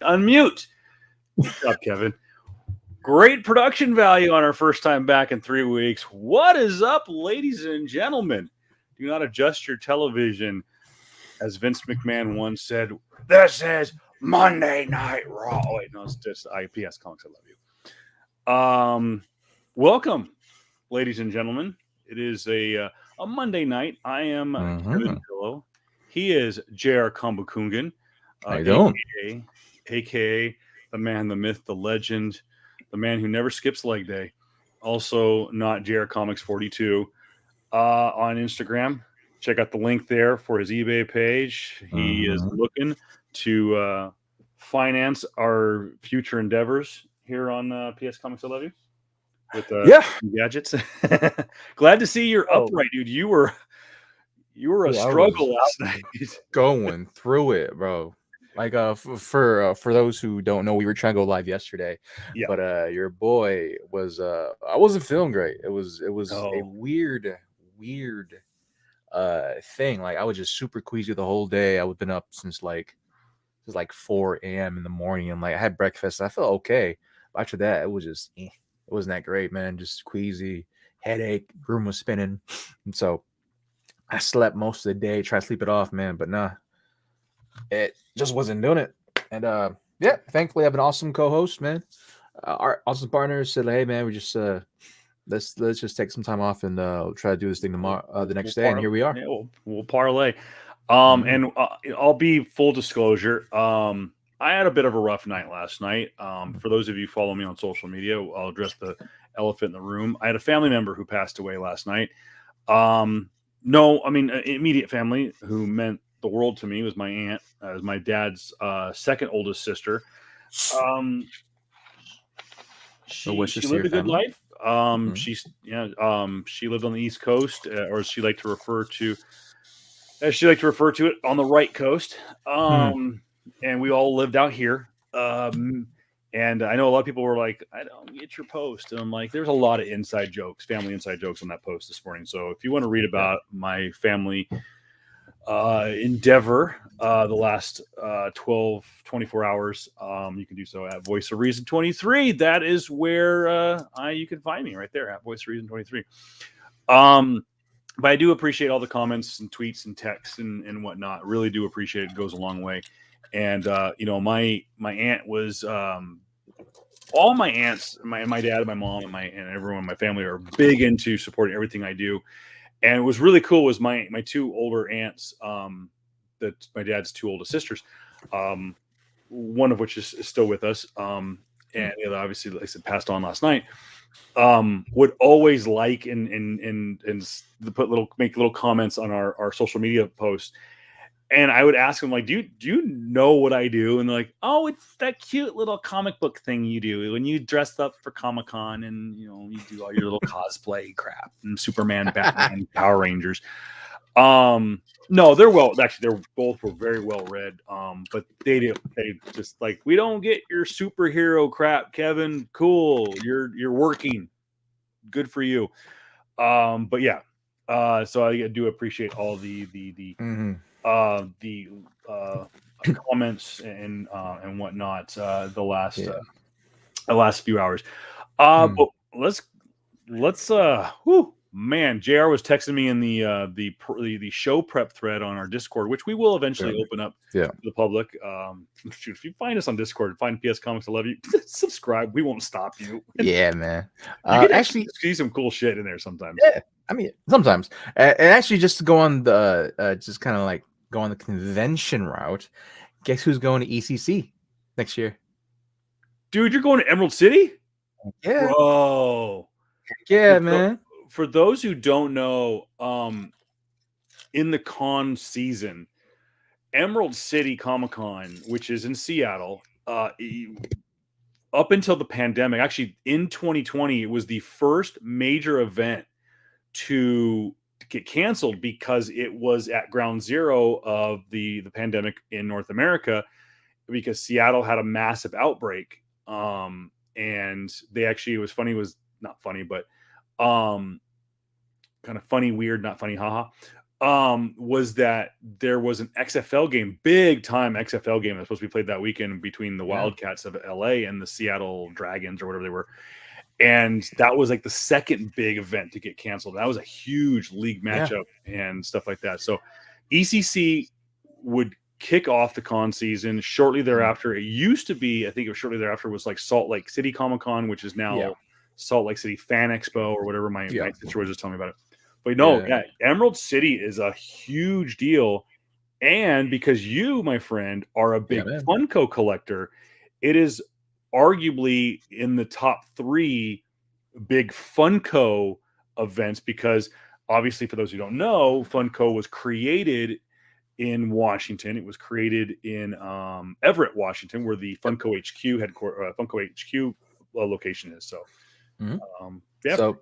Unmute. Good job, Kevin. Great production value on our first time back in 3 weeks. What is up, ladies and gentlemen? Do not adjust your television. As Vince McMahon once said, this is Monday Night Raw. Oh, wait, no, it's just IPS Comics. I love you. Welcome, ladies and gentlemen. It is a Monday night. I am Kevin Pillow. He is JR Kambukungan, aka the man, the myth, the legend, the man who never skips leg day. Also, not JR Comics 42 on Instagram. Check out the link there for his eBay page. He is looking to finance our future endeavors here on PS Comics. I love you. With gadgets. Glad to see you're upright, dude. You were a struggle last night. Going through it, bro. Like for those who don't know, we were trying to go live yesterday. Yeah. But your boy was I wasn't feeling great. It was a weird thing. Like I was just super queasy the whole day. I was been up since like 4 a.m. in the morning, and like I had breakfast and I felt okay. But after that, it was just it wasn't that great, man. Just queasy, headache, room was spinning. And so I slept most of the day, tried to sleep it off, man. But nah, it just wasn't doing it. And yeah, thankfully I have an awesome co-host, man. Our awesome partner said, hey man, we just let's just take some time off and try to do this thing tomorrow, the next day. And here we are. Yeah, we'll parlay. And I'll be full disclosure. I had a bit of a rough night last night. For those of you who follow me on social media, I'll address the elephant in the room. I had a family member who passed away last night. No, I mean, immediate family who meant the world to me was my aunt, as my dad's second oldest sister. She lived a good life. She lived on the East Coast, or as she liked to refer to it, on the right coast. And we all lived out here. And I know a lot of people were like, I don't get your post. And I'm like, there's a lot of inside jokes, family inside jokes on that post this morning. So if you want to read about my family endeavor the last 24 hours, you can do so at Voice of Reason 23. That is where you can find me, right there at Voice of Reason 23. But I do appreciate all the comments and tweets and texts and whatnot. Really do appreciate it. It goes a long way. And my aunt was all my aunts, my dad, my mom, and everyone in my family are big into supporting everything I do. And it was really cool was my two older aunts, that my dad's two oldest sisters, one of which is still with us, and the other obviously, like I said, passed on last night. Would always like and make little comments on our social media posts. And I would ask them, like, do you know what I do? And they're like, oh, it's that cute little comic book thing you do when you dress up for Comic-Con and, you do all your little cosplay crap and Superman, Batman, Power Rangers. No, they're both were very well read. But they just like, we don't get your superhero crap, Kevin. Cool. You're working. Good for you. But yeah. So I do appreciate all the comments and whatnot the last few hours. But let's man, JR was texting me in the show prep thread on our Discord, which we will eventually open up to the public. Shoot, if you find us on Discord, find PS Comics, I love you. Subscribe. We won't stop you. Yeah, man. You can actually see some cool shit in there sometimes. Yeah, I mean sometimes. And actually, just to go on the just kind of like go on the convention route. Guess who's going to ECC next year? Dude, you're going to Emerald City? Yeah. Bro. Yeah, man. For those who don't know, in the con season, Emerald City Comic-Con, which is in Seattle, up until the pandemic, actually in 2020, it was the first major event to get canceled because it was at ground zero of the pandemic in North America, because Seattle had a massive outbreak. And they actually, it was funny, was not funny, but kind of funny, weird, not funny, haha. was that there was an XFL game, big time XFL game that was supposed to be played that weekend between the Wildcats of LA and the Seattle Dragons or whatever they were. And that was like the second big event to get canceled. That was a huge league matchup and stuff like that. So ECC would kick off the con season shortly thereafter. It used to be, I think it was shortly thereafter, was like Salt Lake City Comic Con, which is now Salt Lake City Fan Expo or whatever my sister was just telling me about it. But no, Emerald City is a huge deal. And because you, my friend, are a big Funko collector, it is arguably in the top 3 big Funko events, because obviously, for those who don't know, Funko was created in Washington. It was created in Everett, Washington, where the Funko HQ location is. So,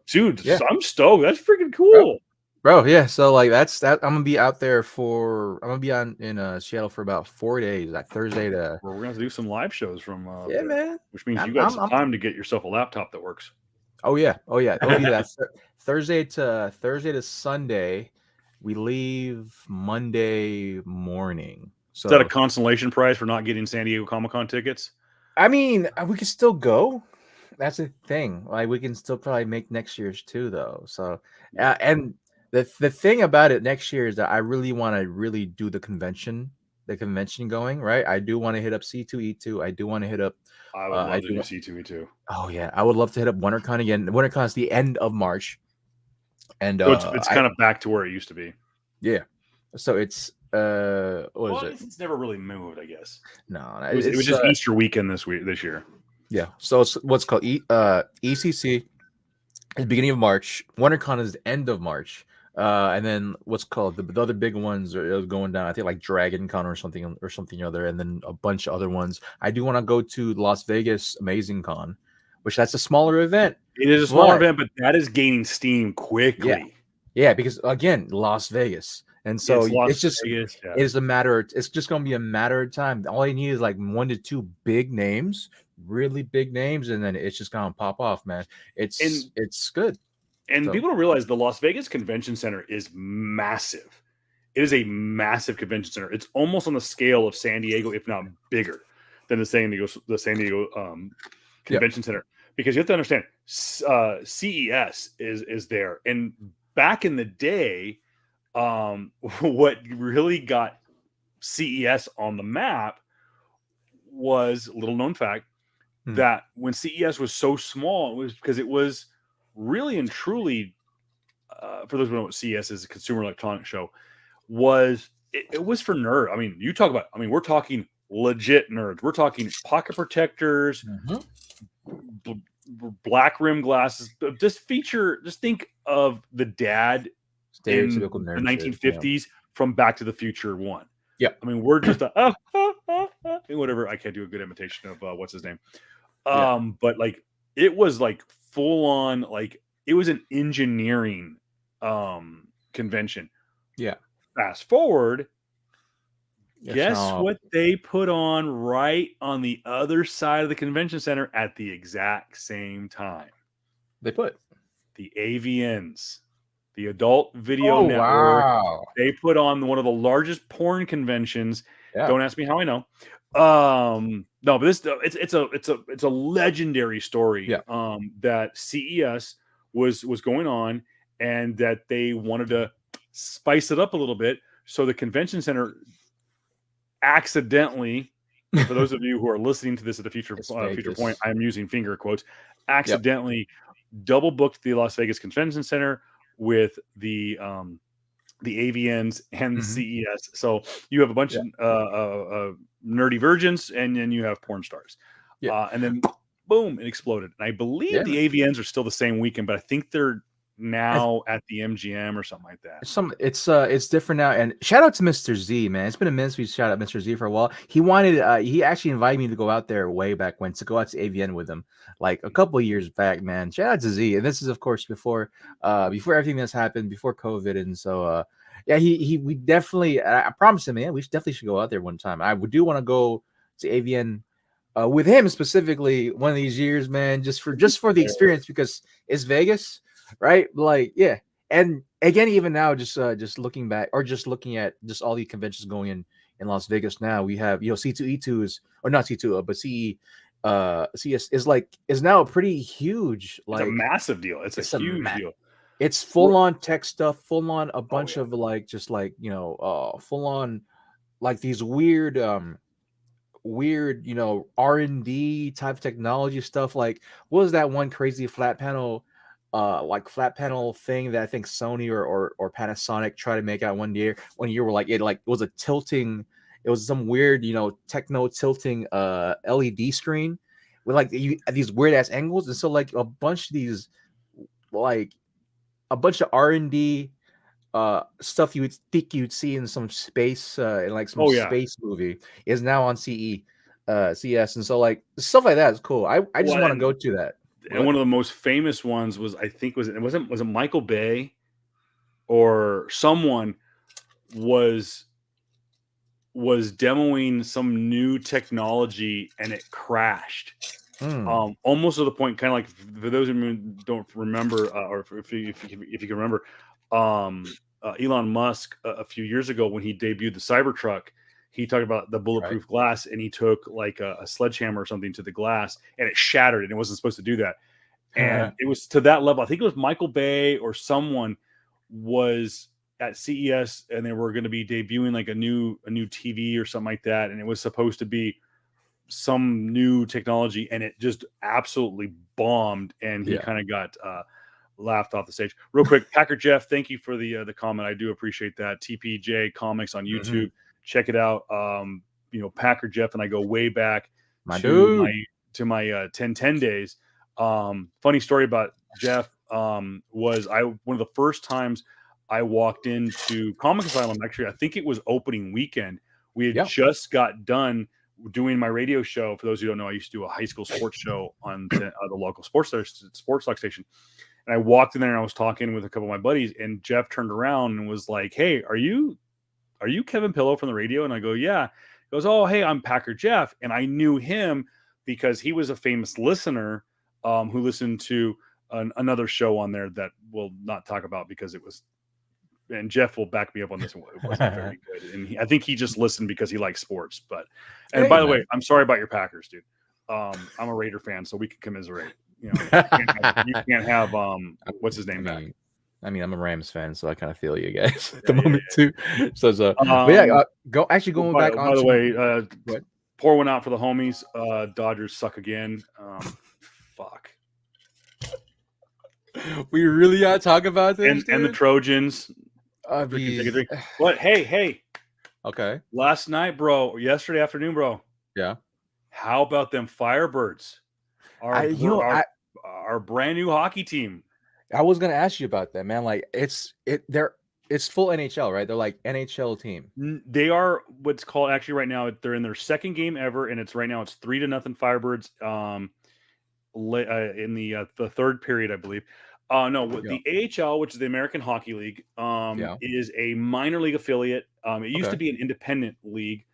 dude, I'm stoked. That's freaking cool, bro. Yeah. So like that's that. I'm gonna be out there I'm gonna be in Seattle for about 4 days, like Thursday to. We're gonna do some live shows from man. Which means you got some time to get yourself a laptop that works. Oh yeah. It'll be that Thursday to Sunday. We leave Monday morning. So is that a consolation prize for not getting San Diego Comic-Con tickets? I mean, we can still go. That's the thing. Like, we can still probably make next year's too, though. So, and the thing about it next year is that I really want to really do the convention going, right? I do want to hit up C2E2. I do want to hit up. I would love to do C2E2. Oh yeah, I would love to hit up WonderCon again. WonderCon is the end of March, and so it's kind of back to where it used to be. Yeah. So it's what is it? It's never really moved, I guess. No, it was just Easter weekend this year. Yeah. So it's what's called ECC is the beginning of March. WonderCon is the end of March. And then what's called the other big ones are going down. I think like Dragon Con or something other, and then a bunch of other ones. I do want to go to Las Vegas Amazing Con, which that's a smaller event. It is a smaller event, but that is gaining steam quickly. Yeah, because again, Las Vegas. And so it's just Vegas, it's just going to be a matter of time. All you need is like 1 to 2 big names, really big names, and then it's just going to pop off, man. It's good. And people don't realize the Las Vegas Convention Center is massive. It is a massive convention center. It's almost on the scale of San Diego, if not bigger than the San Diego Convention Center. Because you have to understand, CES is there. And back in the day, what really got CES on the map was, little known fact, that when CES was so small, it was because it was really and truly, for those who don't know what CES is, a consumer electronics show, it was for nerds. I mean, we're talking legit nerds. We're talking pocket protectors, black rim glasses. Just think of the dad in the 1950s from Back to the Future 1. Yeah. I mean, we're just whatever. I can't do a good imitation of what's his name. But like, it was like full on, like it was an engineering convention. Yeah. Fast forward, guess what they put on right on the other side of the convention center at the exact same time? They put the AVNs, the Adult Video Network. Wow. They put on one of the largest porn conventions. Yeah. Don't ask me how I know. No, but it's a legendary story. Yeah. That CES was going on, and that they wanted to spice it up a little bit. So the convention center accidentally, for those of you who are listening to this at the future point, I'm using finger quotes, accidentally double booked the Las Vegas Convention Center with the AVNs and CES. So you have a bunch of nerdy virgins, and then you have porn stars. And then boom, it exploded. And I believe the AVNs are still the same weekend, but I think they're now at the MGM or something like that. It's different now. And shout out to Mr. Z, man. It's been a minute since we shout out Mr. Z for a while. He actually invited me to go out there way back when, to go out to AVN with him, like a couple of years back, man. Shout out to Z. And this is, of course, before everything that's happened, before COVID. And so we definitely, I promised him, man, we definitely should go out there one time. I do want to go to AVN with him specifically one of these years, man, just for the experience, because it's Vegas. Right, like And again, even now, just looking back or just looking at just all the conventions going in Las Vegas now, we have C2E2 is or not C2 but CS is now a pretty huge It's a like massive deal. It's a it's a huge deal. it's full on tech stuff, full on a bunch yeah. of like just like full on like these weird R&D type technology stuff. Like what was that one crazy flat panel thing that I think Sony or Panasonic tried to make out one year where like it was a tilting, it was some weird techno tilting LED screen with like these weird ass angles. And so like a bunch of these like a bunch of R&D stuff you would think you'd see in some space in like some space movie is now on CS. And so like stuff like that is cool. I just want to go to that. And one of the most famous ones was, I think was it Michael Bay or someone was demoing some new technology and it crashed. Almost to the point, kind of like for those of you who don't remember, or if you can remember, Elon Musk a few years ago when he debuted the Cybertruck, he talked about the bulletproof glass, and he took like a sledgehammer or something to the glass, and it shattered, and it wasn't supposed to do that. And it was to that level. I think it was Michael Bay or someone was at CES, and they were going to be debuting like a new TV or something like that, and it was supposed to be some new technology, and it just absolutely bombed, and he kind of got laughed off the stage. Real quick, Packer Jeff, thank you for the comment. I do appreciate that. TPJ Comics on YouTube, check it out. Packer Jeff and I go way back to my 1010 days. Funny story about Jeff was one of the first times I walked into Comic Asylum. Actually, I think it was opening weekend. We had just got done doing my radio show. For those who don't know, I used to do a high school sports show on the local sports talk station. And I walked in there and I was talking with a couple of my buddies, and Jeff turned around and was like, "Hey, are you Kevin Pillow from the radio?" And I go, "Yeah." He goes, "Oh, hey, I'm Packer Jeff." And I knew him because he was a famous listener who listened to another show on there that we'll not talk about because it was, and Jeff will back me up on this one. It wasn't very good. And I think he just listened because he likes sports. By the way, I'm sorry about your Packers, dude. I'm a Raider fan, so we can commiserate. You can't have what's his name back. I mean, I'm a Rams fan, so I kind of feel you guys at the moment too. So, going back on. By the way, pour one out for the homies. Dodgers suck again. Fuck. We really gotta talk about this, and the Trojans. What? Hey. Okay. Last night, bro. Yesterday afternoon, bro. Yeah. How about them Firebirds? Our brand new hockey team. I was gonna ask you about that, man. Like it's full NHL, right? They're like NHL team. They are what's called actually right now. They're in their second game ever, and it's 3-0 Firebirds. In the third period, I believe. The AHL, which is the American Hockey League, is a minor league affiliate. It used to be an independent league,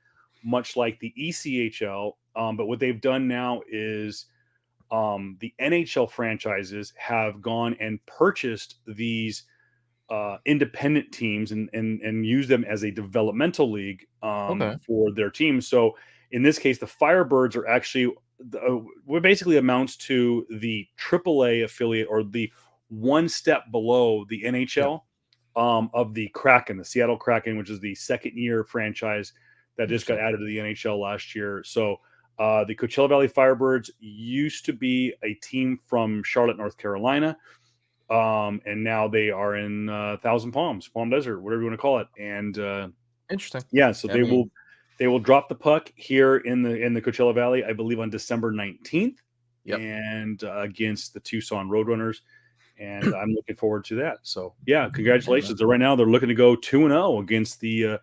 much like the ECHL. But what they've done now is the NHL franchises have gone and purchased these independent teams and use them as a developmental league for their teams. So in this case, the Firebirds are actually what basically amounts to the AAA affiliate, or the one step below the NHL of the Kraken, the Seattle Kraken, which is the second year franchise that just got added to the NHL last year. So the Coachella Valley Firebirds used to be a team from Charlotte, North Carolina. And now they are in Thousand Palms, Palm Desert, whatever you want to call it. And interesting. Yeah. So they will drop the puck here in the Coachella Valley, I believe on December 19th and against the Tucson Roadrunners. And I'm looking forward to that. So yeah, congratulations. Right now they're looking to go 2-0 against the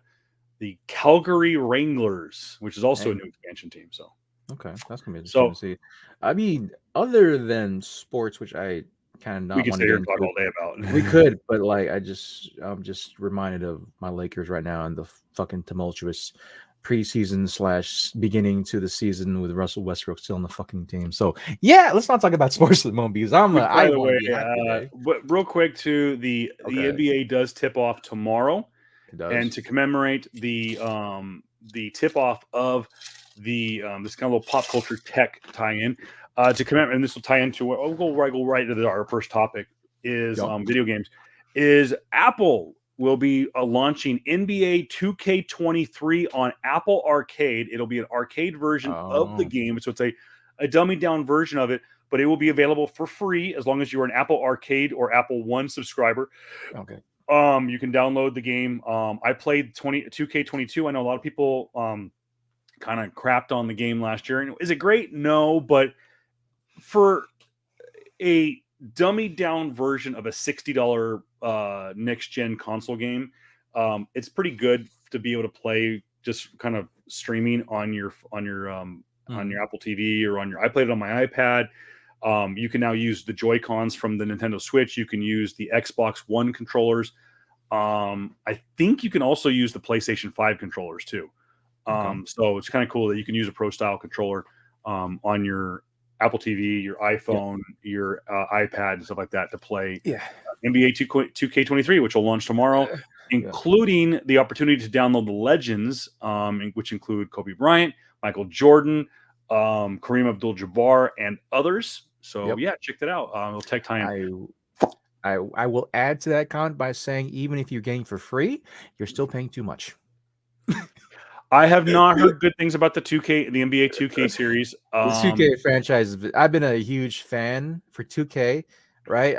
Calgary Wranglers, which is also a new expansion team. So okay, that's gonna be interesting to see. I mean, other than sports, which I kind of not we could sit here and talk all day about. We could, but like I'm just reminded of my Lakers right now and the fucking tumultuous preseason / beginning to the season with Russell Westbrook still on the fucking team. So yeah, let's not talk about sports at the moment because Which, I by the want to way, be happy today. but real quick too, the Okay, NBA does tip off tomorrow, it and does. to commemorate the tip off of the this kind of little pop culture tech tie-in, to commemorate, and this will tie into what I'll go right to our first topic is Yep. video games. Is Apple will be launching NBA 2K23 on Apple Arcade. It'll be an arcade version of the Oh, game, so it's a dummy down version of it, but it will be available for free as long as you're an Apple Arcade or Apple One subscriber. okay. You can download the game. I played 2K22. I know a lot of people kind of crapped on the game last year. And is it great? No, but for a dummy down version of a $60 next gen console game, it's pretty good to be able to play just kind of streaming on your Apple TV or on your. I played it on my iPad. You can now use the Joy Cons from the Nintendo Switch. You can use the Xbox One controllers. I think you can also use the PlayStation 5 controllers too. Okay. So it's kind of cool that you can use a pro style controller on your Apple TV, your iPhone, your iPad, and stuff like that to play Yeah. NBA 2K23, which will launch tomorrow, Yeah. including the opportunity to download the legends, which include Kobe Bryant, Michael Jordan, Kareem Abdul-Jabbar, and others. So Yep. yeah, check that out. It'll take time. I will add to that comment by saying even if you're getting for free, you're still paying too much. I have not heard good things about the NBA 2K series. The 2K franchise, I've been a huge fan for 2K, right?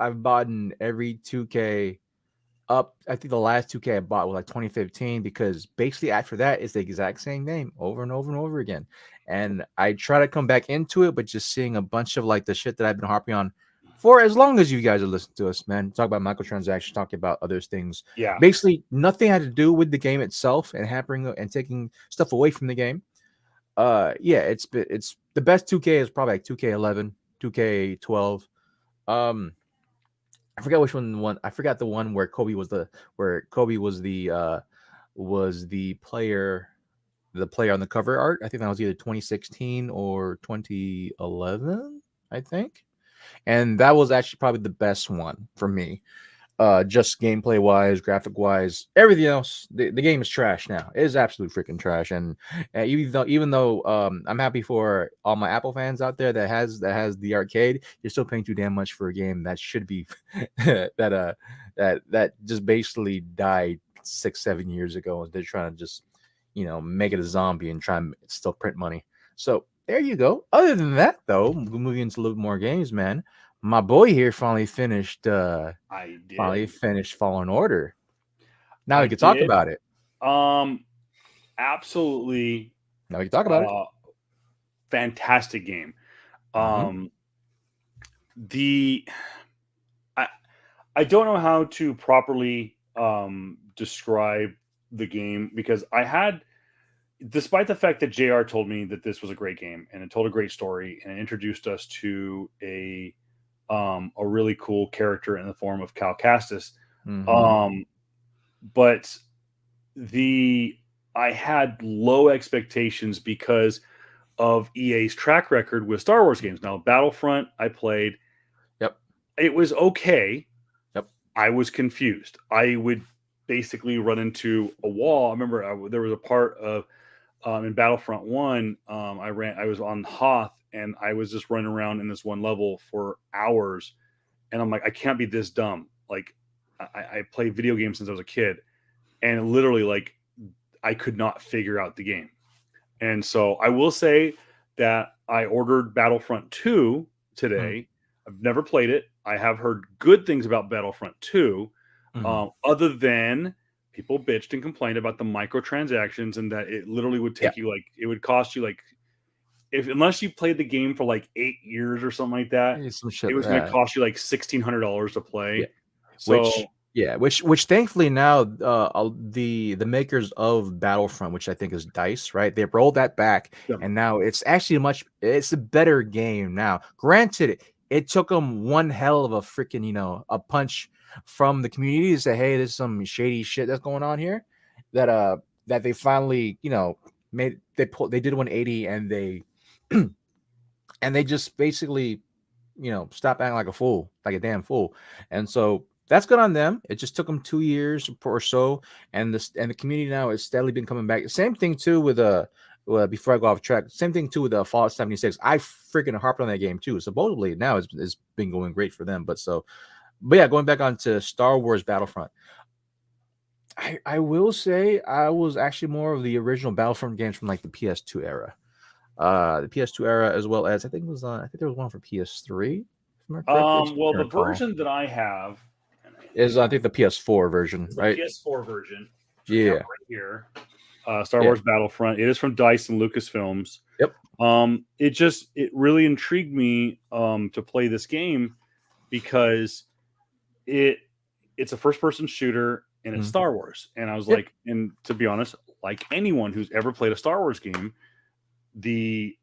I've bought in every 2K up. I think the last 2K I bought was like 2015 because basically after that it's the exact same game over and over and over again. And I try to come back into it, but just seeing a bunch of like the shit that I've been harping on for as long as you guys have listened to us, man. Talk about microtransactions, talking about other things. Yeah. Basically, nothing had to do with the game itself and hampering and taking stuff away from the game. Yeah, it's the best 2K is probably like 2K11, 2K12. I forgot which one. I forgot the one where Kobe was the player, the player on the cover art. I think that was either 2016 or 2011. I think, and that was actually probably the best one for me. Just gameplay wise, graphic wise, everything else. The game is trash now. It is absolute freaking trash. And even though I'm happy for all my Apple fans out there that has the arcade, you're still paying too damn much for a game that should be that just basically died 6-7 years ago. And they're trying to just make it a zombie and try and still print money. So there you go. Other than that, though, moving into a little more games, man. My boy here finally finished. I did. Finally finished Fallen Order. Now I we can talk did. about it. Absolutely. Now we can talk about it. Fantastic game. Mhm. I don't know how to properly describe the game because despite the fact that JR told me that this was a great game and it told a great story and it introduced us to a really cool character in the form of Cal Kestis. Mhm. But I had low expectations because of EA's track record with Star Wars games. Now, Battlefront, I played. Yep. It was okay. Yep. I was confused. I would basically run into a wall. I remember there was a part of in Battlefront 1, I was on Hoth and I was just running around in this one level for hours. And I'm like, I can't be this dumb. Like, I played video games since I was a kid. And literally, like, I could not figure out the game. And so I will say that I ordered Battlefront 2 today. I've never played it. I have heard good things about Battlefront 2, other than people bitched and complained about the microtransactions and that it literally would take you it would cost you unless you played the game for like 8 years or something like that, Some shit it was going to cost you like $1,600 to play. Yeah. So which thankfully now the makers of Battlefront, which I think is DICE, right? They rolled that back, and now it's actually it's a better game now. Granted, it took them one hell of a freaking a punch from the community to say, hey, there's some shady shit that's going on here. That that they finally, they did 180 and they and they just basically, stop acting like a fool, like a damn fool. And so that's good on them. It just took them 2 years or so, and the community now has steadily been coming back. Same thing too with before I go off track. Same thing too with Fallout 76. I freaking harped on that game too. Supposedly now it's been going great for them. But yeah, going back on to Star Wars Battlefront. I will say I was actually more of the original Battlefront games from like the PS2 era. The PS2 era, as well as I think there was one for PS3. If I'm not correct. Well, the version that I have is I think the PS4 version, right? PS4 version. Yeah, right here. Star Wars Battlefront. It is from DICE and Lucasfilms. Yep. It really intrigued me to play this game because it's a first-person shooter and it's Star Wars. And I was like, and to be honest, like anyone who's ever played a Star Wars game, the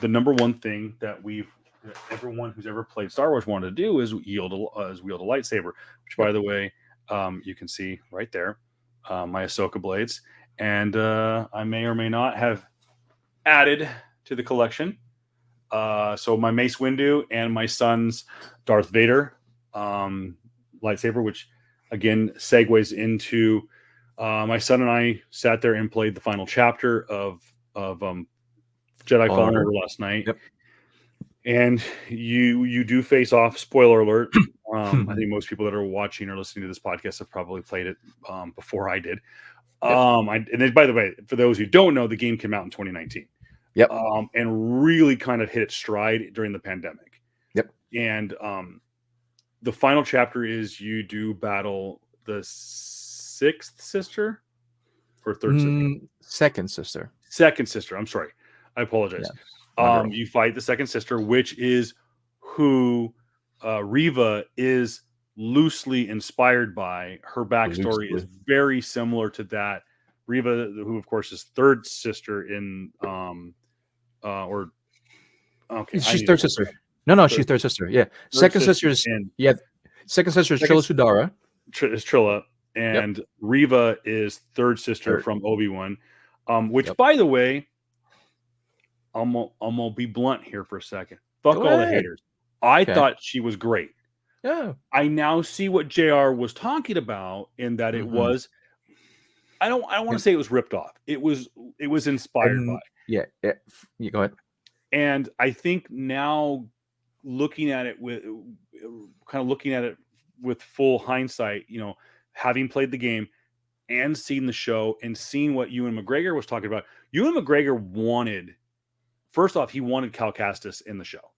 number one thing that everyone who's ever played Star Wars wanted to do is wield a lightsaber, which by the way, you can see right there, my Ahsoka blades, and I may or may not have added to the collection. So my Mace Windu and my son's Darth Vader lightsaber, which again segues into my son and I sat there and played the final chapter of Jedi Fallen Order last night. Yep. And you do face off. Spoiler alert. I think most people that are watching or listening to this podcast have probably played it before I did. And then, by the way, for those who don't know, the game came out in 2019. Yep. And really kind of hit its stride during the pandemic. Yep. And the final chapter is you do battle the sixth sister or third sister? Second sister. I'm sorry. I apologize. You fight the second sister, which is who Reva is loosely inspired by. Her backstory is very similar to that. Reva, who of course is third sister in she's third sister. No, she's third sister. Yeah. Second sister is Trilla Sudara. Is Trilla. And Reva is third sister from Obi-Wan. Which, by the way, I'm gonna be blunt here for a second. Fuck all the haters. I thought she was great. Yeah. I now see what JR was talking about in that it was. I don't want to say it was ripped off. It was inspired by. Yeah. You go ahead. And I think now looking at it with full hindsight, having played the game and seen the show and seeing what Ewan McGregor was talking about, Ewan McGregor wanted Cal Kestis in the show,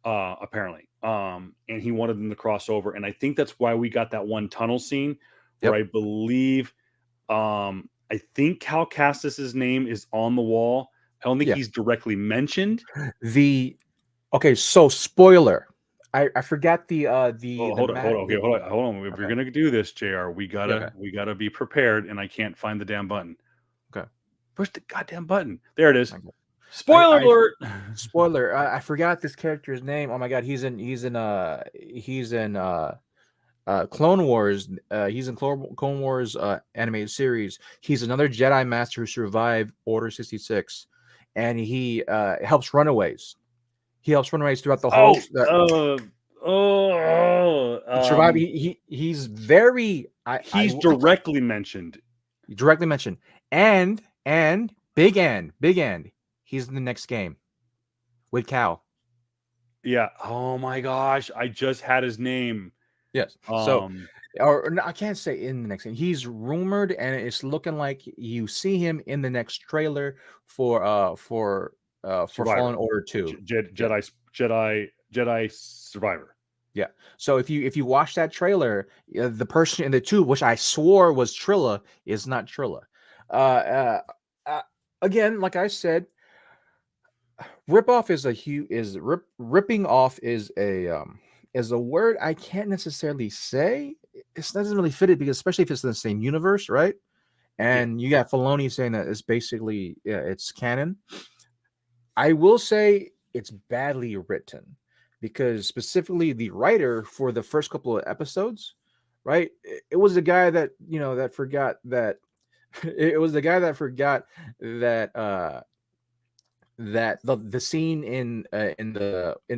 apparently. And he wanted them to cross over. And I think that's why we got that one tunnel scene where I believe, I think Cal Kestis' name is on the wall. I don't think he's directly mentioned. So spoiler. I forgot the hold on. If you're gonna do this, JR, we gotta be prepared, and I can't find the damn button. Okay. Push the goddamn button. There it is. Spoiler alert. Spoiler. I forgot this character's name. Oh my god, he's in Clone Wars. He's in Clone Wars animated series. He's another Jedi Master who survived Order 66, and he helps runaways. He helps runaways throughout the whole. Survive. He's very. He's directly mentioned. Directly mentioned, and Big End. He's in the next game with Cal. Yeah. Oh my gosh! I just had his name. Yes. I can't say in the next game. He's rumored, and it's looking like you see him in the next trailer for Fallen Order 2. Jedi Survivor. Yeah. So if you watch that trailer, the person in the 2, which I swore was Trilla, is not Trilla. Again, like I said, ripping off is a word I can't necessarily say. It doesn't really fit it because especially if it's in the same universe, right? And you got Filoni saying that it's basically it's canon. I will say it's badly written because specifically the writer for the first couple of episodes right? It was the guy that that forgot that it was the guy that forgot that that the scene in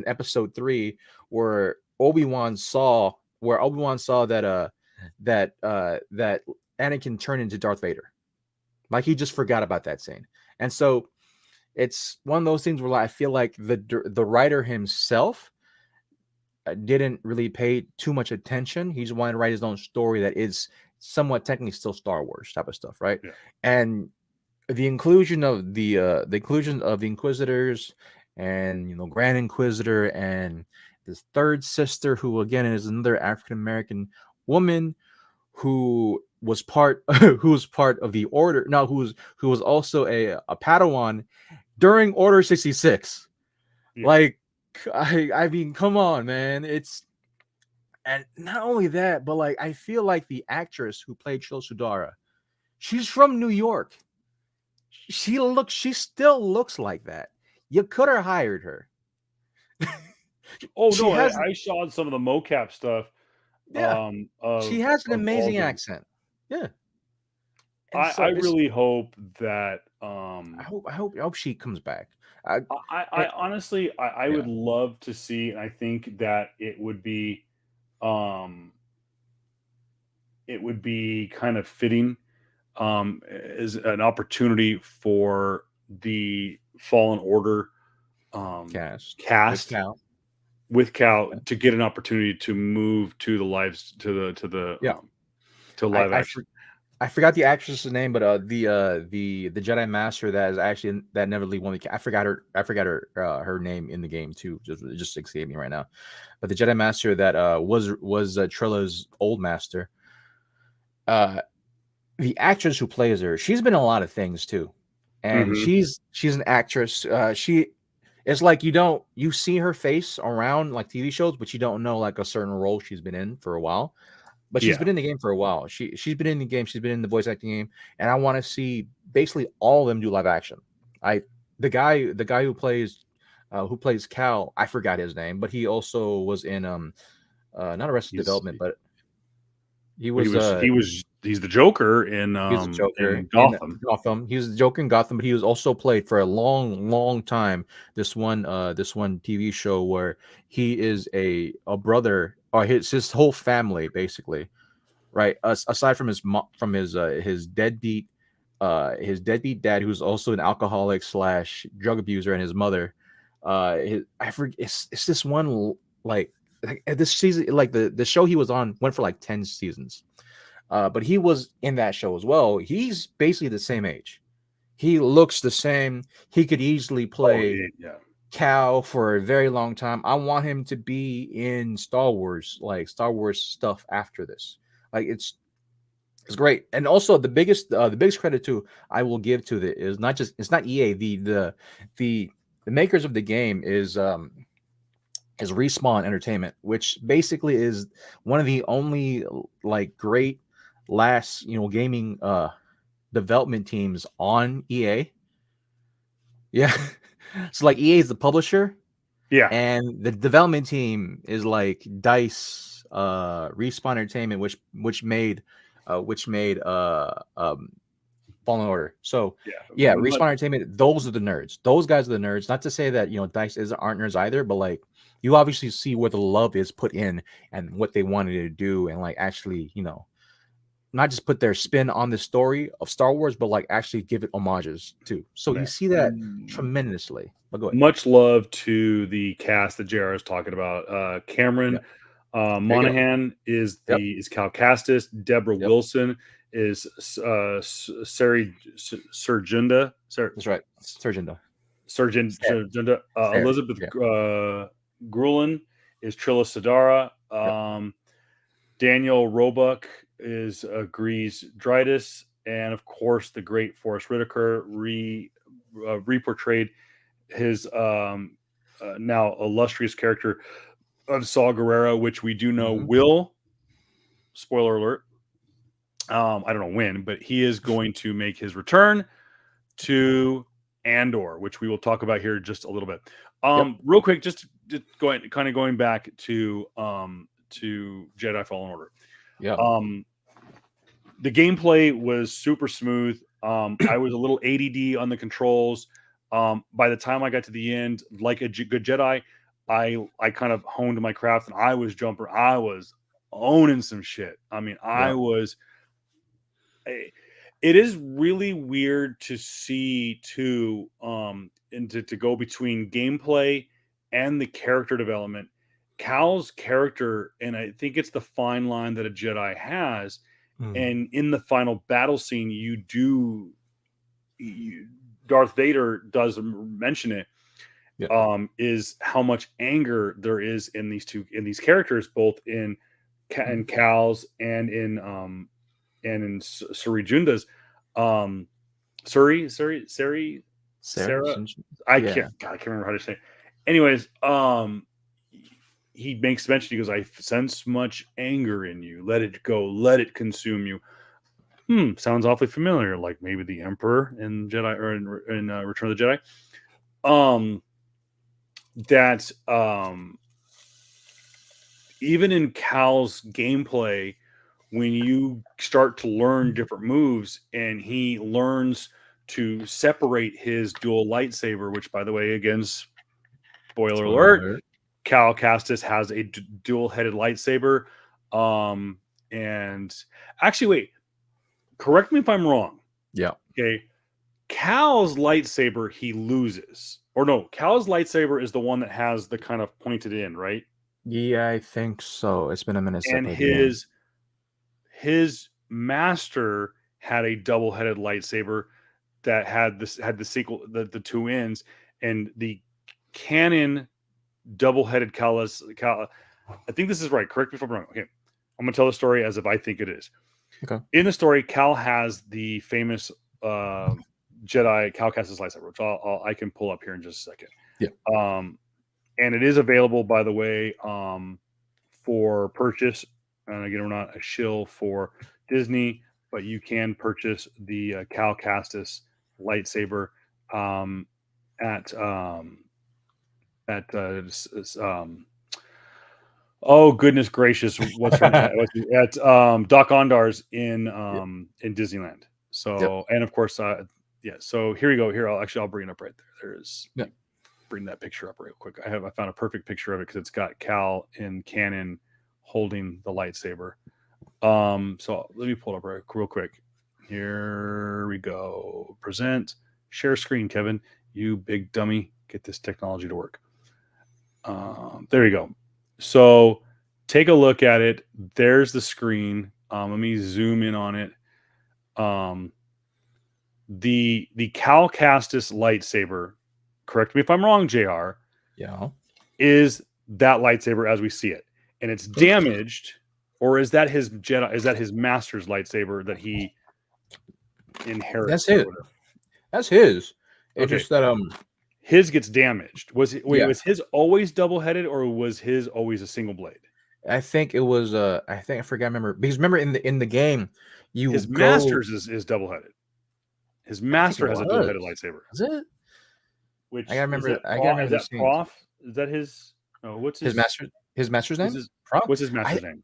episode 3 where Obi-Wan saw that that Anakin turned into Darth Vader. Like he just forgot about that scene. And so it's one of those things where I feel like the writer himself didn't really pay too much attention. He just wanted to write his own story that is somewhat technically still Star Wars type of stuff, right? Yeah. And the inclusion of the Inquisitors and Grand Inquisitor and this third sister, who again is another African American woman who was part who was part of the Order, no, who was also a Padawan during Order 66. Yeah. Like, I mean, come on, man. And not only that, but like I feel like the actress who played Chil Sudara, she's from New York. She still looks like that. You could have hired her. Oh She no, has I saw some of the mocap stuff. Yeah, she has an Of all amazing the. accent. Yeah. And I so it's really hope that I hope she comes back. I, I honestly I yeah. would love to see, and I think that um it would be kind of fitting as an opportunity for the Fallen Order Cast with cast Cal. with Cal to get an opportunity to move to the lives to the Yeah. to I live I, action. for, I forgot the actress's name, but the Jedi Master that is actually that never leave one. I forgot her name in the game too. Just escaped me right now. But the Jedi Master that was Trilla's old master. The actress who plays her, she's been in a lot of things too, and Hmm. she's an actress. She it's like you see her face around like TV shows, but you don't know like a certain role she's been in for a while. But she's Yeah, been in the game for a while. She's been in the game. She's been in the voice acting game, and I want to see basically all of them do live action. I the guy who plays Cal, I forgot his name, but he also was in not Arrested he's Development, but he well, was he's the Joker he's a Joker in in Gotham. Gotham. He was the Joker in Gotham, but he was also played for a long time this one TV show where he is a brother, or his whole family basically, right? Aside from his deadbeat dad, who's also an alcoholic slash drug abuser, and his mother. I forget. It's this one like this season, like the show he was on went for like 10 seasons. But he was in that show as well. He's basically the same age. He looks the same. He could easily Oh play yeah. Cal for a very long time. I want him to be in Star Wars, like Star Wars stuff after this. Like it's great. And also the biggest credit too I will give to the is not just it's not EA. The makers of the game is Respawn Entertainment, which basically is one of the only like great last gaming development teams on EA. Yeah. So like EA is the publisher Yeah. and the development team is like DICE, Respawn Entertainment, which made Fallen Order. So Yeah. yeah, But Respawn Entertainment, those are the nerds. Those guys are the nerds. Not to say that DICE aren't nerds either, but like you obviously see where the love is put in and what they wanted to do, and like actually, not just put their spin on the story of Star Wars, but like actually give it homages too. So you man, see that tremendously. But go ahead. much love to the cast that JR is talking about. Yeah. Cameron There you go. Monahan is Yep. Cal Castis. Deborah Yep. Wilson is Sari Surgenda. That's right. Surgeon. Surgenda. Fair. Elizabeth Yeah. Grulin is Trilla Sadara. Yep. Daniel Roebuck is Grease Dritus, and of course the great Forrest Whitaker reportrayed his now illustrious character of Saw Gerrera, which we do know Mhm. will, spoiler alert, I don't know when, but he is going to make his return to Andor, which we will talk about here just a little bit. Yep. Real quick, just going back to Jedi Fallen Order. Yeah. The gameplay was super smooth. I was a little ADD on the controls. By the time I got to the end, like a good Jedi, I kind of honed my craft, and I was owning some shit. I mean, Yeah. it is really weird to see too, and to go between gameplay and the character development. Cal's character, and I think it's the fine line that a Jedi has. Mm. And in the final battle scene, Darth Vader does mention it, Yeah. is how much anger there is in these characters, both in Cal's and in Suri Junda's. Sarah? Sarah. Yeah. I can't remember how to say it. Anyways, he makes mention. He goes, "I sense much anger in you. Let it go. Let it consume you." Sounds awfully familiar, like maybe the Emperor in Jedi or in Return of the Jedi. That even in Cal's gameplay, when you start to learn different moves, and he learns to separate his dual lightsaber, which, by the way, again, spoiler alert, Cal Kestis has a dual-headed lightsaber. And actually, wait, correct me if I'm wrong. Yeah. Okay. Cal's lightsaber, he loses. Or no, Cal's lightsaber is the one that has the kind of pointed in, right? Yeah, I think so. It's been a minute since I And played the game. his master had a double-headed lightsaber that had the sequel, the two ends, and the canon double-headed Cal. I think this is right. Correct me if I'm wrong. Okay, I'm gonna tell the story as if I think it is. Okay. In the story, Cal has the famous Jedi Cal Kestis lightsaber, which I can pull up here in just a second. Yeah. And it is available, by the way, for purchase. And again, we're not a shill for Disney, but you can purchase the Cal Kestis lightsaber at oh goodness gracious, what's her name? At Doc Ondar's in Disneyland. So, and of course, yeah. So here we go. Here, I'll bring it up right there. There's bring that picture up real quick. I found a perfect picture of it because it's got Cal in canon holding the lightsaber. So let me pull it up real quick. Here we go. Present, share screen, Kevin. You big dummy, get this technology to work. There you go. So take a look at it. There's the screen. Let me zoom in on it. The Cal Kestis lightsaber, correct me if I'm wrong, JR. Yeah. Is that lightsaber as we see it. And it's damaged, or is that his Jedi? Is that his master's lightsaber that he inherits? That's it. That's his. It's Okay. just that his gets damaged. Was his always double-headed, or was his always a single blade? I think it was I forgot. Remember, because remember in the game, his master's is double-headed. His master has a dual-headed lightsaber. Is it? Which I gotta remember. Is that Prof? Is that his? Oh, what's his master? His master's name? What's his master's name?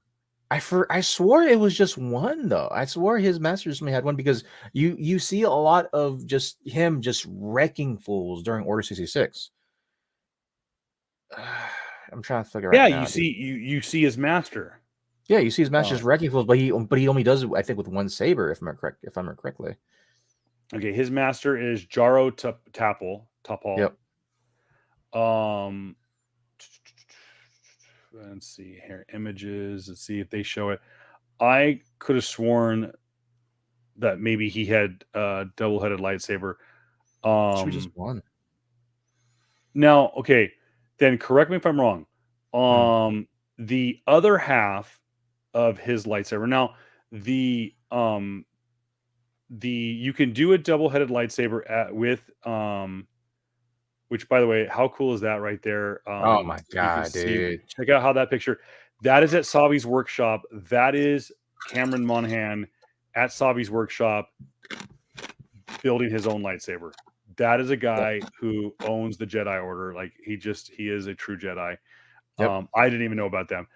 I swore it was just one though. I swore his master's only had one because you see a lot of just him just wrecking fools during Order 66. I'm trying to figure out. Yeah, you see his master. Yeah, you see his master's wrecking fools, but he only does it, I think, with one saber, if I'm correct. If I remember correctly. Okay, his master is Jaro Tapal. Yep. Let's see here, images. Let's see if they show it. I could have sworn that maybe he had a double-headed lightsaber. Should be just one. Now, okay, then correct me if I'm wrong. The other half of his lightsaber. Now, the you can do a double-headed lightsaber with which, by the way, how cool is that right there? Oh my god, dude. Check out how that picture. That is at Savi's workshop. That is Cameron Monaghan at Savi's workshop building his own lightsaber. That is a guy who owns the Jedi Order. Like he is a true Jedi. Yep. I didn't even know about them.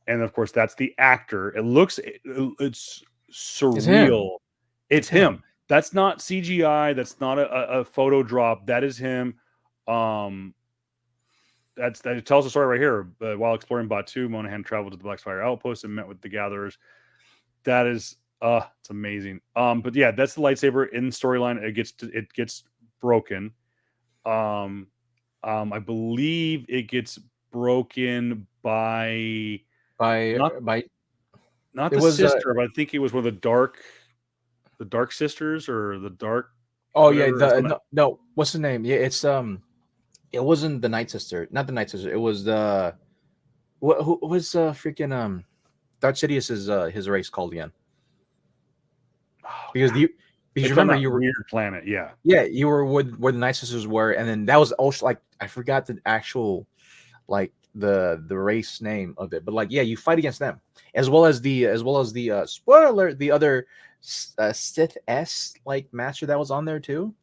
and of course that's the actor. It's him. surreal. It's him. That's not CGI. That's not a photo drop. That is him. That tells the story right here. While exploring Batu, Monahan traveled to the Blackspire outpost and met with the gatherers. That is, it's amazing. But yeah, that's the lightsaber in storyline. It gets broken. I believe it gets broken by not it the was sister, but I think it was one of the dark sisters or the dark. oh yeah, whatever. no, what's the name? Yeah, it's it wasn't the Night Sister, not the Night Sister. It was the who was freaking Darth Sidious's his race called again? Oh, Because God. because It's on remember that you were weird planet, yeah. you were where the Night Sisters were, and then that was also like I forgot the actual like the race name of it, but like yeah, you fight against them as well as the spoiler alert, the other Sith S like master that was on there too.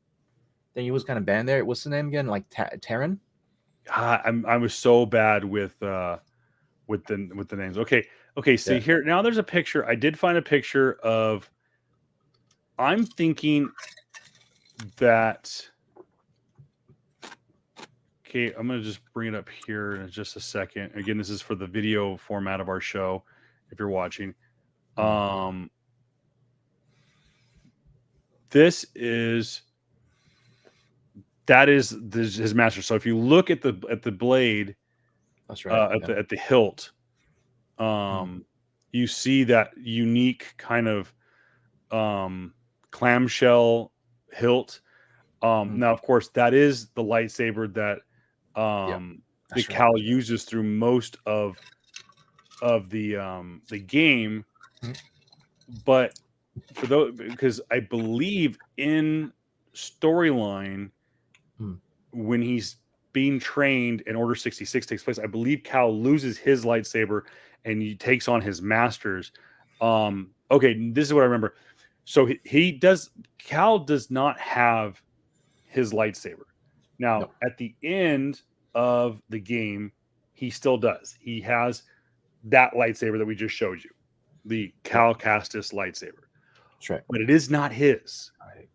Then he was kind of banned there. What's the name again? Like Terran. I was so bad with the names. Okay. See Yeah. here now. There's a picture. I did find a picture of. I'm thinking that. Okay, I'm gonna just bring it up here in just a second. Again, this is for the video format of our show. If you're watching, this is. That is his master. So if you look at the blade, That's right. at the hilt, you see that unique kind of clamshell hilt. Now, of course, that is the lightsaber that Cal uses through most of the game. But for those, because I believe in storyline, when he's being trained in Order 66 takes place, I believe Cal loses his lightsaber and he takes on his master's. Okay, this is what I remember. So Cal does not have his lightsaber. Now, at the end of the game, he still does. He has that lightsaber that we just showed you, the Cal Kestis lightsaber. That's right. But it is not his. Right.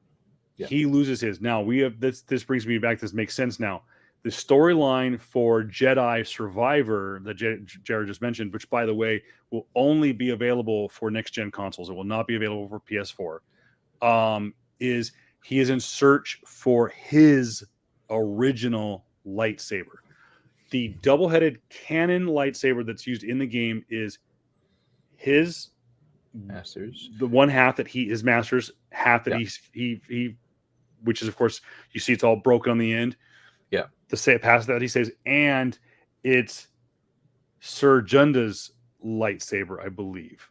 Yeah. He loses his. Now we have this. This brings me back. This makes sense now. The storyline for Jedi Survivor that Jared just mentioned, which by the way will only be available for next gen consoles. It will not be available for PS4. Is he is in search for his original lightsaber. The double-headed cannon lightsaber that's used in the game is his master's. The one half that his master's half that he which is of course you see it's all broken on the end. Yeah. The say past that he says, and it's Sir Junda's lightsaber, I believe.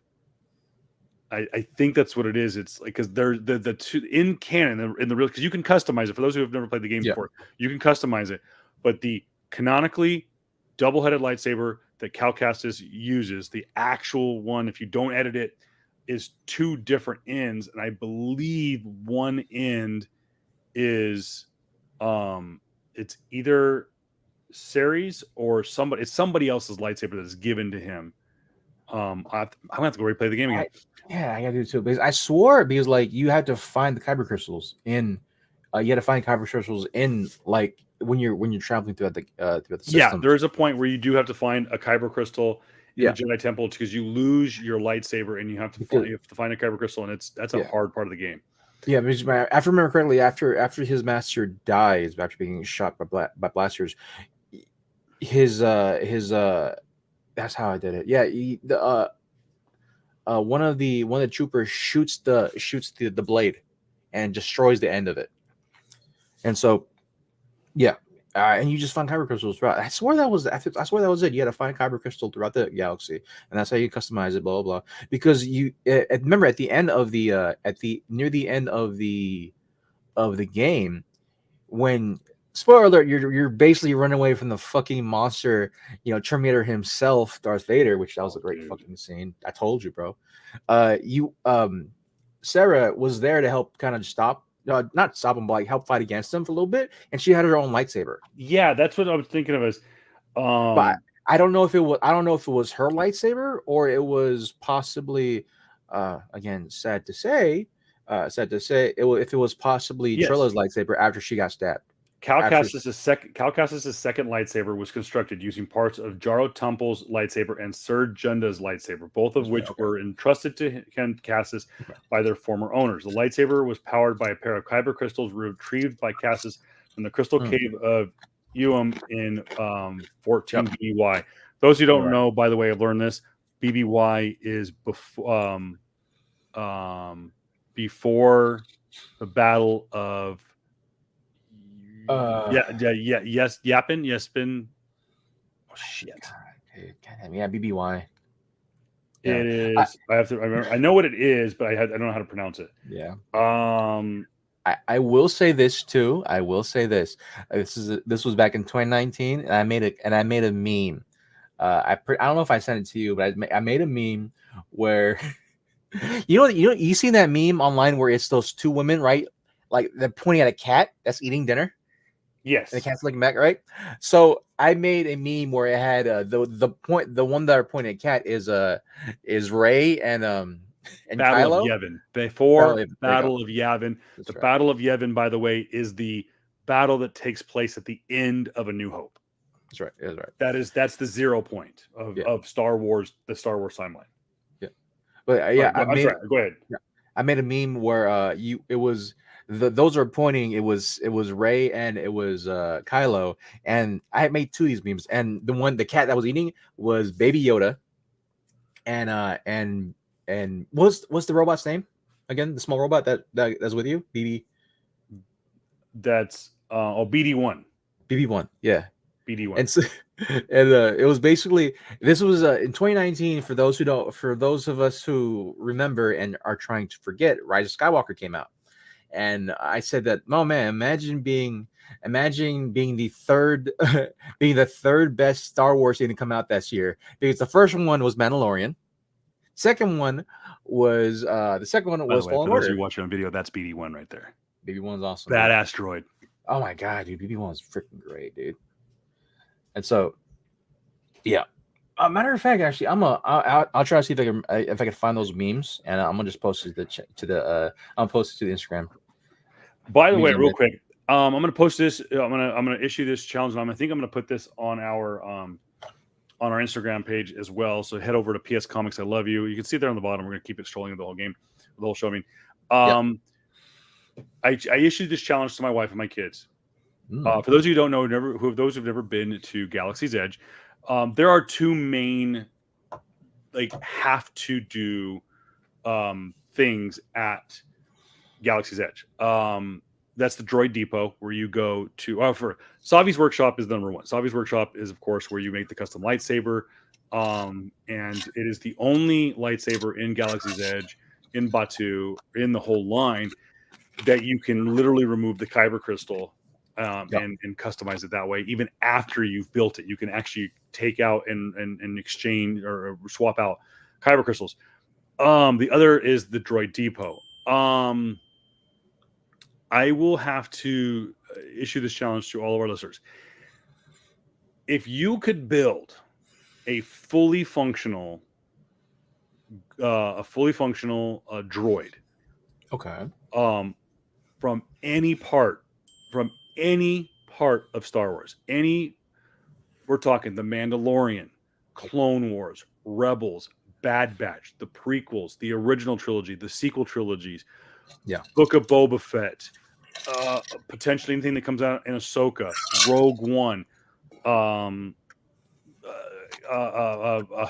I think that's what it is. It's like because they're the two in canon in the real because you can customize it for those who have never played the game before. You can customize it, but the canonically double-headed lightsaber that Cal Kestis uses, the actual one, if you don't edit it, is two different ends, and I believe one end is it's either Ceres or somebody. It's somebody else's lightsaber that's given to him. I'm gonna have to go replay the game again. I gotta do it too because I swore because like you had to find the kyber crystals in you had to find kyber crystals in like when you're traveling throughout the system. Yeah, there is a point where you do have to find a kyber crystal in the Jedi Temple because you lose your lightsaber and you have to find a kyber crystal, and that's a hard part of the game. Yeah, because if I remember correctly, after his master dies after being shot by blasters, his that's how I did it. Yeah, one of the troopers shoots the blade and destroys the end of it, and so and you just find kyber crystals throughout. I swear that was it. You had to find kyber crystal throughout the galaxy, and that's how you customize it. Blah blah blah. Because you remember at the end of the near the end of the game, when spoiler alert, you're basically running away from the fucking monster, Terminator himself, Darth Vader, which that was a great fucking scene. I told you, bro. Sarah was there to help kind of stop. Not stop him, but like help fight against him for a little bit, and she had her own lightsaber. Yeah, that's what I was thinking of as. But I don't know if it was. I don't know if it was her lightsaber or it was possibly. Again, sad to say. If it was possibly Yes. Trilla's lightsaber after she got stabbed. Cal After Kestis' second lightsaber was constructed using parts of Jaro Tumple's lightsaber and Ser Junda's lightsaber, both of which were entrusted to Ken Kestis by their former owners. The lightsaber was powered by a pair of kyber crystals retrieved by Kestis from the crystal cave of Uum in 14 BBY. Those who don't know, by the way, I've learned this. BBY is before the Battle of Yespin. Oh shit! Yeah, BBY. It is. I have to. I remember. I know what it is, but I don't know how to pronounce it. Yeah. I will say this too. I will say this. This was back in 2019, and I made a meme. I don't know if I sent it to you, but I made a meme where you seen that meme online where it's those two women, right? Like they're pointing at a cat that's eating dinner. Yes, and the cat's looking back, right? So I made a meme where it had the one that are pointing at cat is Rey and Battle Kylo. of Yavin. Before Battle of Yavin. The Battle of Yavin, by the way, is the battle that takes place at the end of A New Hope. That's right. That's right. That's the 0 point of Star Wars, the Star Wars timeline. Yeah, but go ahead. Yeah, I made a meme where it was those are pointing. It was Rey and it was Kylo, and I made two of these memes, and the cat that was eating was Baby Yoda, and what's the robot's name again? The small robot that's with you, BB. That's BD1. BB1, yeah. BD1. And so, it was basically this was in 2019. For those of us who remember and are trying to forget, Rise of Skywalker came out, and I said that, oh man, imagine being the third being the third best Star Wars thing to come out this year, because the first one was Mandalorian, second one was Fallen Order. For those of you watching on video, that's BD1 right there. BB1's awesome. Badass droid. Oh my god, dude, BB1 is freaking great, dude. And so, yeah. Matter of fact, actually, I'll try to see if I can find those memes, and I'm gonna just post it I'll post it to the Instagram. By the way, real quick, I'm gonna post this. I'm gonna issue this challenge, and I think I'm gonna put this on our Instagram page as well. So head over to PS Comics. I love you. You can see it there on the bottom. We're gonna keep it strolling the whole game, the whole show. I issued this challenge to my wife and my kids. For those of you who don't know, those who've never been to Galaxy's Edge, there are two main have to do things at Galaxy's Edge. That's the Droid Depot, where you go to. For Savi's Workshop is the number one. Savi's Workshop is, of course, where you make the custom lightsaber, and it is the only lightsaber in Galaxy's Edge, in Batuu, in the whole line, that you can literally remove the kyber crystal and customize it that way. Even after you've built it, you can actually take out and exchange or swap out kyber crystals. The other is the Droid Depot. I will have to issue this challenge to all of our listeners. If you could build a fully functional droid, okay, from any part of Star Wars, we're talking The Mandalorian, Clone Wars, Rebels, Bad Batch, the prequels, the original trilogy, the sequel trilogies, Book of Boba Fett, potentially anything that comes out in Ahsoka, Rogue One,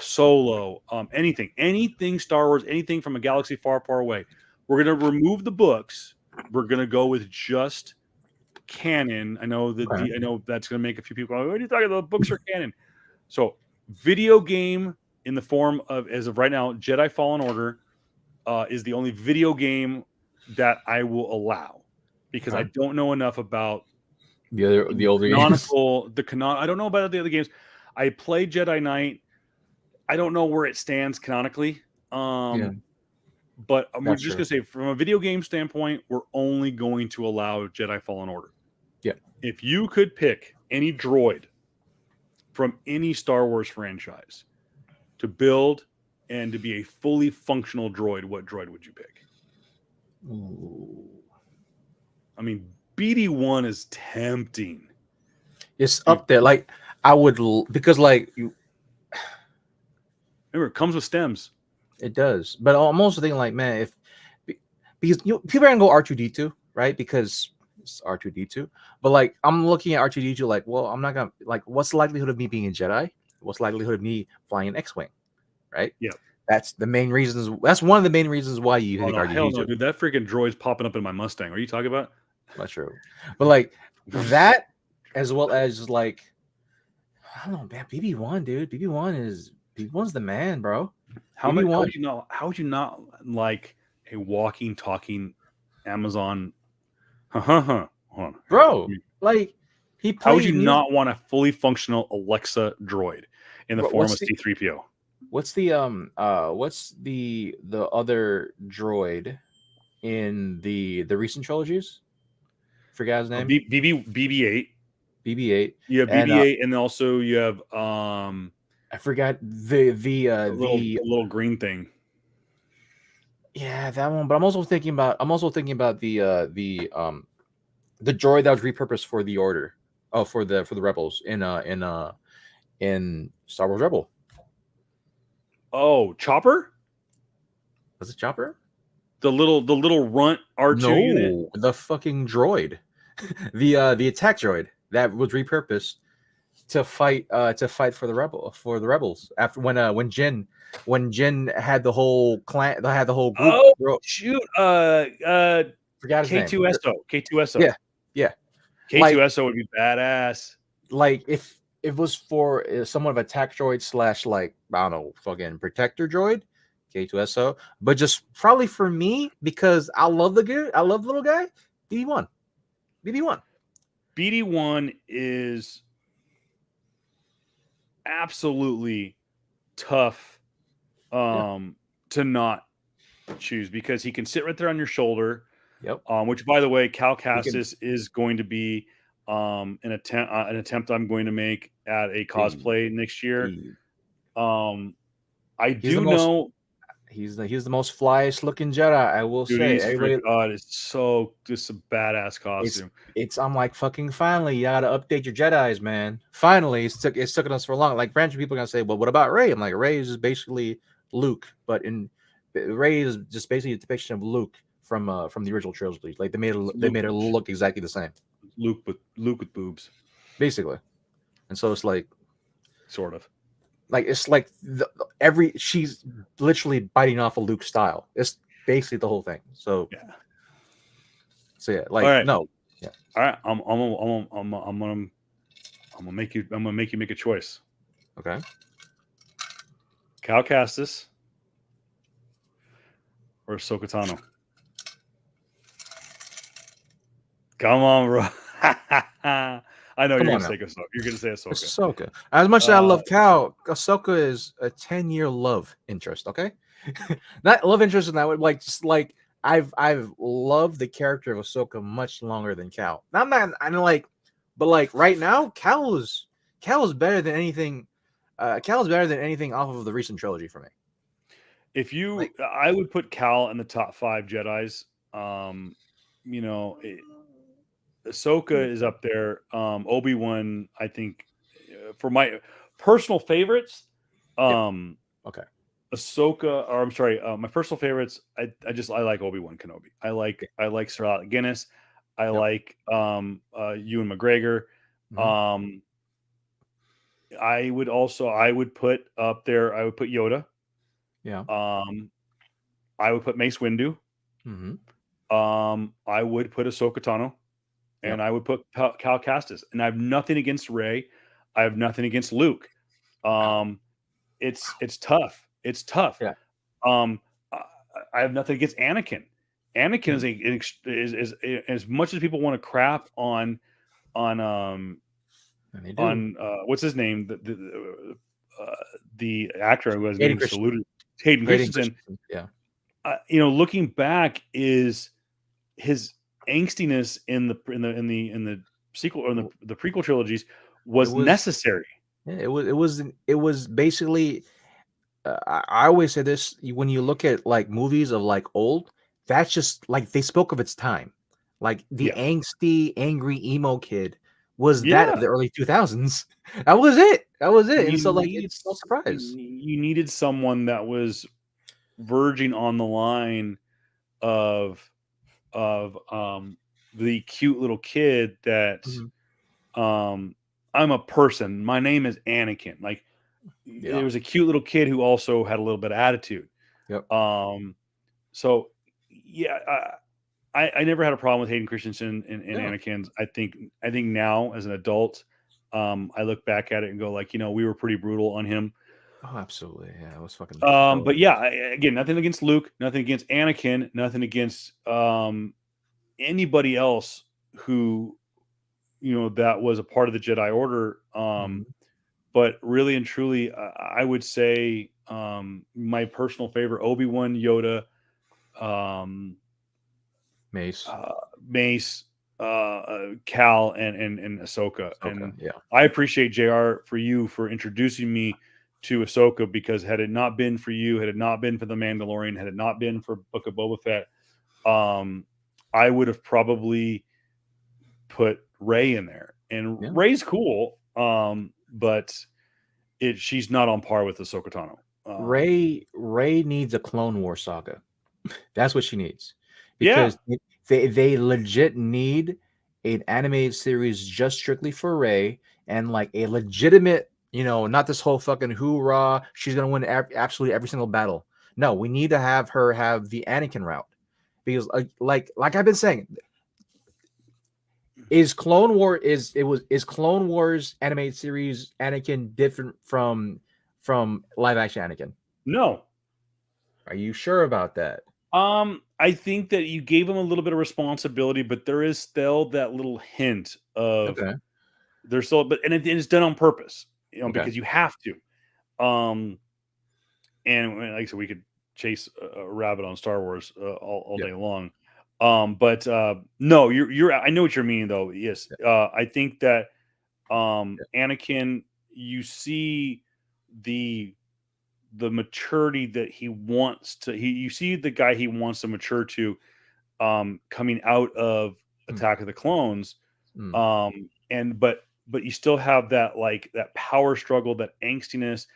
Solo, anything Star Wars, anything from a galaxy far, far away. We're going to remove the books. We're going to go with just canon. I know that I know that's going to make a few people go, what are you talking about? Books are canon. So video game in the form of, as of right now, Jedi Fallen Order is the only video game that I will allow, because I don't know enough about the older canonical games. I don't know about the other games. I played Jedi Knight. I don't know where it stands canonically. But we're just going to say, from a video game standpoint, we're only going to allow Jedi Fallen Order. Yeah. If you could pick any droid from any Star Wars franchise to build and to be a fully functional droid, what droid would you pick? Ooh. I mean, BD1 is tempting. It's up there. Like I would because like Remember, it comes with stems. it does. But I'm also thinking like, man, if because people are gonna go R2D2, right? Because it's R2D2. But like I'm looking at R2D2 like, well, I'm not gonna like what's the likelihood of me being a Jedi? What's the likelihood of me flying an X-Wing? Right? Yeah. That's the main reasons. That's one of the main reasons why you Oh think no, hell R2D2. no, dude! That freaking droid's popping up in my Mustang. What are you talking about? Not true. But like that, as well as like, I don't know, man. BB1, dude. BB1's the man, bro. How BB1. would you not like a walking, talking Amazon? Hold on. Bro, like he How would played you not want a fully functional Alexa droid in the form of C-3PO? What's the other droid in the recent trilogies? Forgot his name. BB-8. BB-8. You have BB-8, and also you have I forgot the little green thing. Yeah, that one. But I'm also thinking about the droid that was repurposed for the Order. Oh, for the Rebels in Star Wars Rebel. Oh, Chopper? Was it Chopper? The little runt R2 unit? The fucking droid. the attack droid that was repurposed to fight for the rebels after when Jin had the whole clan, had the whole group. Oh shoot! Forgot his name. K2SO. Yeah. K2SO would be badass. Like if it was for somewhat of attack droid /, like, I don't know, fucking protector droid, K2SO. But just probably for me, because I love the little guy, BD1. BD1 is absolutely tough to not choose, because he can sit right there on your shoulder. Yep. Which, by the way, Cal Kestis is going to be an attempt I'm going to make at a cosplay next year. I do know he's the most flyest looking Jedi, I will say. Everybody, God, it's just a badass costume. I'm like, fucking finally, you gotta update your Jedis, man. Finally, it's taken us for long. Like, branch of people are gonna say, well, what about Rey? I'm like, Rey is just basically Luke, but Rey is just basically a depiction of Luke from the original trilogy. Like they made it look exactly the same. Luke with boobs, basically. And so it's like, sort of. Like it's like she's literally biting off a Luke style. It's basically the whole thing. So yeah. Like, all right. No. Yeah. All right. I'm gonna make you make a choice. Okay. Cal Kestis or Ahsoka Tano? Come on, bro. I know you're going to say Ahsoka. You're going to say Ahsoka. Ahsoka. As much as I love Cal, Ahsoka is a 10-year love interest. Okay, not love interest in that way. Like, just like I've loved the character of Ahsoka much longer than Cal. Now, I know, like, but like right now, Cal is better than anything. Cal is better than anything off of the recent trilogy for me. If you, I would put Cal in the top 5 Jedis. Ahsoka is up there. Obi-Wan, I think, for my personal favorites. Okay. Ahsoka, or I'm sorry, my personal favorites. I like Obi-Wan Kenobi. I like Sir Alec Guinness. I like Ewan McGregor. Mm-hmm. I would put up there. I would put Yoda. Yeah. I would put Mace Windu. Mm-hmm. I would put Ahsoka Tano. And I would put Cal Kestis. And I have nothing against Rey. I have nothing against Luke. It's tough. It's tough. Yeah. I have nothing against Anakin. Anakin is as much as people want to crap on what's his name, the actor who has been saluted, Hayden Christensen. Yeah. Looking back, is his angstiness in the sequel or the prequel trilogies was necessary. Yeah, it was basically. I always say this when you look at like movies of like old, that's just like they spoke of its time. Like the Yeah. angsty, angry emo kid was that of Yeah. the early 2000s. That was it. That was it. And You so like needed it's no surprise. you needed someone that was verging on the line of of the cute little kid that Mhm. um I'm a person. My name is Anakin. Like there Yeah. was a cute little kid who also had a little bit of attitude. Yep. Um so yeah, I never had a problem with Hayden Christensen and Yeah. Anakin's. I think now as an adult, I look back at it and go like, we were pretty brutal on him. Oh, absolutely. Yeah, it was fucking But brutal. yeah, again, nothing against Luke, nothing against Anakin, nothing against anybody else who that was a part of the Jedi Order. Mhm. But really and truly, I would say my personal favorite Obi-Wan, Yoda, um, Mace. uh, Mace, Cal, and Ahsoka. Okay. And Yeah. I appreciate Jr. for you for introducing me to Ahsoka because had it not been for you, had it not been for the Mandalorian, had it not been for Book of Boba Fett, um, I would have probably put Ray in there. And Yeah. Ray's cool, but she's not on par with Ahsoka Tano. Ray needs a Clone War saga. That's what she needs. Yeah, Because they legit need an animated series just strictly for Ray and like a legitimate, not this whole fucking hoorah, she's gonna win absolutely every single battle. No, we need to have her have the Anakin route. Because like I've been saying, is Clone Wars animated series Anakin different from live action Anakin? no. Are you sure about that? I think that you gave him a little bit of responsibility, but there is still that little hint of Okay. there's still, but and it's done on purpose, Okay. because you have to. And like I said, we could chase a rabbit on Star Wars all Yeah. day long. But no, you're. I know what you're meaning though. Yes, Yeah. I think that Yeah. Anakin, you see the maturity that he wants to. You see the guy he wants to mature to, coming out of Mm, Attack of the Clones, mm, and but you still have that like that power struggle, that angstiness,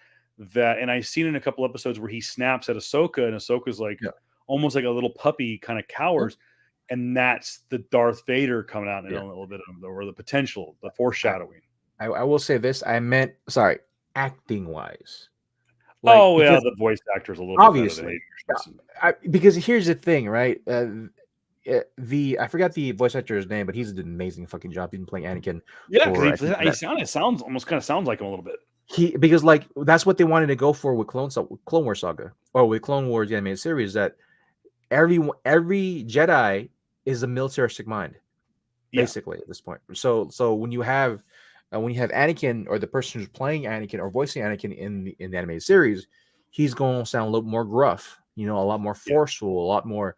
and I've seen in a couple episodes where he snaps at Ahsoka, and Ahsoka's like yeah. almost like a little puppy, kind of Yeah. cowers, and that's the Darth Vader coming out in Yeah. a little bit of or the potential, the I, foreshadowing. I will say this. I meant sorry, acting wise. Like Oh yeah, because the voice actor's a little bit better than obviously, Hayden Christensen. because here's the thing, right? The I forgot the voice actor's name, but he's did an amazing fucking job. He's been playing Anakin Yeah, for I because think he sounds almost kind of sounds like him a little bit. he because like that's what they wanted to go for with Clone Wars saga or with Clone Wars the animated series that every Jedi is a militaristic mind Yeah, basically at this point. So when you have Anakin or the person who's playing Anakin or voicing Anakin in the animated series, he's going to sound a little more gruff, a lot more yeah, forceful, a lot more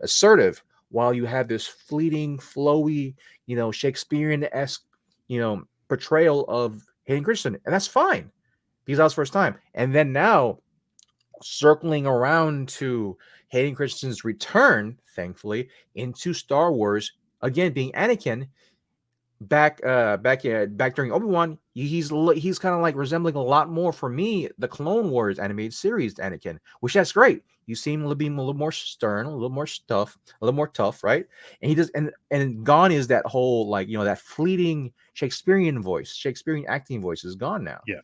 assertive. While you have this fleeting, flowy, Shakespearean-esque, portrayal of Hayden Christensen, and that's fine because that was first time. And then now circling around to Hayden Christensen's return, thankfully, into Star Wars, again being Anakin, back during Obi-Wan, he's kind of like resembling a lot more for me the Clone Wars animated series Anakin, which that's great. You seem to be a little more stern, a little more a little more tough, right? And he does, and gone is that whole like that fleeting Shakespearean acting voice is gone now. yeah.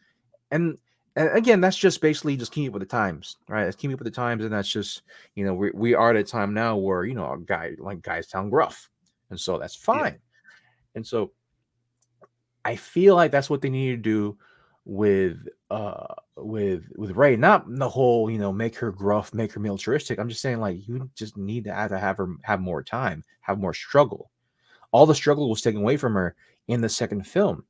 And again, that's just basically just keeping up with the times, right? That's keeping up with the times, and that's just we are at a time now where guys sound gruff, and so that's Yeah. fine. And so I feel like that's what they need to do with Ray. Not the whole, make her gruff, make her militaristic. I'm just saying like you just need to have her have more time, have more struggle. All the struggle was taken away from her in the second film.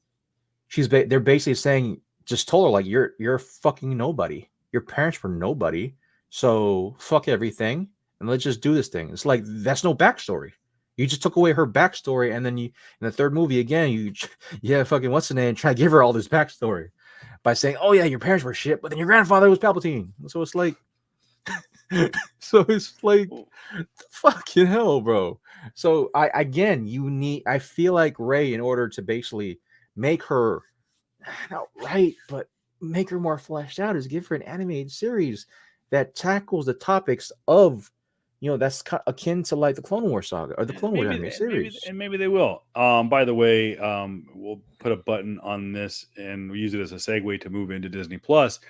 They're basically saying just told her like you're fucking nobody. Your parents were nobody. So fuck everything and let's just do this thing. It's like that's no backstory. You just took away her backstory, and then you in the third movie again, fucking what's the name? Try to give her all this backstory. by saying, "Oh yeah, your parents were shit, but then your grandfather was Palpatine." So it's like, fucking hell, bro. So I feel like Rey, in order to basically make her not right, but make her more fleshed out, is give her an animated series that tackles the topics of, that's akin to like the Clone Wars saga or the Clone Wars animated series. Maybe they will. By the way, we'll put a button on this and we use it as a segue to move into Disney Plus.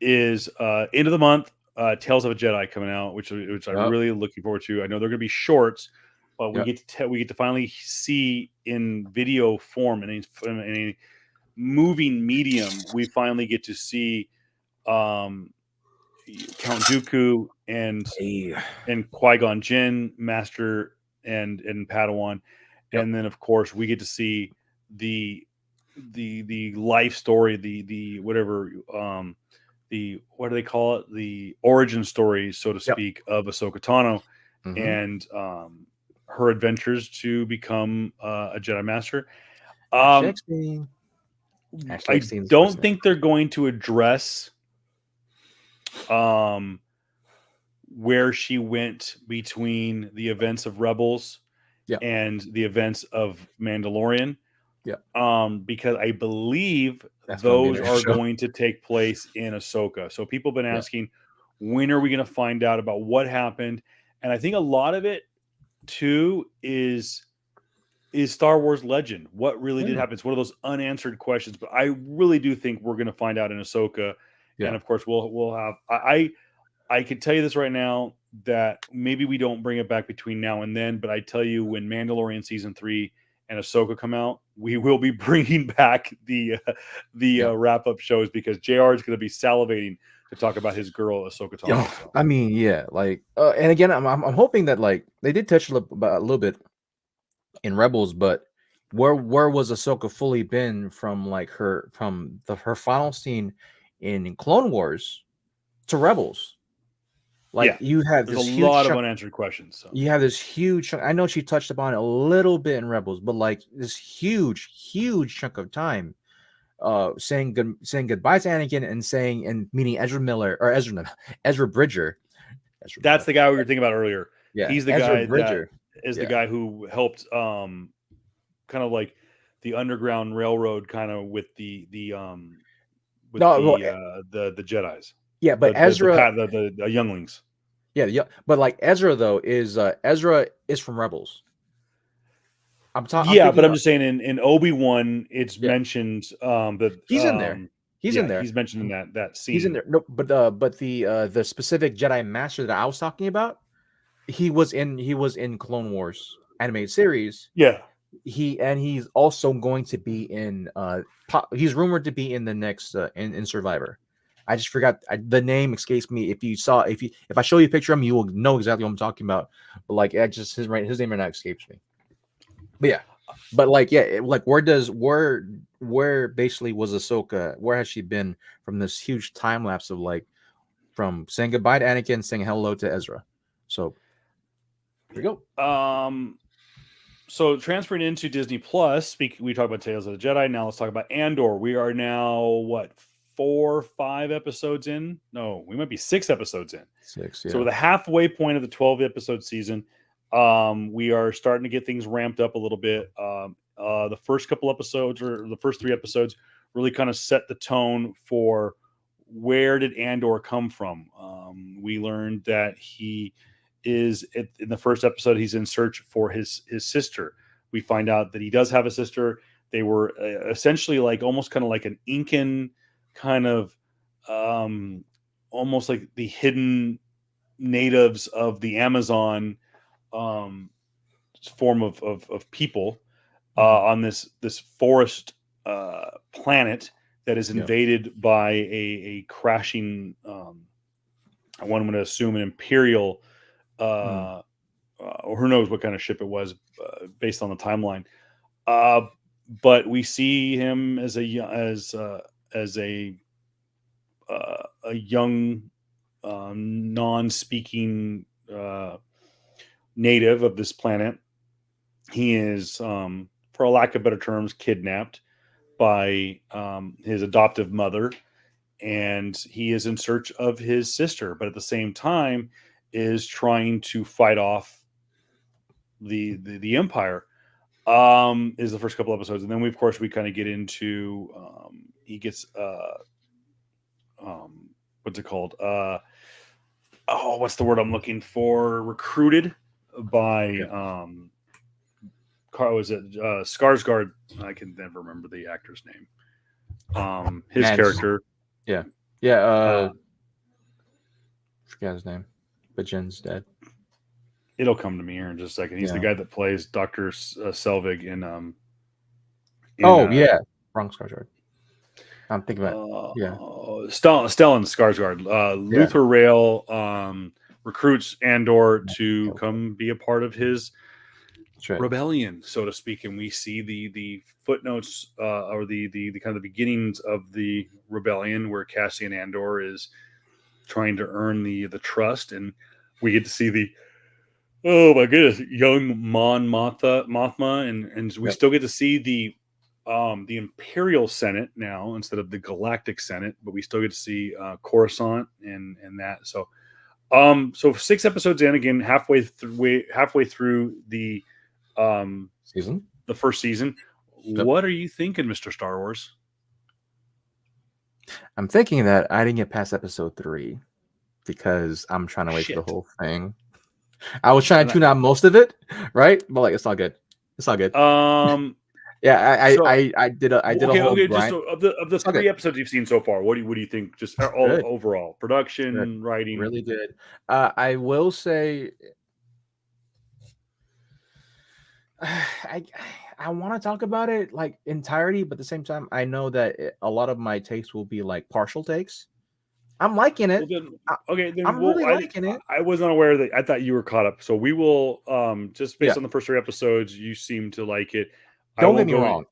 Is end of the month, Tales of a Jedi coming out, which I'm really looking forward to. I know they're going to be shorts, but we get to finally see in video form in a moving medium. We finally get to see Count Dooku and Qui-Gon Jinn, Master and Padawan, and then of course we get to see the life story, the whatever, the what do they call it, the origin story, so to speak, of Ahsoka Tano and her adventures to become a Jedi Master. I don't think they're going to address where she went between the events of Rebels and the events of Mandalorian. Because I believe those are going to take place in Ahsoka. So people have been asking, when are we going to find out about what happened? And I think a lot of it too is Star Wars legend. What really did happen? It's one of those unanswered questions, but I really do think we're going to find out in Ahsoka. And of course we'll have, I can tell you this right now, that maybe we don't bring it back between now and then, but I tell you, when Mandalorian season 3 and Ahsoka come out, we will be bringing back the wrap up shows, because JR is going to be salivating to talk about his girl Ahsoka Tano. So. I mean, and again, I'm hoping that like they did touch a little bit in Rebels, but where was Ahsoka fully been from like her final scene in Clone Wars to Rebels? Like you have there's a lot of unanswered questions. So. You have this huge chunk. I know she touched upon it a little bit in Rebels, but like this huge chunk of time, saying goodbye to Anakin and meeting Ezra Bridger. That's the guy we were thinking about earlier. Yeah, he's the Ezra guy Bridger. that is the guy who helped, kind of like the Underground Railroad, kind of with the Jedis. Yeah, but Ezra, the younglings. Yeah, but like Ezra though is from Rebels. I'm just saying in Obi-Wan it's mentioned that he's in there. He's in there. He's mentioned in that scene. He's in there. No, but the specific Jedi Master that I was talking about, he was in Clone Wars animated series. Yeah. He's also going to be in he's rumored to be in the next in Survivor. I just forgot the name escapes me. If I show you a picture of him, you will know exactly what I'm talking about. But like, his name right now escapes me. But where basically was Ahsoka? Where has she been from this huge time lapse of like from saying goodbye to Anakin, saying hello to Ezra? So here we go. So transferring into Disney Plus, we talked about Tales of the Jedi. Now let's talk about Andor. We are now 4 or 5 episodes in? No, we might be 6 episodes in. 6, yeah. So the halfway point of the 12 episode season, we are starting to get things ramped up a little bit. The first couple episodes, or the first 3 episodes, really kind of set the tone for where did Andor come from. We learned that he is in the first episode, he's in search for his sister. We find out that he does have a sister. They were essentially like almost kind of like an Incan kind of almost like the hidden natives of the Amazon form of people on this forest planet that is invaded by a crashing, one would assume an Imperial, or who knows what kind of ship it was, based on the timeline. But we see him as a young, non-speaking native of this planet. He is, for a lack of better terms, kidnapped by his adoptive mother, and he is in search of his sister, but at the same time is trying to fight off the Empire. Is the first couple episodes, and then of course we kind of get into he gets what's it called? What's the word I'm looking for? Recruited by Carl, was it Skarsgård? I can never remember the actor's name. His Mads. character. Yeah. Forgot his name, but Jen's dead. It'll come to me here in just a second. He's the guy that plays Dr. Selvig in Wrong Skarsgård. I'm thinking about Stellan Skarsgård. Luther Rail recruits Andor to come be a part of his rebellion, so to speak, and we see the footnotes or the kind of the beginnings of the rebellion where Cassian Andor is trying to earn the trust, and we get to see the my goodness, young Mon Mothma, and we still get to see the Imperial Senate now instead of the Galactic Senate, but we still get to see Coruscant and that. So 6 episodes in, again, halfway through the season, the first season. Yep. What are you thinking, Mr. Star Wars? I'm thinking that I didn't get past episode 3 because I'm trying to wait for the whole thing. I was trying to tune out most of it, right? But like, it's all good. It's all good. Yeah, I did a whole just of the 3 episodes you've seen so far, what do you think? Just all overall production, writing, really good. I will say, I want to talk about it like entirety, but at the same time, I know that a lot of my takes will be like partial takes. I'm liking it. I'm really liking it. I was unaware that I thought you were caught up. So we will just based on the first 3 episodes, you seem to like it. Don't get me wrong.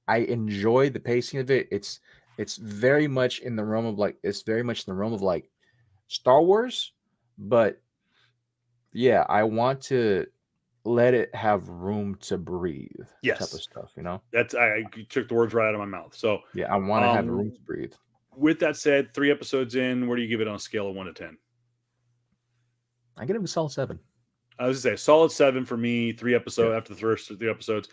I enjoy the pacing of it. It's very much in the realm of like Star Wars, but yeah, I want to let it have room to breathe. Yes, type of stuff. You know, you took the words right out of my mouth. So yeah, I want to have room to breathe. With that said, 3 episodes in, where do you give it on a scale of 1 to 10? I give it a solid 7. I was going to say solid 7 for me. 3 episodes after the first 3 episodes.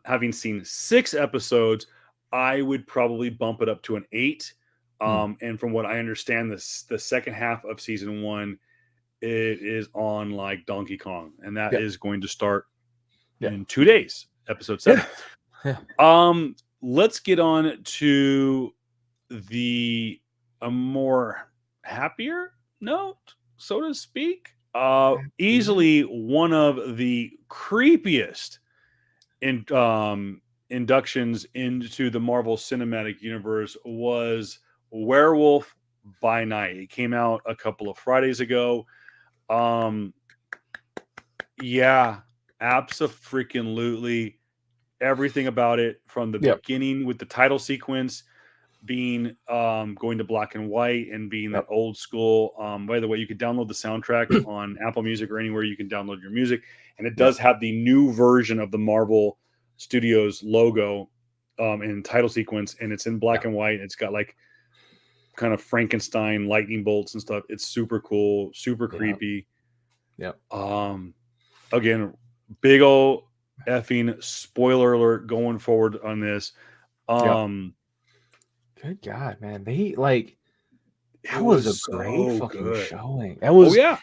Having seen 6 episodes, I would probably bump it up to an 8. And from what I understand, the second half of season 1, it is on like Donkey Kong, and that is going to start in 2 days. Episode 7. Let's get on to a more happier note, so to speak. Easily one of the creepiest inductions into the Marvel Cinematic Universe was Werewolf by Night. It came out a couple of Fridays ago. Abso-freaking-lutely everything about it from the beginning with the title sequence being going to black and white and being that old school. By the way, you can download the soundtrack on Apple Music or anywhere you can download your music, and it does have the new version of the Marvel Studios logo in title sequence, and it's in black and white. It's got like kind of Frankenstein lightning bolts and stuff. It's super cool, super creepy. Again, big old effing spoiler alert going forward on this. Good God, man. That was a great fucking showing. It was a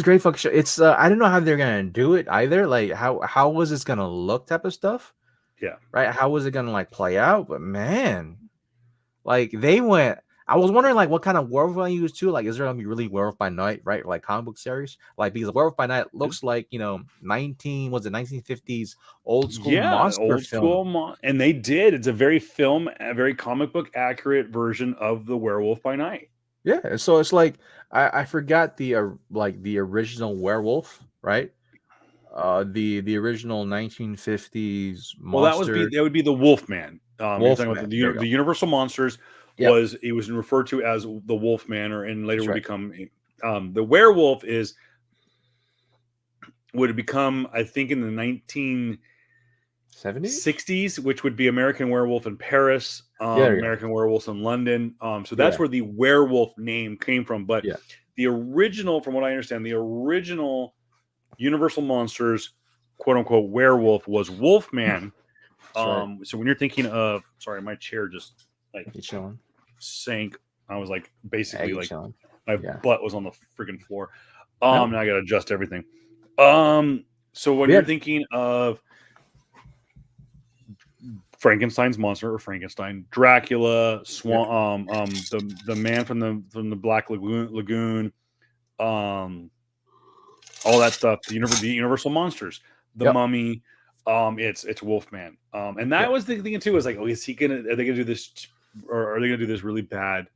great fucking show. It's I didn't know how they're gonna do it either. Like how was this gonna look type of stuff? Yeah. Right. How was it gonna like play out? But man, like they went. I was wondering like what kind of werewolf I use too. Like, is there gonna be really Werewolf by Night, right? Like comic book series, like because Werewolf by Night looks like 1950s old school monster film. And they did. It's a very comic book accurate version of the Werewolf by Night. Yeah, so it's like I forgot the original werewolf, right? The original 1950s monster. Well, that would be the Wolfman. You're talking about the Universal Monsters. It was referred to as the Wolfman, and later would become the werewolf would become, I think, in the 70s. 60s, which would be American Werewolf in Paris, Yeah, there you go. American Werewolf in London. So that's Yeah, where the werewolf name came from. But yeah, the original, from what I understand, the original Universal Monsters, quote unquote, werewolf was Wolfman. that's right. So when you're thinking of, sorry, my chair just like You chilling? sank. I was like Yeah, basically you like chilling? my Yeah. butt was on the freaking floor. No. Now I gotta adjust everything. So when Yeah. you're thinking of Frankenstein's monster or Frankenstein, Dracula, Swan, the man from the Black Lagoon, all that stuff, the Universal monsters, the Yep. Mummy, it's Wolfman, and that Yep. was the thinking too. Is like, oh, is he gonna? Are they gonna do this, or are they gonna do this really bad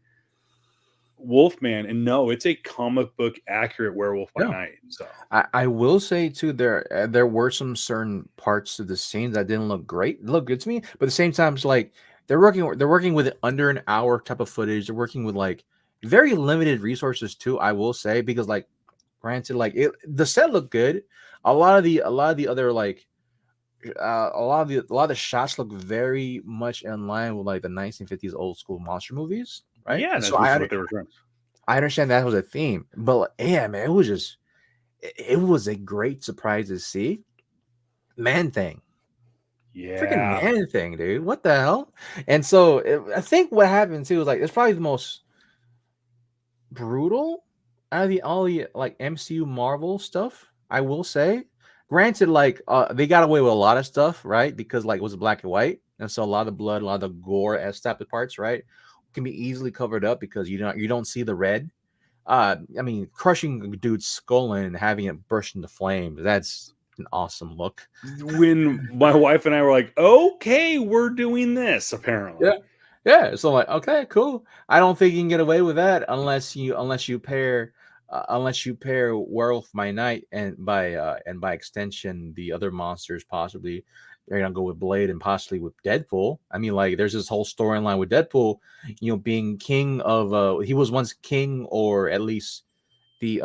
Wolfman? And no, it's a comic book accurate Werewolf by Yeah. Night. So I will say too, there were some certain parts of the scenes that didn't look great, look good to me, but at the same time, it's like they're working with under an hour type of footage. They're working with like very limited resources too. I will say, because like granted, like the set looked good. A lot of the other like a lot of the shots look very much in line with like the 1950s old school monster movies, right? yeah, And that's so which is what they were trying. I understand that was a theme, but like, yeah, man, it was a great surprise to see. Man Thing. Freaking Yeah, Man Thing, dude. What the hell? And so I think what happened too is like it's probably the most brutal out of all the like MCU Marvel stuff, I will say. Granted, like they got away with a lot of stuff, right? Because like it was black and white. And so a lot of the blood, a lot of the gore as type of parts, right? Can be easily covered up because you don't see the red. I mean, crushing a dude's skull and having it burst into flames, that's an awesome look. when my wife and I were like, okay, we're doing this apparently. Yeah. Yeah. So I'm like, okay, cool. I don't think you can get away with that unless you pair Werewolf by Night and by extension the other monsters possibly. They're gonna go with Blade and possibly with Deadpool. I mean, like there's this whole storyline with Deadpool, being king of he was once king, or at least the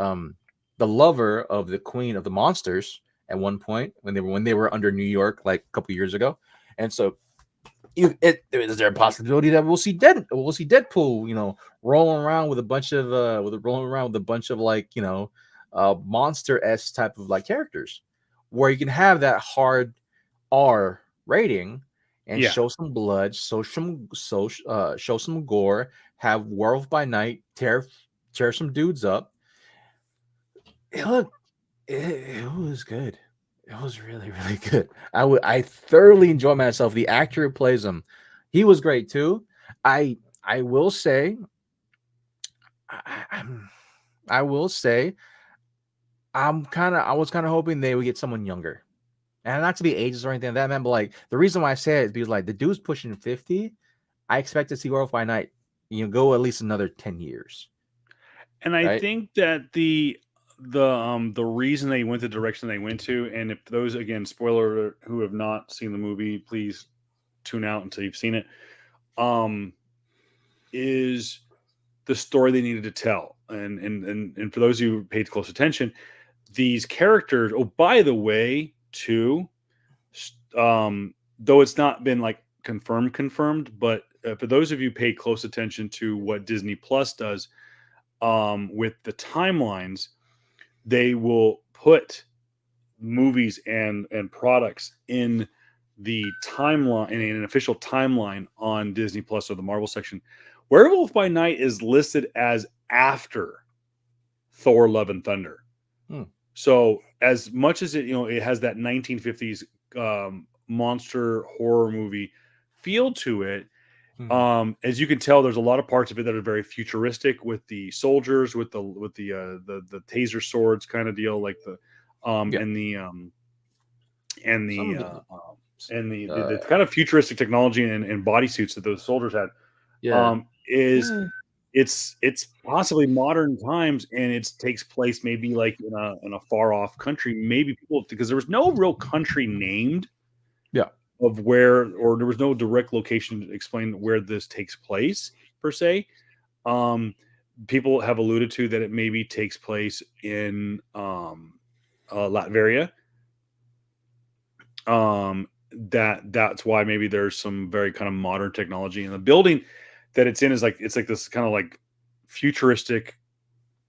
lover of the queen of the monsters at one point when they were under New York like a couple years ago. And so is there a possibility that we'll see Deadpool, rolling around with a bunch of like monster s type of like characters, where you can have that hard R rating and Yeah. show some blood, show some gore, have Werewolf by Night tear some dudes up. Look, it was good. It was really, really good. I thoroughly enjoyed myself. The actor who plays him, he was great too. I will say, I'm I will say, I was kind of hoping they would get someone younger, and not to be ageist or anything like that, man. But like the reason why I say it is because like the dude's pushing 50. I expect to see Werewolf by Night, go at least another 10 years, And I right? think that the reason they went the direction they went to, and if those, again, spoiler alert, who have not seen the movie, please tune out until you've seen it, um, is the story they needed to tell. And for those who paid close attention, these characters. Oh, by the way, too, though it's not been like confirmed, but for those of you who paid close attention to what Disney Plus does, with the timelines, they will put movies and products in the timeline, in an official timeline on Disney Plus or the Marvel section. Werewolf by Night is listed as after Thor: Love and Thunder. Hmm. So as much as it has that 1950s monster horror movie feel to it, Hmm. as you can tell, there's a lot of parts of it that are very futuristic, with the soldiers, with the taser swords kind of deal, like the Yeah. and the and Some the of the and the uh, kind of futuristic technology and bodysuits that those soldiers had. yeah. Is Eh, it's possibly modern times, and it takes place maybe like in a far off country, maybe people, because there was no real country named Yeah. of where, or there was no direct location to explain where this takes place per se. Um, People have alluded to that it maybe takes place in Latveria. that's why maybe there's some very kind of modern technology in the building that it's in. Is like it's like this kind of like futuristic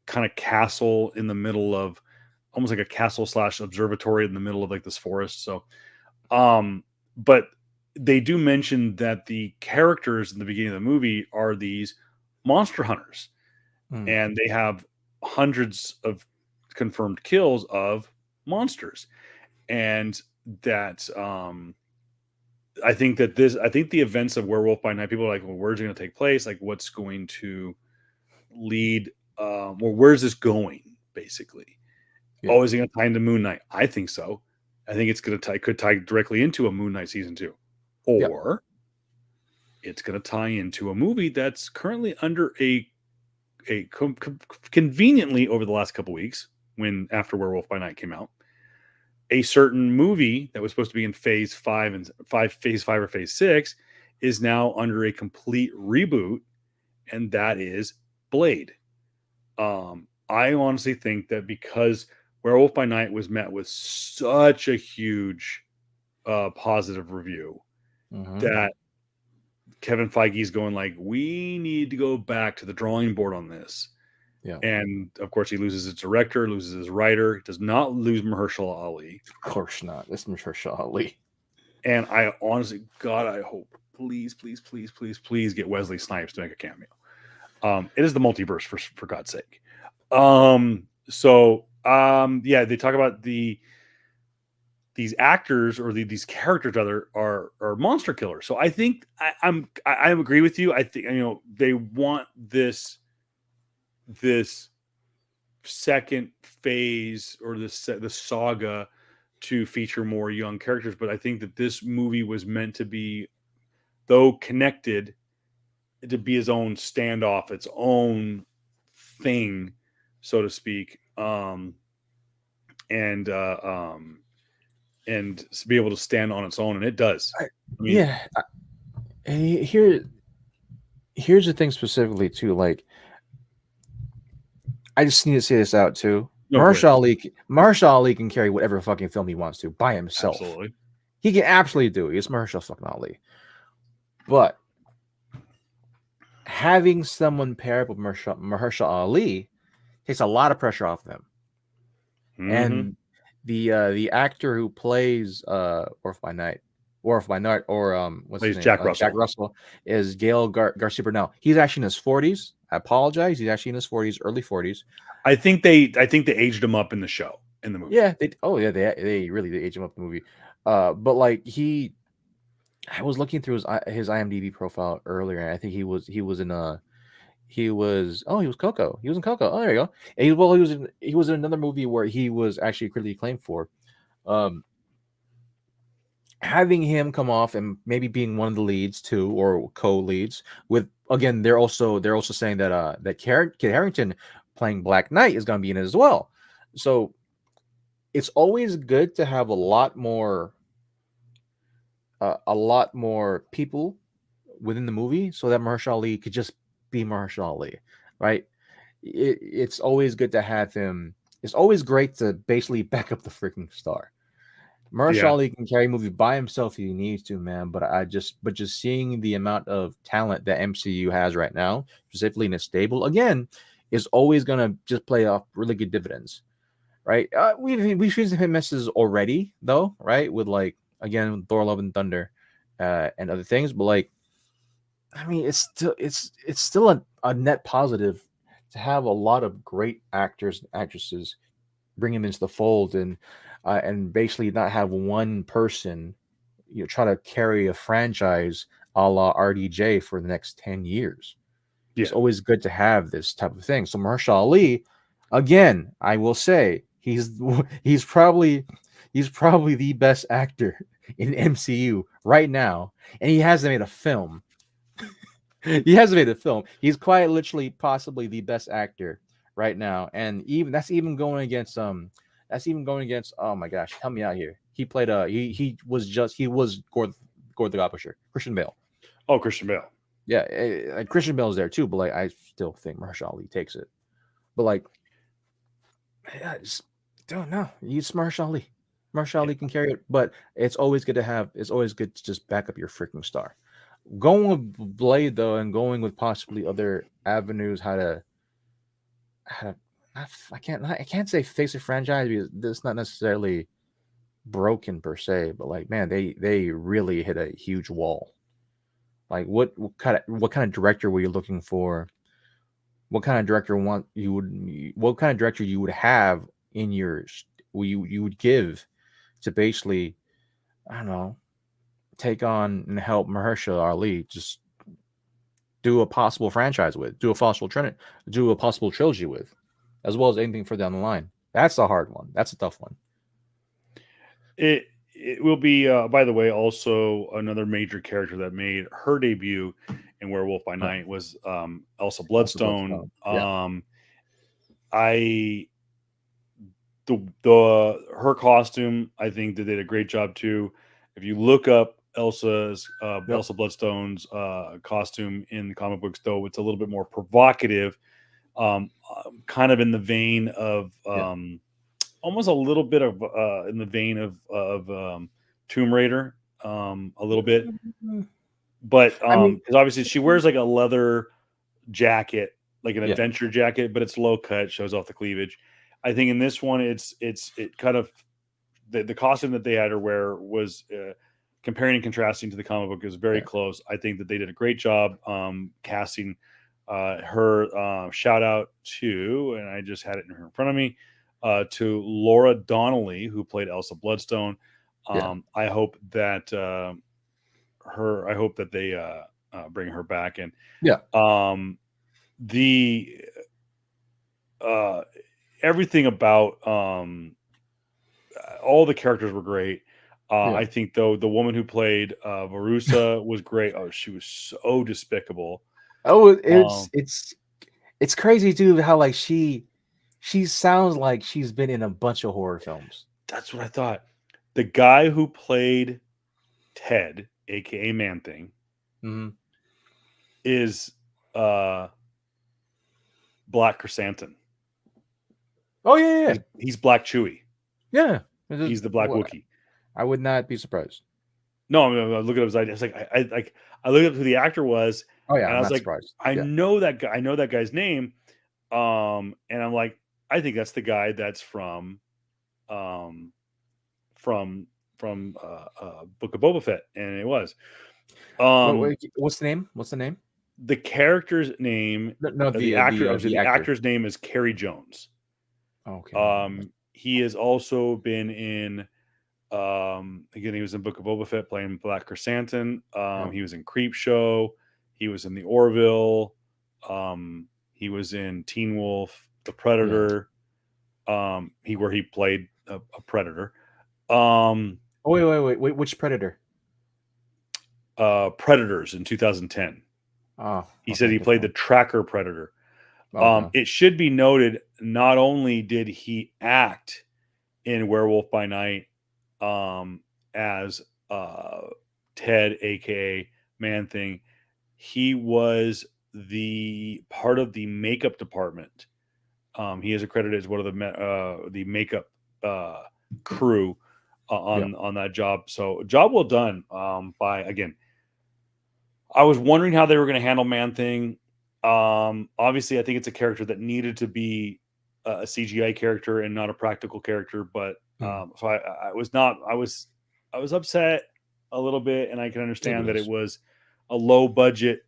kind of castle in the middle of almost like a castle slash observatory in the middle of like this forest. So but they do mention that the characters in the beginning of the movie are these monster hunters, Mm. and they have hundreds of confirmed kills of monsters. And that I think the events of Werewolf by Night, people are like, well, where's it going to take place? Like, what's going to lead? Well, where's this going? Basically, Yeah. oh, is it going to tie into Moon Knight? I think so. I think it's going to could tie directly into a Moon Knight season 2, or it's going to tie into a movie that's currently under conveniently over the last couple weeks, when after Werewolf by Night came out, a certain movie that was supposed to be in phase 5 or phase 6 is now under a complete reboot, and that is Blade. I honestly think that because Werewolf by Night was met with such a huge positive review, that Kevin Feige's going like, we need to go back to the drawing board on this. Yeah. And of course, he loses his director, loses his writer. He does not lose Mahershala Ali. Of course not. It's Mahershala Ali. And I honestly, God, I hope, please get Wesley Snipes to make a cameo. It is the multiverse, for God's sake. Yeah, they talk about these actors, or these characters rather, are monster killers. So I think I agree with you. I think, they want this second phase, or the saga, to feature more young characters. But I think that this movie was meant to be, though connected, to be its own standoff, its own thing, so to speak, and be able to stand on its own, and it does. Here's the thing specifically too. Like, I just need to say this out too. Mahershala Ali can carry whatever fucking film he wants to by himself. Absolutely. He can absolutely do it. It's Mahershala fucking Ali. But having someone pair up with Mahershala Ali takes a lot of pressure off them. Mm-hmm. And the actor who plays Werewolf by Night, or what's his name? Jack Russell. Jack Russell is Gael Garcia Bernal. He's actually in his 40s. I apologize. He's actually in his 40s, early 40s. I think they aged him up in the movie. Yeah. They really aged him up in the movie. But like I was looking through his IMDb profile earlier, and I think he was Coco. He was in Coco. Oh, there you go. And he was in another movie where he was actually critically acclaimed for. Having him come off and maybe being one of the leads too, or co-leads with, again, they're also saying that Kit Harington playing Black Knight is going to be in it as well. So it's always good to have a lot more people within the movie, so that Mahershala Ali could just be Mahershala Ali, right? It's always good to have him. It's always great to basically back up the freaking star. Mahershala Ali can carry a movie by himself if he needs to, man. But just seeing the amount of talent that MCU has right now, specifically in a stable, again, is always gonna just play off really good dividends, right? We've seen some hit misses already, though, right? With, like, again, Thor: Love and Thunder, and other things. But, like, I mean, it's still a net positive to have a lot of great actors and actresses bring him into the fold, and basically not have one person, try to carry a franchise a la RDJ for the next 10 years. Yeah. It's always good to have this type of thing. So Mahershala Ali, again, I will say he's probably the best actor in MCU right now, and he hasn't made a film. He's quite literally possibly the best actor right now, and that's even going against oh my gosh, help me out here. He played he was Gord the Godbusher, Christian Bale. Oh, Christian Bale. Yeah, and Christian Bale's there too, but like I still think Mahershala Ali takes it. But like, I just don't know. He's Mahershala Ali. Marshall Ali can carry it, but it's always good to have. It's always good to just back up your freaking star. Going with Blade though, and going with possibly other avenues, how to I can't say fix a franchise because that's not necessarily broken per se, but like man, they really hit a huge wall. Like what kind of director were you looking for? What kind of director want you would what kind of director you would have in your you would give to basically I don't know take on and help Mahershala Ali just do a possible franchise with, do a possible trilogy with, as well as anything further down the line. That's a hard one. That's a tough one. It will be, by the way, also another major character that made her debut in Werewolf by Night was Elsa Bloodstone. Yeah. I the her costume, I think they did a great job too. If you look up Elsa Bloodstone's costume in the comic books, though, it's a little bit more provocative, kind of in the vein of almost a little bit of in the vein of Tomb Raider, a little bit, but I mean, because obviously she wears like a leather jacket, like an Yeah. adventure jacket, but it's low cut, shows off the cleavage. I think in this one, it kind of the costume that they had her wear was comparing and contrasting to the comic book is very close. I think that they did a great job casting her. Shout out to, and I just had it in front of me, to Laura Donnelly, who played Elsa Bloodstone. I hope that they bring her back, and the everything about all the characters were great. I think though the woman who played Verussa was great. Oh, she was so despicable. Oh, it's crazy too how like she sounds like she's been in a bunch of horror films. That's what I thought. The guy who played Ted, aka Man Thing, is Black Chrysanthemum. Oh yeah. He's Black Chewie. Yeah, he's the Black Wookiee. I would not be surprised. No, I look at his idea. It's like I looked up who the actor was. Oh yeah, and I was like, surprised. I know that guy. I know that guy's name. And I'm like, I think that's the guy that's from Book of Boba Fett, and it was. What's the name? What's the name? The character's name. No, the actor's name is Kerry Jones. Okay. He has also been in. Again, he was in Book of Boba Fett playing Black Chrysanthemum. He was in Creepshow. He was in The Orville. He was in Teen Wolf, The Predator. Where he played a predator. Wait, which Predator? Predators in 2010. He said he played the tracker predator. It should be noted, not only did he act in Werewolf by Night as Ted, aka Man Thing, he was the part of the makeup department. He is accredited as one of the makeup crew on that job. So job well done. I was wondering how they were going to handle Man Thing. Obviously, I think it's a character that needed to be a CGI character and not a practical character. But so I was upset a little bit, and I can understand that it was a lower budget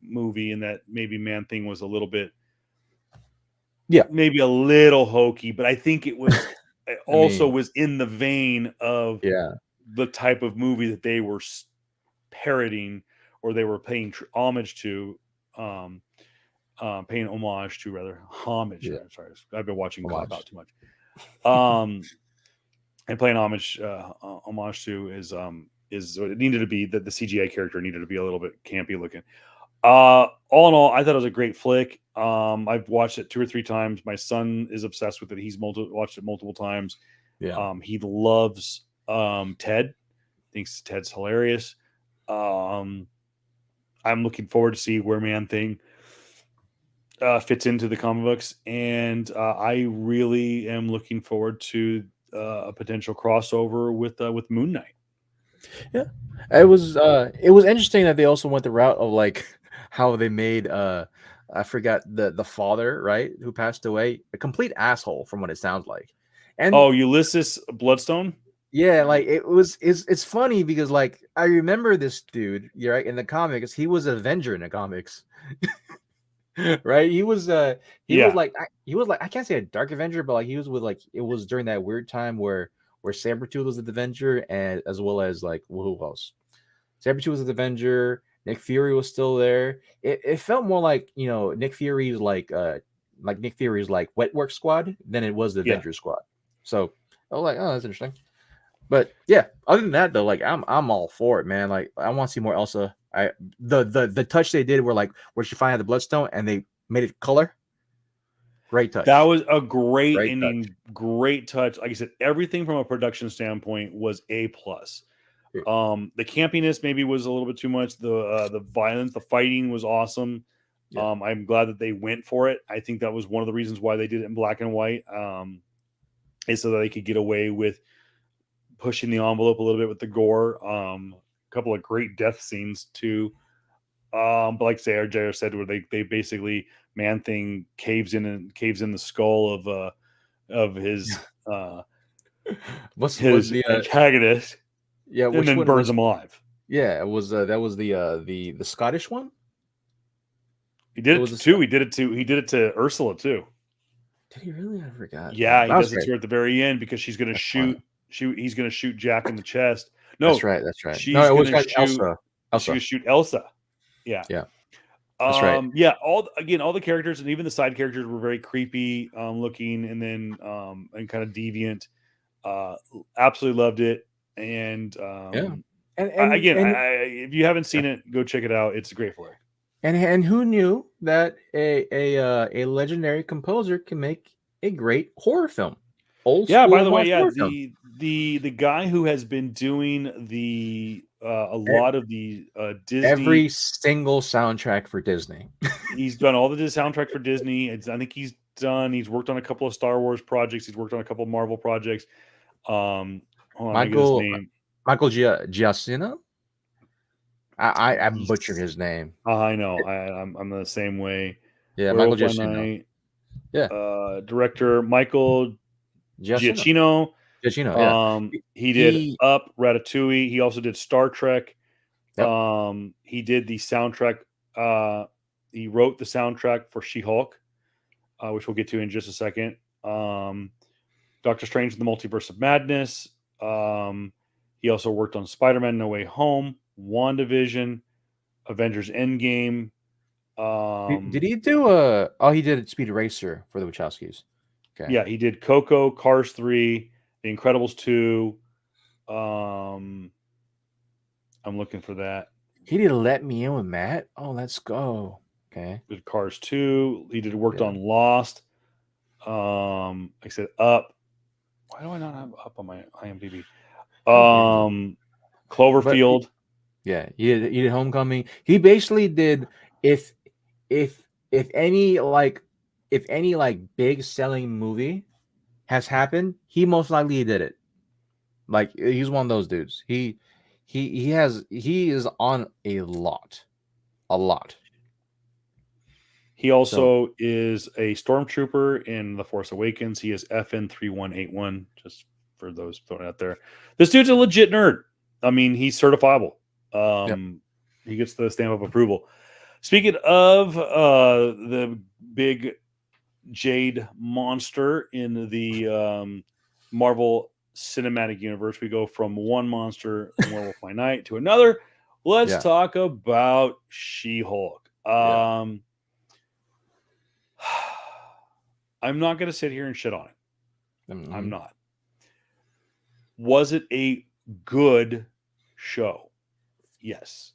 movie, and that maybe Man Thing was a little bit, maybe a little hokey. But I think it was was in the vein of the type of movie that they were parroting, or they were paying homage to. Paying homage to, rather, homage. Sorry, I've been watching Cop Out too much. And playing homage to is what it needed to be. That the CGI character needed to be a little bit campy looking. All in all, I thought it was a great flick. I've watched it 2 or 3 times. My son is obsessed with it. He's watched it multiple times. He loves Ted. Thinks Ted's hilarious. I'm looking forward to see where Man Thing fits into the comic books, and I really am looking forward to a potential crossover with Moon Knight. Yeah, it was interesting that they also went the route of like how they made I forgot the father, right, who passed away, a complete asshole from what it sounds like. And Oh, Ulysses Bloodstone. yeah, like it's funny because like I remember this dude, yeah, right, in the comics, he was Avenger in the comics. Right? Yeah, He was like I can't say a Dark Avenger, but like he was with like it was during that weird time where Sabretooth was the Avenger and as well as like who else? Sabretooth was the Avenger, Nick Fury was still there. It felt more like, you know, Nick Fury's like Wet Work Squad than it was the yeah. Avengers Squad. So I was like, oh, that's interesting. But yeah, other than that though, like I'm all for it, man. Like I want to see more Elsa. The touch they did where she finally had the bloodstone and they made it color. Great touch. That was a great Great touch. ending, great touch. Like I said, everything from a production standpoint was A plus. Yeah. The campiness maybe was a little bit too much. The violence, the fighting was awesome. Yeah. I'm glad that they went for it. I think that was one of the reasons why they did it in black and white, is so that they could get away with pushing the envelope a little bit with the gore. A couple of great death scenes too. But like say RJ said, where they basically Man Thing caves in the skull of his What's his the antagonist, yeah, and which then one burns was him alive. yeah, it was that was the Scottish one? He did It it was to a two. He did it to Ursula too. Did he really? I forgot. Yeah, he That was does it great. to her at the very end because That's funny. he's gonna shoot Jack in the chest. That's No, right. That's right. No, she's it was gonna got shoot Elsa. she's Elsa. gonna shoot Elsa. Yeah. Yeah, that's right. Yeah, all the characters and even the side characters were very creepy looking, and then and kind of deviant. Uh Absolutely loved it. And Yeah. And if you haven't seen it, go check it out. It's a great flick. and who knew that a legendary composer can make a great horror film? Old Yeah, by school the way, horror yeah, film. the guy who has been doing the a E- lot of the Disney, Every single soundtrack for Disney. he's done all the soundtrack for Disney. I think he's worked on a couple of Star Wars projects, he's worked on a couple of Marvel projects. Hold on, let me get his Michael name. Giacchino. I butchered his name. I know. I'm the same way. Yeah, Michael Werewolf by Giacchino. Night. Yeah, Director Michael Giacchino. Giacchino. Giacchino. Yeah, He did he. Up, Ratatouille. He also did Star Trek. Yep. He did the soundtrack. He wrote the soundtrack for She-Hulk, which we'll get to in just a second. Doctor Strange in the Multiverse of Madness. He also worked on Spider-Man No Way Home, WandaVision, Avengers Endgame. Did he do a? Oh, he did Speed Racer for the Wachowskis. Okay. Yeah, he did Coco, Cars 3, The Incredibles 2. I'm looking for that. He did Let Me In with Matt. Oh, let's go. Okay. Did Cars 2. He worked on Lost. Like I said, Up. Why do I not have Up on my IMDb? Cloverfield. But he did Homecoming. He basically did if any big selling movie has happened, he most likely did it. Like he's one of those dudes. He is on a lot. He also is a stormtrooper in The Force Awakens. He is FN 3181. Just for those throwing out there, this dude's a legit nerd. I mean, he's certifiable. He gets the stamp of approval. Speaking of the big Jade monster in the Marvel Cinematic Universe, we go from one monster in Werewolf by Night to another. Let's talk about She-Hulk. I'm not going to sit here and shit on it. Mm-hmm. I'm not. Was it a good show? Yes.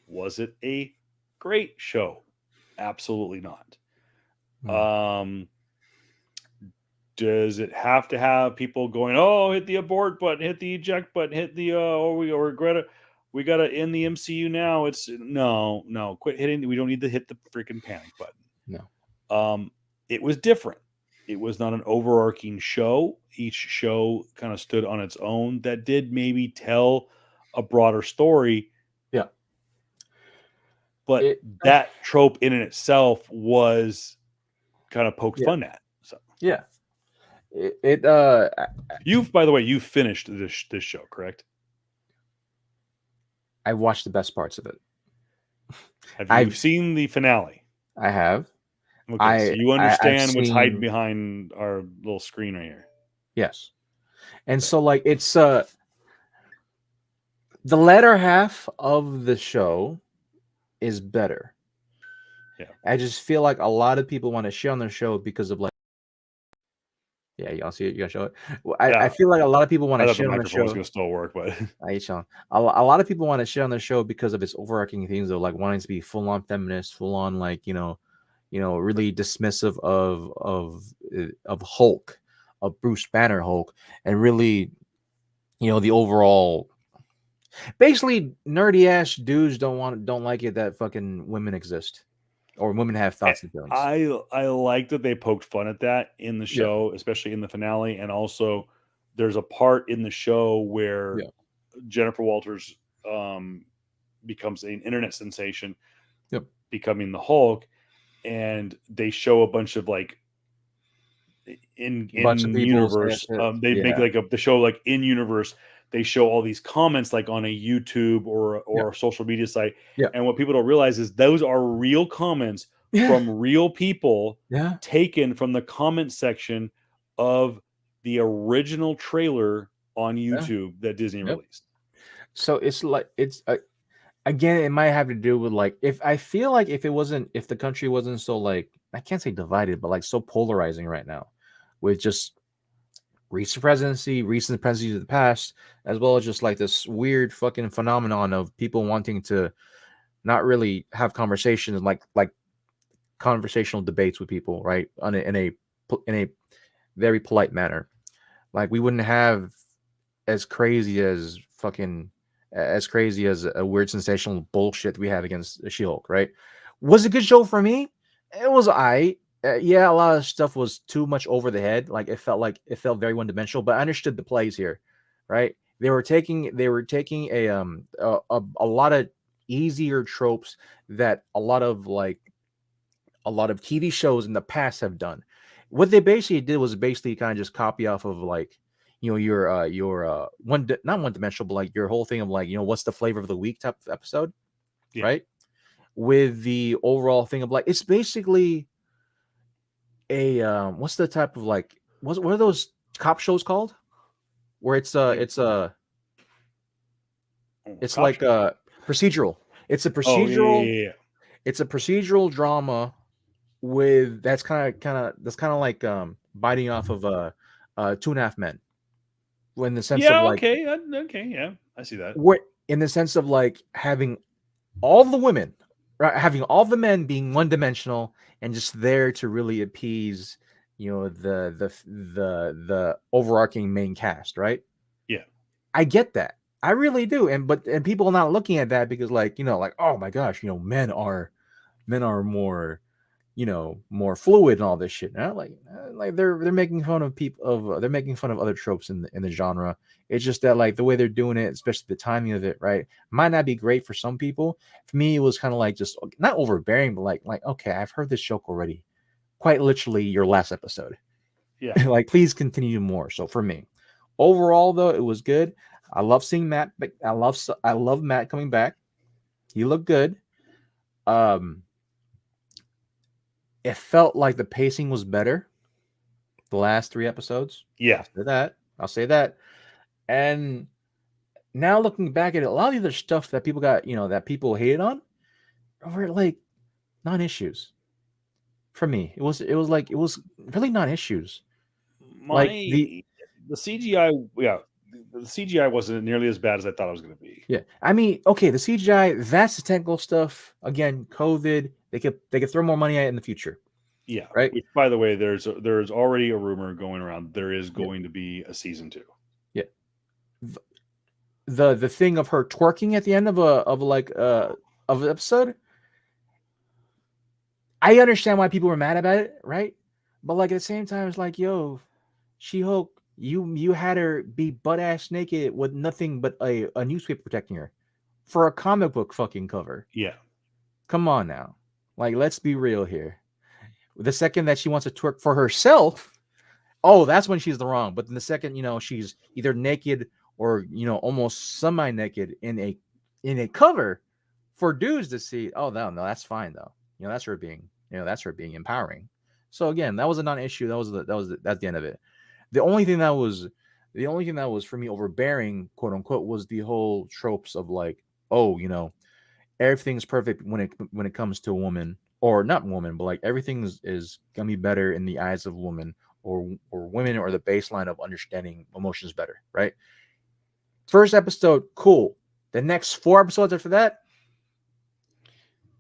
Was it a great show? Absolutely not. Does it have to have people going, oh, hit the abort button, hit the eject button, hit the we regret it, we gotta end the MCU now? It's no, quit hitting. We don't need to hit the freaking panic button. No. It was different. It was not an overarching show. Each show kind of stood on its own. That did maybe tell a broader story, Yeah. but It that trope in and itself was kind of poked yeah. fun at. So Yeah. It you've, by the way, you finished this show, correct? I watched the best parts of it. Have you I've seen the finale? I have. Okay, so you I've understand what's hiding seen behind our little screen right here. yes. And Okay. so like it's the latter half of the show is better. Yeah. I just feel like a lot of people want to share on their show because of like yeah, y'all see it, you gotta show it. I Yeah. feel like a lot of people want I to thought the share on the microphone was show. going to still work, but I Sean. A lot of people want to share on the show because of its overarching themes of like wanting to be full on feminist, full on like really dismissive of Hulk, of Bruce Banner Hulk, and really the overall basically nerdy ass dudes don't like it that fucking women exist or women have thoughts and feelings. I like that they poked fun at that in the Yeah, show, especially in the finale, and also there's a part in the show where yeah, Jennifer Walters becomes an internet sensation, yep. becoming the Hulk, and they show a bunch of like in A bunch of people saying universe. shit. They make Yeah, like the show like in universe. They show all these comments like on a YouTube yeah, or a social media site, yeah, and what people don't realize is those are real comments yeah, from real people yeah, taken from the comment section of the original trailer on yeah. YouTube that Disney Yep. released. So it's like it's again, it might have to do with like if I feel like if the country wasn't so like I can't say divided, but like so polarizing right now, with just recent presidencies of the past, as well as just like this weird fucking phenomenon of people wanting to not really have conversations like conversational debates with people, right? In a very polite manner. Like we wouldn't have as crazy as a weird sensational bullshit we have against She-Hulk, right? Was it a good show for me? It was yeah, a lot of stuff was too much over the head. Like it felt very one dimensional, but I understood the plays here, right? They were taking a lot of easier tropes that a lot of TV shows in the past have done. What they basically did was basically kind of just copy off of like your not one dimensional, but like your whole thing of like what's the flavor of the week type of episode, Yeah. right? With the overall thing of like it's basically a what's the type of like what are those cop shows called? Where it's like a procedural. It's a Oh yeah, procedural. yeah, yeah. It's a procedural drama with that's kind of like biting off of Two and a Half Men. In the sense of Yeah, like okay, okay, yeah, I see that. what in the sense of like having all the women, right? Having all the men being one dimensional and just there to really appease, the overarching main cast, right? Yeah, I get that. I really do. And people are not looking at that because like, oh my gosh, men are more more fluid and all this shit now. Like they're making fun of they're making fun of other tropes in the genre. It's just that like the way they're doing it, especially the timing of it, right, might not be great for some people. For me, it was kind of like just not overbearing, but like okay, I've heard this joke already. Quite literally, your last episode. yeah. Like, please continue more. So for me, overall though, it was good. I love seeing Matt. I love Matt coming back. He looked good. It felt like the pacing was better the last 3 episodes. Yeah. I'll say that. And now looking back at it, a lot of the other stuff that people got, that people hated on were like non-issues. For me, it was really non-issues. Like The CGI, yeah, the CGI wasn't nearly as bad as I thought it was going to be. yeah, I mean, okay, the CGI, that's the technical stuff. Again, COVID, they could throw more money at it in the future. Yeah. Right. Which, by the way, there's already a rumor going around. There is Yeah. going to be a season 2. Yeah. The thing of her twerking at the end of of an episode, I understand why people were mad about it, right? But like at the same time, it's like, yo, She-Hulk, you had her be butt ass naked with nothing but a newspaper protecting her for a comic book fucking cover. Yeah. Come on now. Like, let's be real here. The second that she wants to twerk for herself, oh, that's when she's the wrong. But then the second, she's either naked or almost semi-naked in a cover for dudes to see. Oh no, that's fine though. That's her being empowering. So again, that was a non-issue. That's the end of it. The only thing that was for me overbearing, quote unquote, was the whole tropes of like, oh, everything's perfect when it comes to a woman, or not woman, but like everything is gonna be better in the eyes of women, or women, or the baseline of understanding emotions better, right? First episode, cool. The next 4 episodes after that,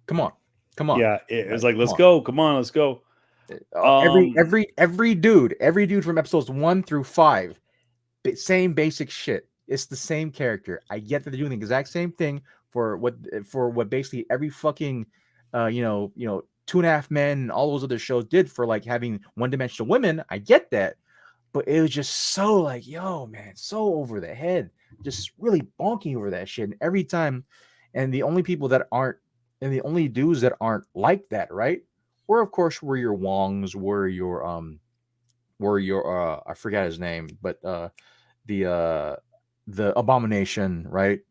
come on. Yeah, it was Like, like, let's come go. Come on, let's go. Every dude from episodes 1 through 5, same basic shit. It's the same character. I get that they're doing the exact same thing for what basically every fucking 2.5 Men and all those other shows did for like having one-dimensional women. I get that, but it was just so like, yo, man, so over the head, just really bonky over that shit. And every time, and the only people that aren't, and the only dudes that aren't like that, right? Of course were your Wongs, were your I forgot his name, but the Abomination, right?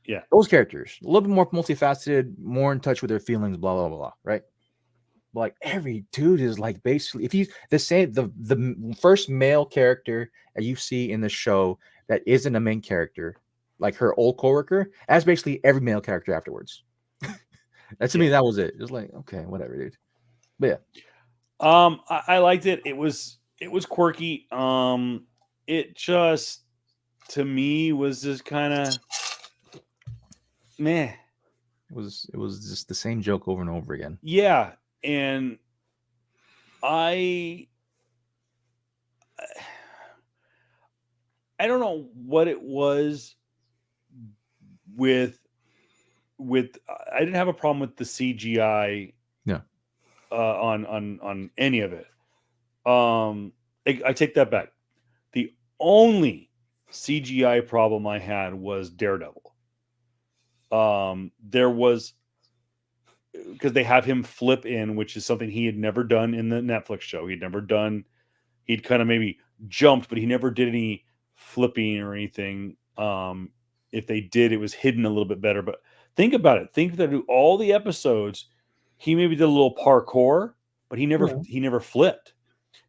Yeah. Those characters, a little bit more multifaceted, more in touch with their feelings, blah blah blah, right? But like every dude is like basically, if he's the first male character that you see in the show that isn't a main character, like her old coworker, that's basically every male character afterwards. That to me, that was it. It was like, okay, whatever, dude. But yeah. I liked it. It was quirky. It just, to me, was just kind of meh. It was just the same joke over and over again. Yeah, and I don't know what it was with I didn't have a problem with the CGI. Yeah. On any of it. I take that back. The only CGI problem I had was Daredevil. There was, because they have him flip in, which is something he had never done in the Netflix show. He'd kind of maybe jumped, but he never did any flipping or anything. If they did, it was hidden a little bit better. But think about it. Think that all the episodes, he maybe did a little parkour, but he never flipped.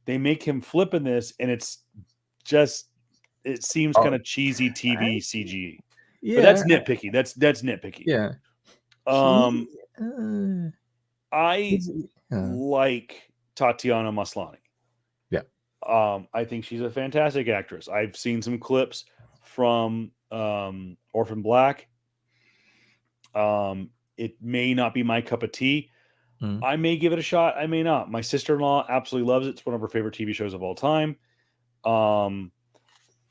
They make him flip in this, and it seems kind of cheesy TV CG. Yeah, but that's nitpicky. That's nitpicky. Yeah. I like Tatiana Maslany. Yeah. I think she's a fantastic actress. I've seen some clips from Orphan Black. It may not be my cup of tea. I may give it a shot. I may not. My sister-in-law absolutely loves it. It's one of her favorite TV shows of all time.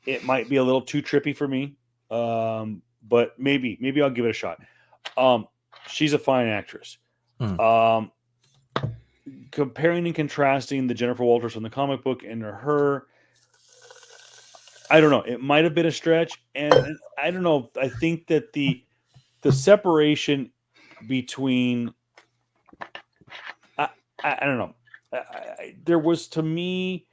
It might be a little too trippy for me. But maybe I'll give it a shot. She's a fine actress. Comparing and contrasting the Jennifer Walters from the comic book and her, I don't know. It might have been a stretch, and I don't know. I think that the separation between, I don't know. There was, to me,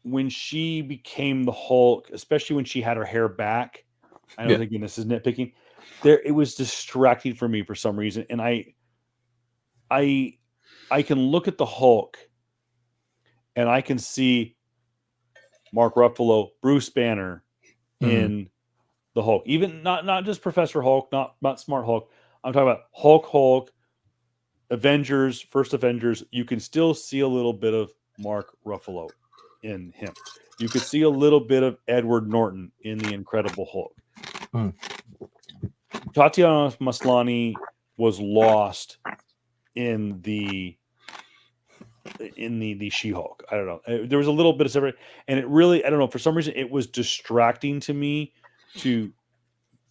when she became the Hulk, especially when she had her hair back. I know, again, this is nitpicking. It was distracting for me for some reason, and I can look at the Hulk, and I can see Mark Ruffalo, Bruce Banner in the Hulk. Even not just Professor Hulk, not Smart Hulk. I'm talking about Hulk, Avengers, First Avengers. You can still see a little bit of Mark Ruffalo in him. You could see a little bit of Edward Norton in the Incredible Hulk. Tatiana Maslany was lost in the She-Hulk. I don't know. There was a little bit of separate, and it really, I don't know, for some reason it was distracting to me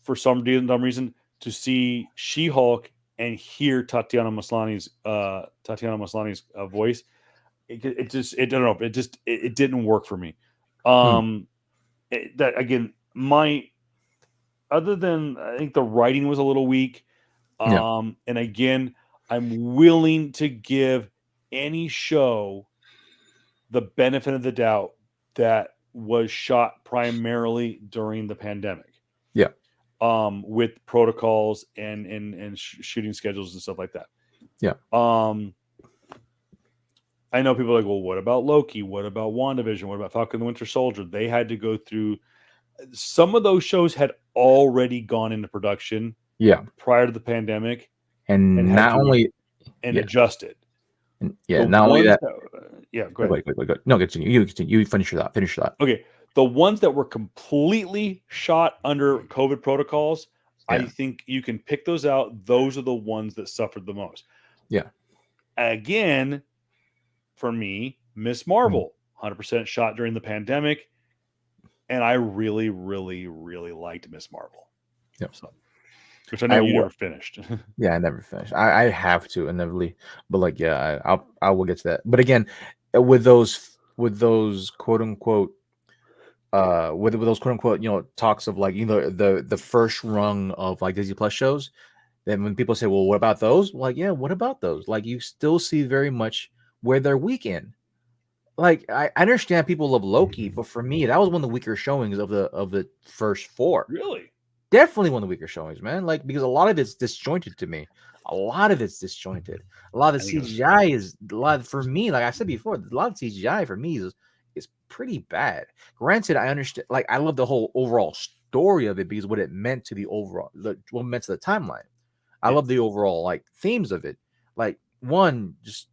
for some reason to see She-Hulk and hear Tatiana Maslany's voice. it just I don't know, it didn't work for me. Hmm. That again, my other than I think the writing was a little weak. Yeah. And again, I'm willing to give any show the benefit of the doubt that was shot primarily during the pandemic. Yeah. With protocols and shooting schedules and stuff like that. Yeah. I know people are like, well, what about Loki? What about WandaVision? What about Falcon and the Winter Soldier? They had to go through some of those shows had already gone into production Yeah. prior to the pandemic and And had not to only and yeah, adjust it. and yeah, The not only ones that. that, yeah, go Oh, ahead. wait. No, continue. You continue. You finish your thought. Finish your thought. Okay, the ones that were completely shot under COVID protocols, I Yeah. think you can pick those out. Those are the ones that suffered the most. Yeah. Again, for me, Miss Mhm. Marvel, 100% shot during the pandemic, and I really, really, really liked Miss Marvel. Yep. So, which I know I you wa- never finished. yeah, I never finished. I have to inevitably, but like yeah, I will get to that. But again, with those quote unquote with those quote unquote talks of like the first rung of like Disney Plus shows, then when people say, well, what about those? Like, yeah, what about those? Like you still see very much where they're weak in. Like I understand people love Loki, but for me, that was one of the weaker showings of the first four. Really? Definitely one of the weaker showings, man. Like because a lot of it's disjointed to me. A lot of it's disjointed. A lot of I the think it was CGI is a lot for me. Like I said before, a lot of CGI for me is pretty bad. Granted, I understand. Like I love the whole overall story of it because what it meant to the overall, what it meant to the timeline. I Yeah. love the overall like themes of it. Like one, just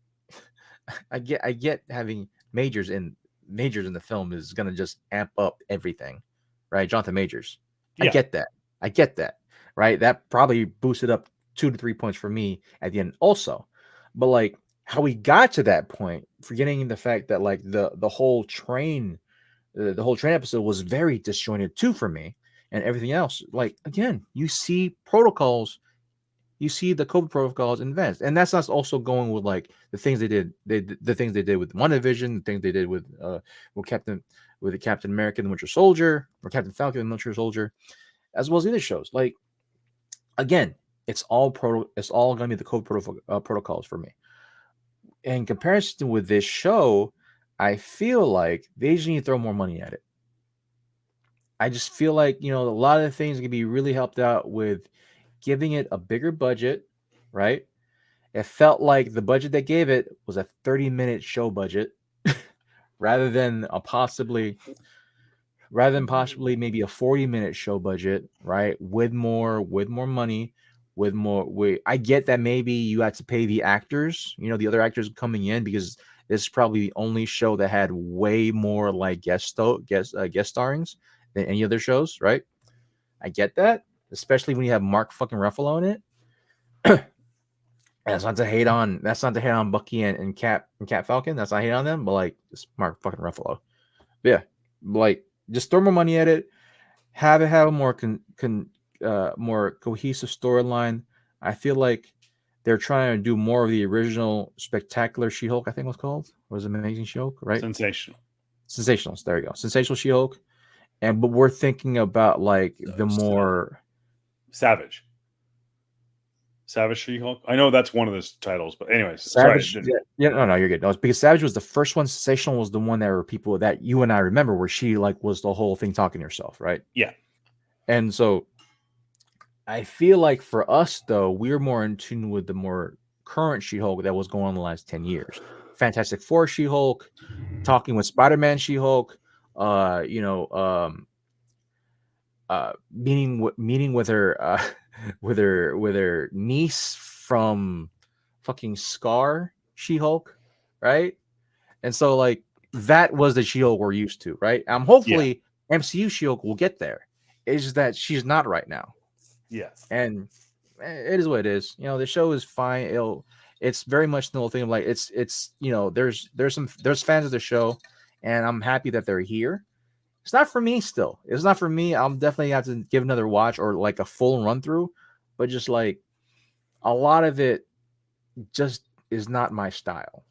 I get having majors in the film is gonna just amp up everything, right? Jonathan Majors. I Yeah. get that. I get that. Right. That probably boosted up 2 to 3 points for me at the end also. But like how we got to that point, forgetting the fact that like the whole train, the whole train episode was very disjointed too for me, and everything else. Like again, you see protocols, you see the COVID protocols advanced, and that's not also going with like the things they did. The things they did with WandaVision, the things they did with the Captain America and the Winter Soldier, or Captain Falcon and the Winter Soldier, as well as the other shows. Like again, it's all going to be the COVID protocols for me. In comparison with this show, I feel like they just need to throw more money at it. I just feel like a lot of the things can be really helped out with giving it a bigger budget, right? It felt like the budget they gave it was a 30-minute show budget rather than possibly maybe a 40-minute show budget, right? With more money, with more I get that maybe you had to pay the actors, the other actors coming in, because this is probably the only show that had way more like guest starrings than any other shows, right? I get that, especially when you have Mark fucking Ruffalo in it. That's not to hate on Bucky and Cap Falcon. That's not hate on them, but like it's Mark fucking Ruffalo. But yeah, like just throw more money at it. Have a more more cohesive storyline. I feel like they're trying to do more of the original Spectacular She-Hulk, I think it was called. Or was it Amazing She-Hulk, right? Sensational. Sensationals. There you go. Sensational She-Hulk. But we're thinking about like the more Savage She-Hulk. I know that's one of those titles, but anyways, Savage. sorry. No, you're good. No, it's because Savage was the first one. Sensational was the one that were people that you and I remember, where she like was the whole thing talking to herself, right? Yeah. And so I feel like for us though, we're more in tune with the more current She-Hulk that was going on the last 10 years. Fantastic Four She-Hulk, talking with Spider-Man She-Hulk, meeting with her with her niece from fucking Scar She-Hulk, right? And so like that was the She-Hulk we're used to, right? Hopefully MCU She-Hulk will get there. It's just that she's not right now. Yeah. And it is what it is. The show is fine. It's very much the whole thing of like it's there's fans of the show, and I'm happy that they're here. It's not for me still. It's not for me. I'm definitely have to give another watch or like a full run through, but just like a lot of it just is not my style.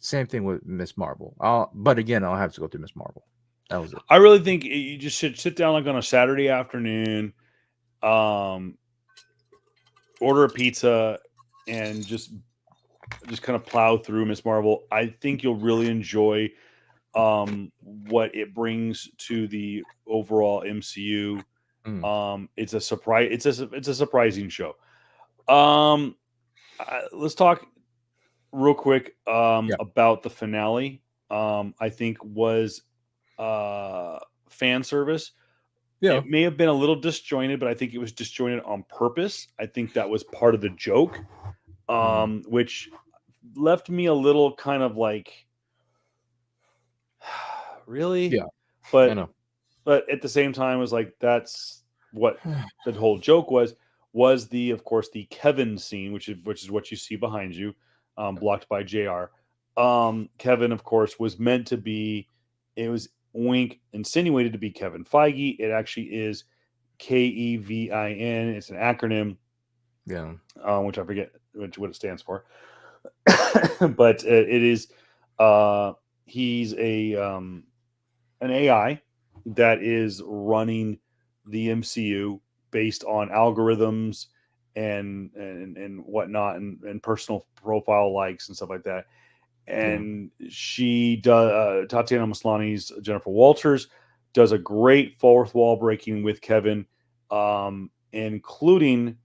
Same thing with Miss Marvel. But again, I'll have to go through Miss Marvel. That was it. I really think you just should sit down like on a Saturday afternoon, order a pizza, and just kind of plow through Miss Marvel. I think you'll really enjoy what it brings to the overall MCU. It's a surprise. It's a surprising show. Let's talk real quick Yeah. about the finale. I think was fan service. Yeah. It may have been a little disjointed, but I think it was disjointed on purpose. I think that was part of the joke, which left me a little kind of like, really? Yeah. But I know. But at the same time, it was like that's what the whole joke was the, of course, the Kevin scene, which is what you see behind you, blocked by JR. Kevin, of course, was meant to be. It was wink insinuated to be Kevin Feige. It actually is KEVIN. It's an acronym, Yeah. which I forget what it stands for, but it is. He's an AI that is running the MCU based on algorithms and whatnot and personal profile likes and stuff like that. And she does Tatiana Maslany's Jennifer Walters does a great fourth wall breaking with Kevin, including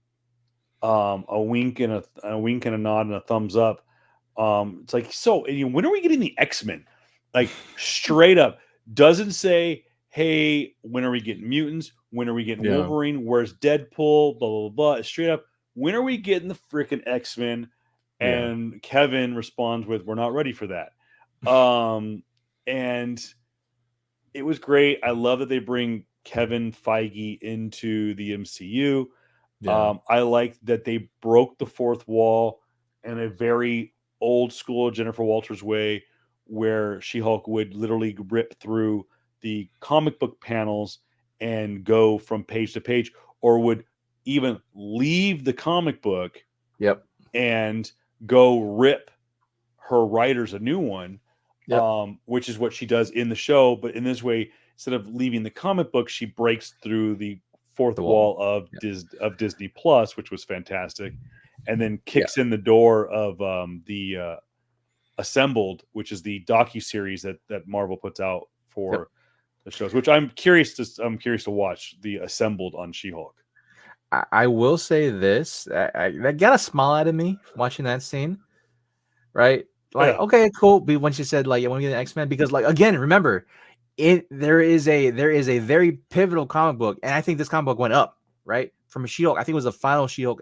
a wink and a nod and a thumbs up. It's like, so when are we getting the X-Men? Like straight up, doesn't say, hey, when are we getting mutants? When are we getting Wolverine? Where's Deadpool? Blah, blah, blah. Straight up, when are we getting the freaking X-Men? And Kevin responds with, we're not ready for that. And it was great. I love that they bring Kevin Feige into the MCU. I like that they broke the fourth wall in a very old school Jennifer Walters way, where She-Hulk would literally rip through the comic book panels and go from page to page, or would even leave the comic book and go rip her writers a new one, which is what she does in the show. But in this way, instead of leaving the comic book, she breaks through the fourth wall of Disney Plus, which was fantastic, and then kicks in the door of the Assembled, which is the docuseries that Marvel puts out for the shows, which I'm curious to watch, the Assembled on She-Hulk. I will say this, that got a smile out of me watching that scene, right? Like, okay, cool. But when she said, like, I want to get an X-Men, because, like, again, remember, there is a very pivotal comic book, and I think this comic book went up, right? From She-Hulk. I think it was the final She-Hulk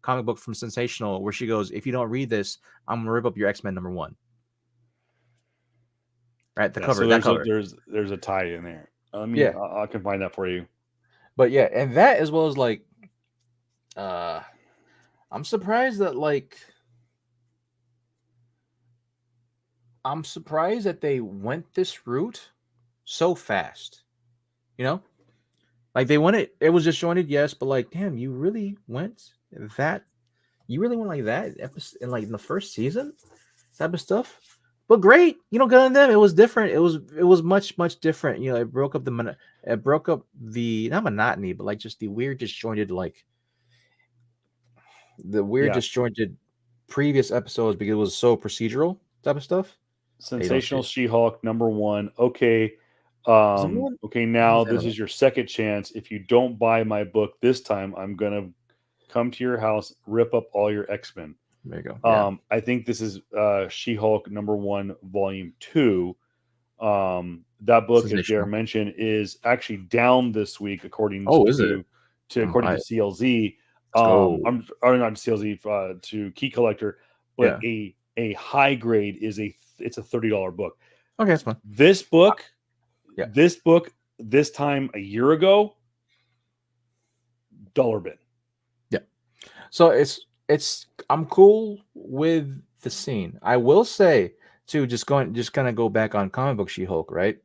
comic book from Sensational, where she goes, if you don't read this, I'm gonna rip up your X-Men #1. Right, the cover. So that cover. There's a tie in there. I can find that for you. But yeah, and that, as well as, like, I'm surprised that they went this route so fast. You know, like, they went it was disjointed, yes, but, like, damn, you really went like that in, like, in the first season type of stuff. But great, good on them. It was different. It was much, much different. It broke up the not monotony, but, like, just the weird disjointed, like, disjointed previous episodes, because it was so procedural type of stuff. Sensational She-Hulk #1. Okay. Okay, now this is your second chance. If you don't buy my book this time, I'm gonna come to your house, rip up all your X-Men. There you go. I think this is She-Hulk #1 Volume 2. That book, as Jared mentioned, is actually down this week according to CLZ. I'm not CLZ, to Key Collector, but a high grade is it's a $30 book. Okay, that's fine. This book, this time a year ago, $1 bin. Yeah. So it's I'm cool with the scene. I will say too, just kind of go back on comic book She-Hulk, right?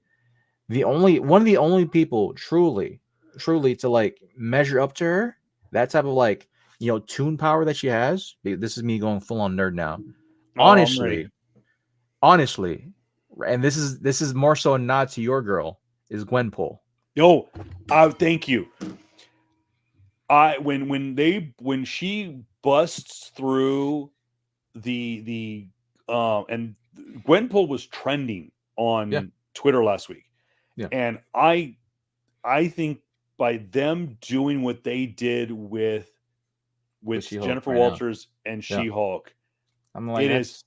One of the only people truly to, like, measure up to her, that type of, like, tune power that she has. This is me going full on nerd now. Honestly, honestly, and this is more so a nod to your girl, is Gwenpool. Yo, thank you. When she busts through the and Gwenpool was trending Yeah, on Twitter last week, yeah. and I think by them doing what they did with She-Hulk Jennifer right now. Walters and Yeah, She-Hulk, I'm like it is that's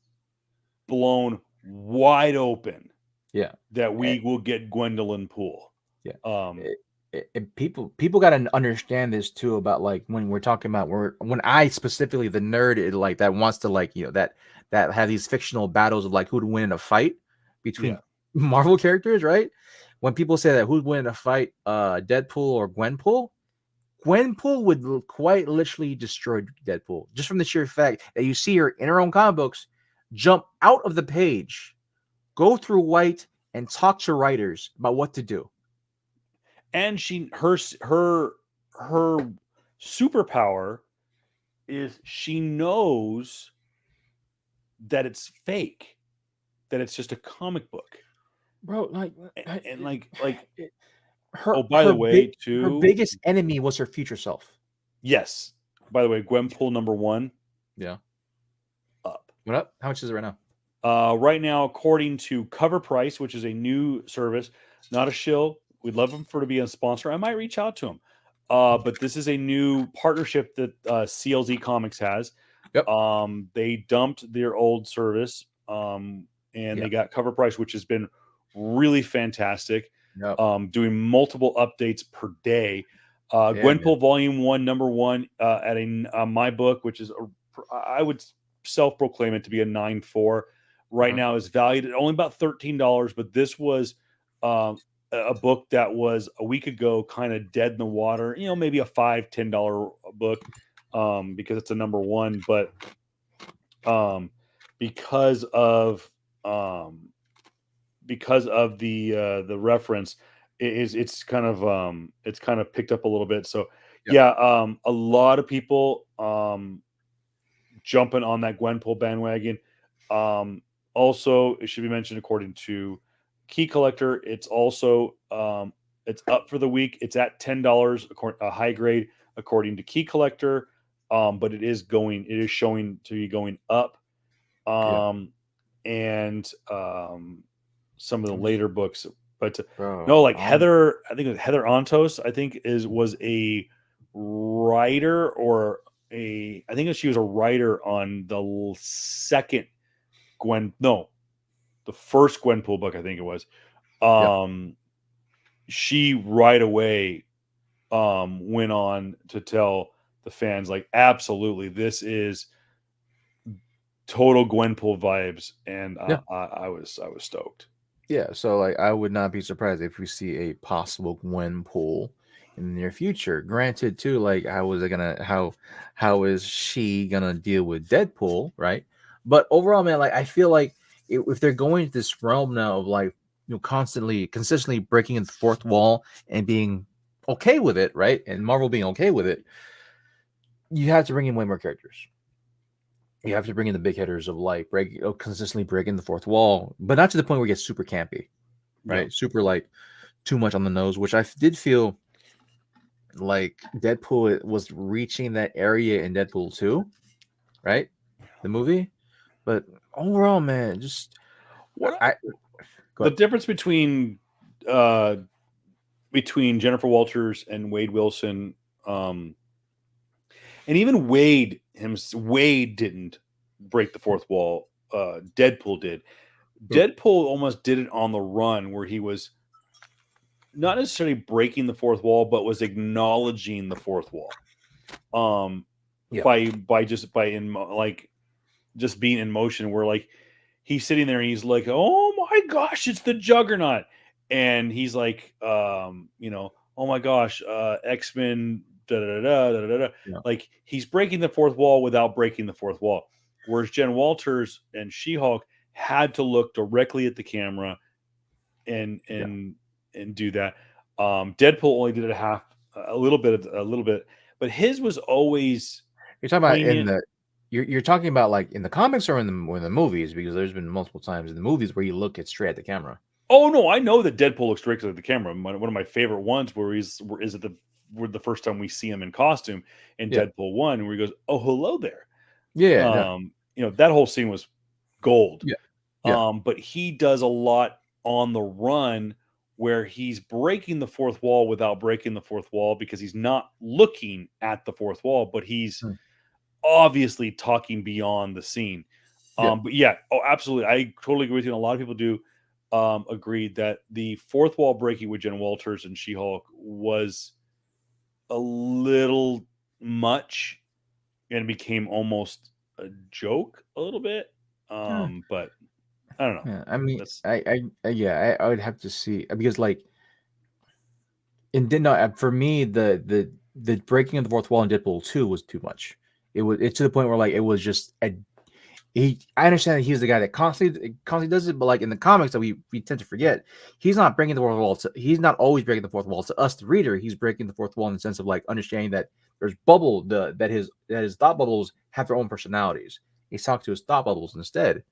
blown wide open yeah. that Eh, we will get Gwendolyn Poole. Yeah. Um, People got to understand this too about like when we're talking about when I specifically the nerd like that wants to like that have these fictional battles of like who'd win in a fight between yeah, Marvel characters, right? When people say that who'd win in a fight, Deadpool or Gwenpool, Gwenpool would quite literally destroy Deadpool just from the sheer fact that you see her in her own comic books jump out of the page, go through white, and talk to writers about what to do. and her superpower is she knows that it's fake, that it's just a comic book, Bro, like and like her oh, by the way, her too, biggest enemy was her future self. yes, by the way, Gwenpool #1 Yeah. up. What up? How much is it right now? Right now, according to Cover Price, which is a new service, not a shill. We'd love them for to be a sponsor. I might reach out to them. But this is a new partnership that CLZ Comics has. Yep. They dumped their old service, and they Yep. got Cover Price, which has been really fantastic. Yep. Doing multiple updates per day. Yeah, man. Gwenpool Volume 1, #1 at my book, which is I would self-proclaim it to be a 9.4. Right now is valued at only about $13, but this was a book that was a week ago kind of dead in the water, maybe a $5-10 book, because it's a #1, but because of the reference, it's kind of picked up a little bit. So Yep. yeah, a lot of people jumping on that Gwenpool bandwagon. Also, it should be mentioned, according to Key Collector, it's also it's up for the week. It's at $10, a high grade, according to Key Collector, but it is showing to be going up. And some of the later books, but Bro, no, like Heather, I think it was Heather Ontos, I think was a writer or I think she was a writer on the second the first Gwenpool book, I think it was. She right away went on to tell the fans, like, absolutely, this is total Gwenpool vibes, and I was stoked. Yeah, so like I would not be surprised if we see a possible Gwenpool in the near future. Granted, too, like how is she gonna deal with Deadpool, right? But overall, man, like I feel like if they're going to this realm now of like consistently breaking in the fourth wall and being okay with it, right? And Marvel being okay with it, you have to bring in way more characters. You have to bring in the big hitters of like consistently breaking the fourth wall, but not to the point where it gets super campy, right? Yeah. Super like too much on the nose, which I did feel like Deadpool was reaching that area in Deadpool 2, right? The movie. But overall, man, just the difference between Jennifer Walters and Wade Wilson, and even Wade didn't break the fourth wall. Deadpool did. Deadpool almost did it on the run, where he was not necessarily breaking the fourth wall, but was acknowledging the fourth wall. By just being in motion, where like he's sitting there and he's like, oh my gosh, it's the Juggernaut. And he's like, oh my gosh, X-Men, like he's breaking the fourth wall without breaking the fourth wall. Whereas Jen Walters and She-Hulk had to look directly at the camera and do that. Deadpool only did it a little bit, but his was always you're talking about poignant. you're talking about like in the comics or in the movies, because there's been multiple times in the movies where you look at straight at the camera. Oh no, I know that Deadpool looks directly at the camera. One of my favorite ones is it the first time we see him in costume in Yeah, Deadpool 1, where he goes, "Oh, hello there." yeah, no, That whole scene was gold. yeah, yeah. But he does a lot on the run where he's breaking the fourth wall without breaking the fourth wall because he's not looking at the fourth wall, but he's Mm, obviously talking beyond the scene. yeah. But yeah, oh, absolutely. I totally agree with you. And a lot of people do agree that the fourth wall breaking with Jen Walters and She Hulk was a little much and it became almost a joke a little bit. Yeah. But I don't know. Yeah, I mean, That's yeah, I would have to see, because like, and did not for me the breaking of the fourth wall in Deadpool 2 was too much. It's to the point where like it was just a I understand that he's the guy that constantly does it, but like in the comics that we tend to forget, he's not breaking the fourth wall. He's not always breaking the fourth wall. To us, the reader, he's breaking the fourth wall in the sense of like understanding that there's that his thought bubbles have their own personalities. He's talking to his thought bubbles instead.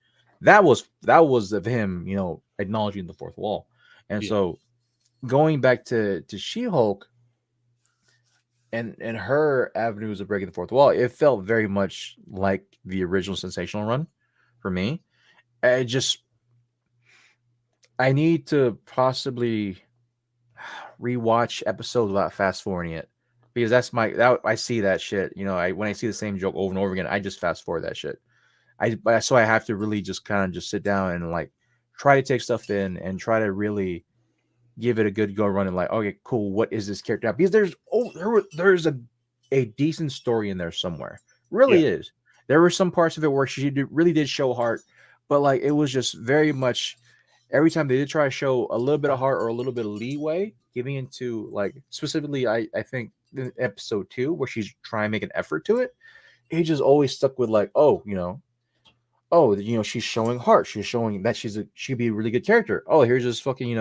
That was of him, acknowledging the fourth wall. And yeah. so going back to She-Hulk and her avenues of breaking the fourth wall, it felt very much like the original Sensational run for me. I just I need to possibly rewatch episodes without fast forwarding it, because I see that shit. When I see the same joke over and over again, I just fast forward that shit. So I have to really just kind of just sit down and like try to take stuff in and try to really give it a good go run and like, okay, cool, what is this character now? Because there's a decent story in there somewhere. Yeah. Really is. There were some parts of it where really did show heart, but like it was just very much every time they did try to show a little bit of heart or a little bit of leeway, giving into like specifically, I think in episode 2 where she's trying to make an effort to it, it just always stuck with like, she's showing heart. She's showing that she'd be a really good character. Oh, here's this fucking,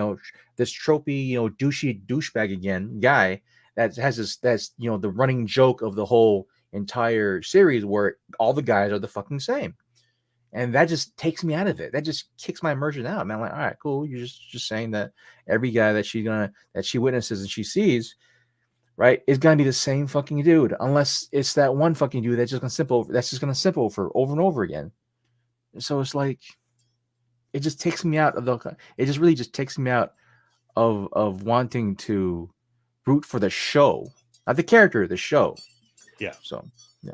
this tropey, douchey douchebag again guy that has that's the running joke of the whole entire series where all the guys are the fucking same. And that just takes me out of it. That just kicks my immersion out. Man, I'm like, all right, cool. You're just saying that every guy that she witnesses and she sees, right, is gonna be the same fucking dude, unless it's that one fucking dude that's just gonna simple for over and over again. So it's like it just takes me out of it just really just takes me out of wanting to root for the show, not the character, the show. Yeah. So yeah.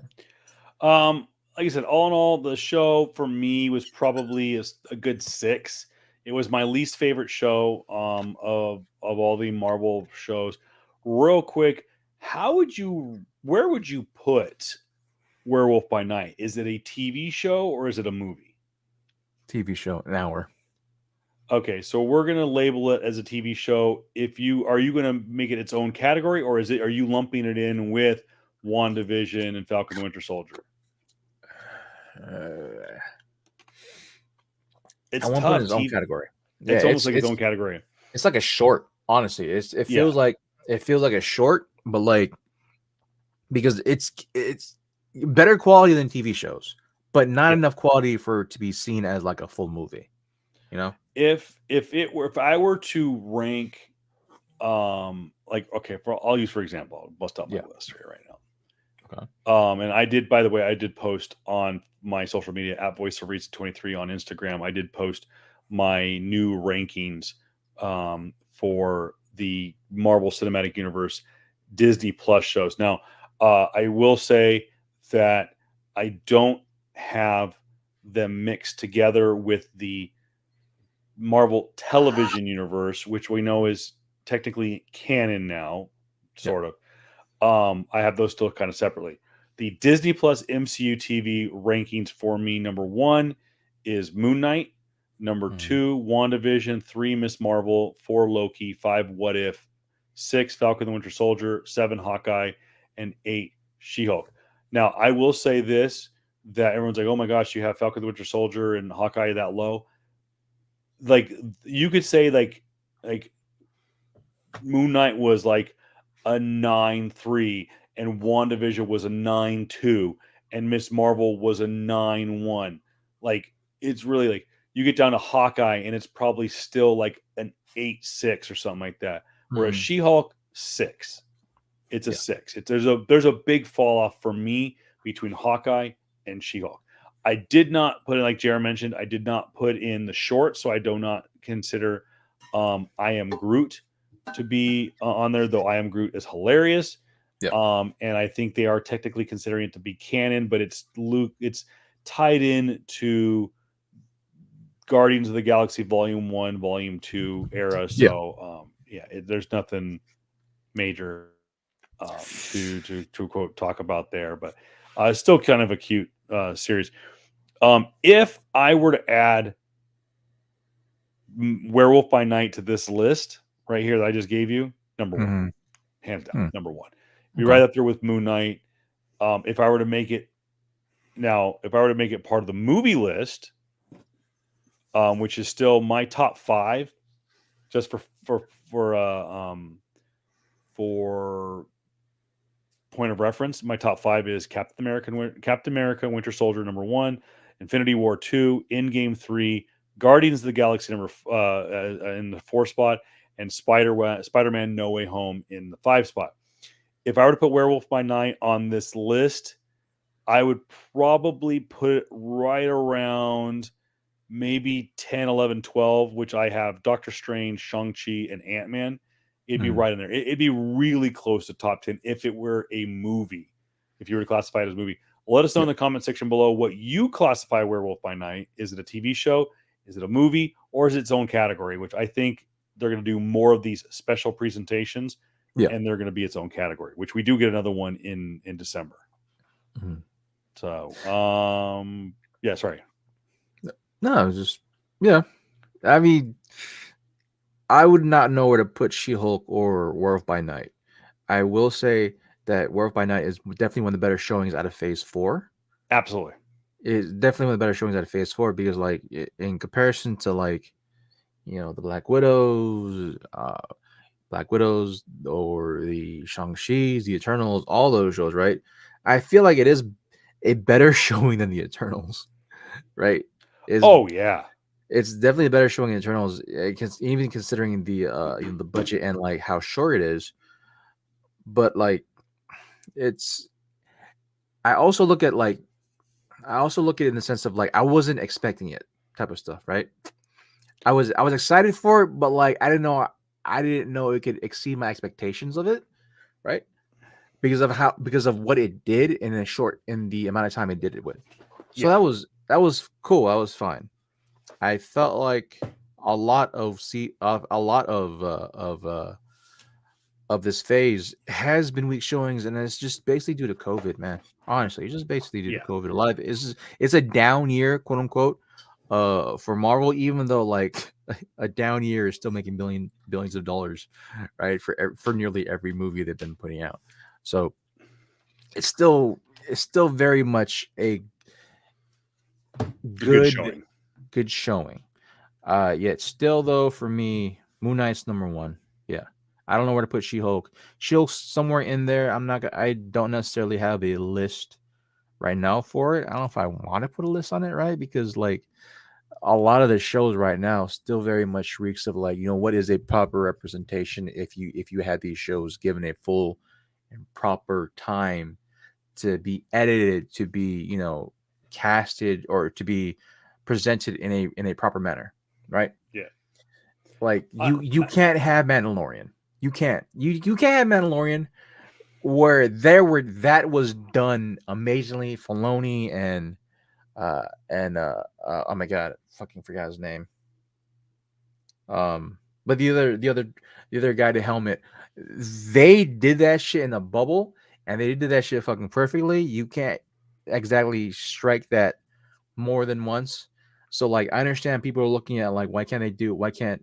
Like I said, all in all, the show for me was probably a good 6. It was my least favorite show of all the Marvel shows. Real quick, where would you put Werewolf by Night? Is it a TV show or is it a movie? TV show, an hour. Okay, so we're gonna label it as a TV show. Are you gonna make it its own category, or are you lumping it in with WandaVision and Falcon the Winter Soldier? It's I won't put it in its own category. Yeah, It's almost like its own category. It's like a short, honestly. It feels like a short, but like because it's better quality than TV shows, but not enough quality for it to be seen as like a full movie. If I were to rank, I'll use for example, I'll bust out my list here right now. Okay. And I did, by the way, I did post on my social media at Voice of Reason 23 on Instagram. I did post my new rankings for the Marvel Cinematic Universe Disney Plus shows. Now, I will say that I don't have them mixed together with the Marvel Television Universe, which we know is technically canon now, sort of. I have those still kind of separately. The Disney Plus MCU TV rankings for me: number 1 is Moon Knight, number 2 WandaVision, 3 Miss Marvel, 4 Loki, 5 What If, 6 Falcon the Winter Soldier, 7 Hawkeye, and 8 She-Hulk. Now, I will say this, that everyone's like, oh my gosh, you have Falcon the Winter Soldier and Hawkeye that low. Like, you could say like Moon Knight was like a 9.3 and WandaVision was a 9.2 and Miss Marvel was a 9-1. Like it's really like you get down to Hawkeye and it's probably still like an 8-6 or something like that. Whereas She-Hulk 6, it's a Yeah. 6. There's a big fall off for me between Hawkeye and She-Hulk. I did not put in, like Jared mentioned, I did not put in the short, so I do not consider I Am Groot to be on there, though I Am Groot is hilarious. Yeah. And I think they are technically considering it to be canon, but it's tied in to Guardians of the Galaxy Volume 1, Volume 2 era. Yeah. So there's nothing major to quote talk about there, but it's still kind of a cute series. If I were to add Werewolf by Night to this list right here that I just gave you, number one, hands down, number one. Be right up there with Moon Knight. If I were to make it part of the movie list, which is still my top 5, just for point of reference, my top 5 is Captain America, Winter Soldier number 1, Infinity War 2, Endgame 3, Guardians of the Galaxy in the 4 spot, and Spider-Man No Way Home in the 5 spot. If I were to put Werewolf by Night on this list, I would probably put it right around maybe 10, 11, 12, which I have Doctor Strange, Shang-Chi, and Ant-Man. It'd be right in there. It'd be really close to top 10 if it were a movie, if you were to classify it as a movie. Let us know in the comment section below what you classify Werewolf by Night. Is it a TV show? Is it a movie? Or is it its own category? Which I think they're going to do more of these special presentations, and they're going to be its own category, which we do get another one in December. So, sorry. No, just I mean, I would not know where to put She-Hulk or Werewolf by Night. I will say that Werewolf by Night is definitely one of the better showings out of Phase 4. Absolutely. It's definitely one of the better showings out of Phase 4 because, like, in comparison to, like, the Black Widows or the Shang-Chi's, the Eternals, all those shows, right? I feel like it is a better showing than the Eternals, right? It's definitely a better showing in Eternals, even considering the budget and like how short it is. But like, I also look at it in the sense of like I wasn't expecting it type of stuff, right? I was excited for it, but like I didn't know it could exceed my expectations of it, right? Because of what it did in the amount of time it did it with. So that was cool. That was fine. I felt like a lot of this phase has been weak showings, and it's just basically due to COVID, man. Honestly, it's just basically due to COVID. A lot of it's a down year, quote unquote, for Marvel. Even though like a down year is still making billions of dollars, right? For nearly every movie they've been putting out. So it's still very much a good showing. Yet still though, for me, Moon Knight's number 1. Yeah. I don't know where to put She-Hulk. She-Hulk's somewhere in there. I don't necessarily have a list right now for it. I don't know if I want to put a list on it, right? Because like a lot of the shows right now still very much reeks of like, what is a proper representation if you had these shows given a full and proper time to be edited, to be, casted, or to be presented in a proper manner, right? Yeah. Like you can't have Mandalorian. You can't have Mandalorian where that was done amazingly. Filoni and oh my god, fucking forgot his name. But the other guy, the helmet, they did that shit in a bubble, and they did that shit fucking perfectly. You can't exactly strike that more than once. So like I understand people are looking at like why can't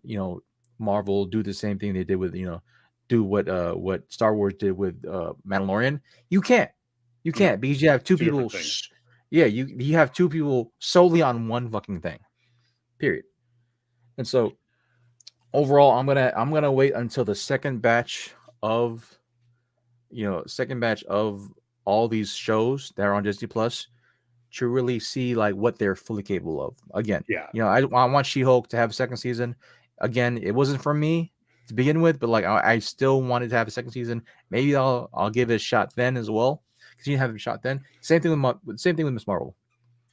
Marvel do the same thing they did with do what Star Wars did with Mandalorian. You can't because you have two people. You have two people solely on one fucking thing. Period. And so overall, I'm gonna wait until the second batch of all these shows that are on Disney Plus to really see like what they're fully capable of. Again, Yeah. I want She-Hulk to have a second season. Again, it wasn't for me to begin with, but like I still wanted to have a second season. Maybe I'll give it a shot then as well because you have a shot then. Same thing with Miss Marvel.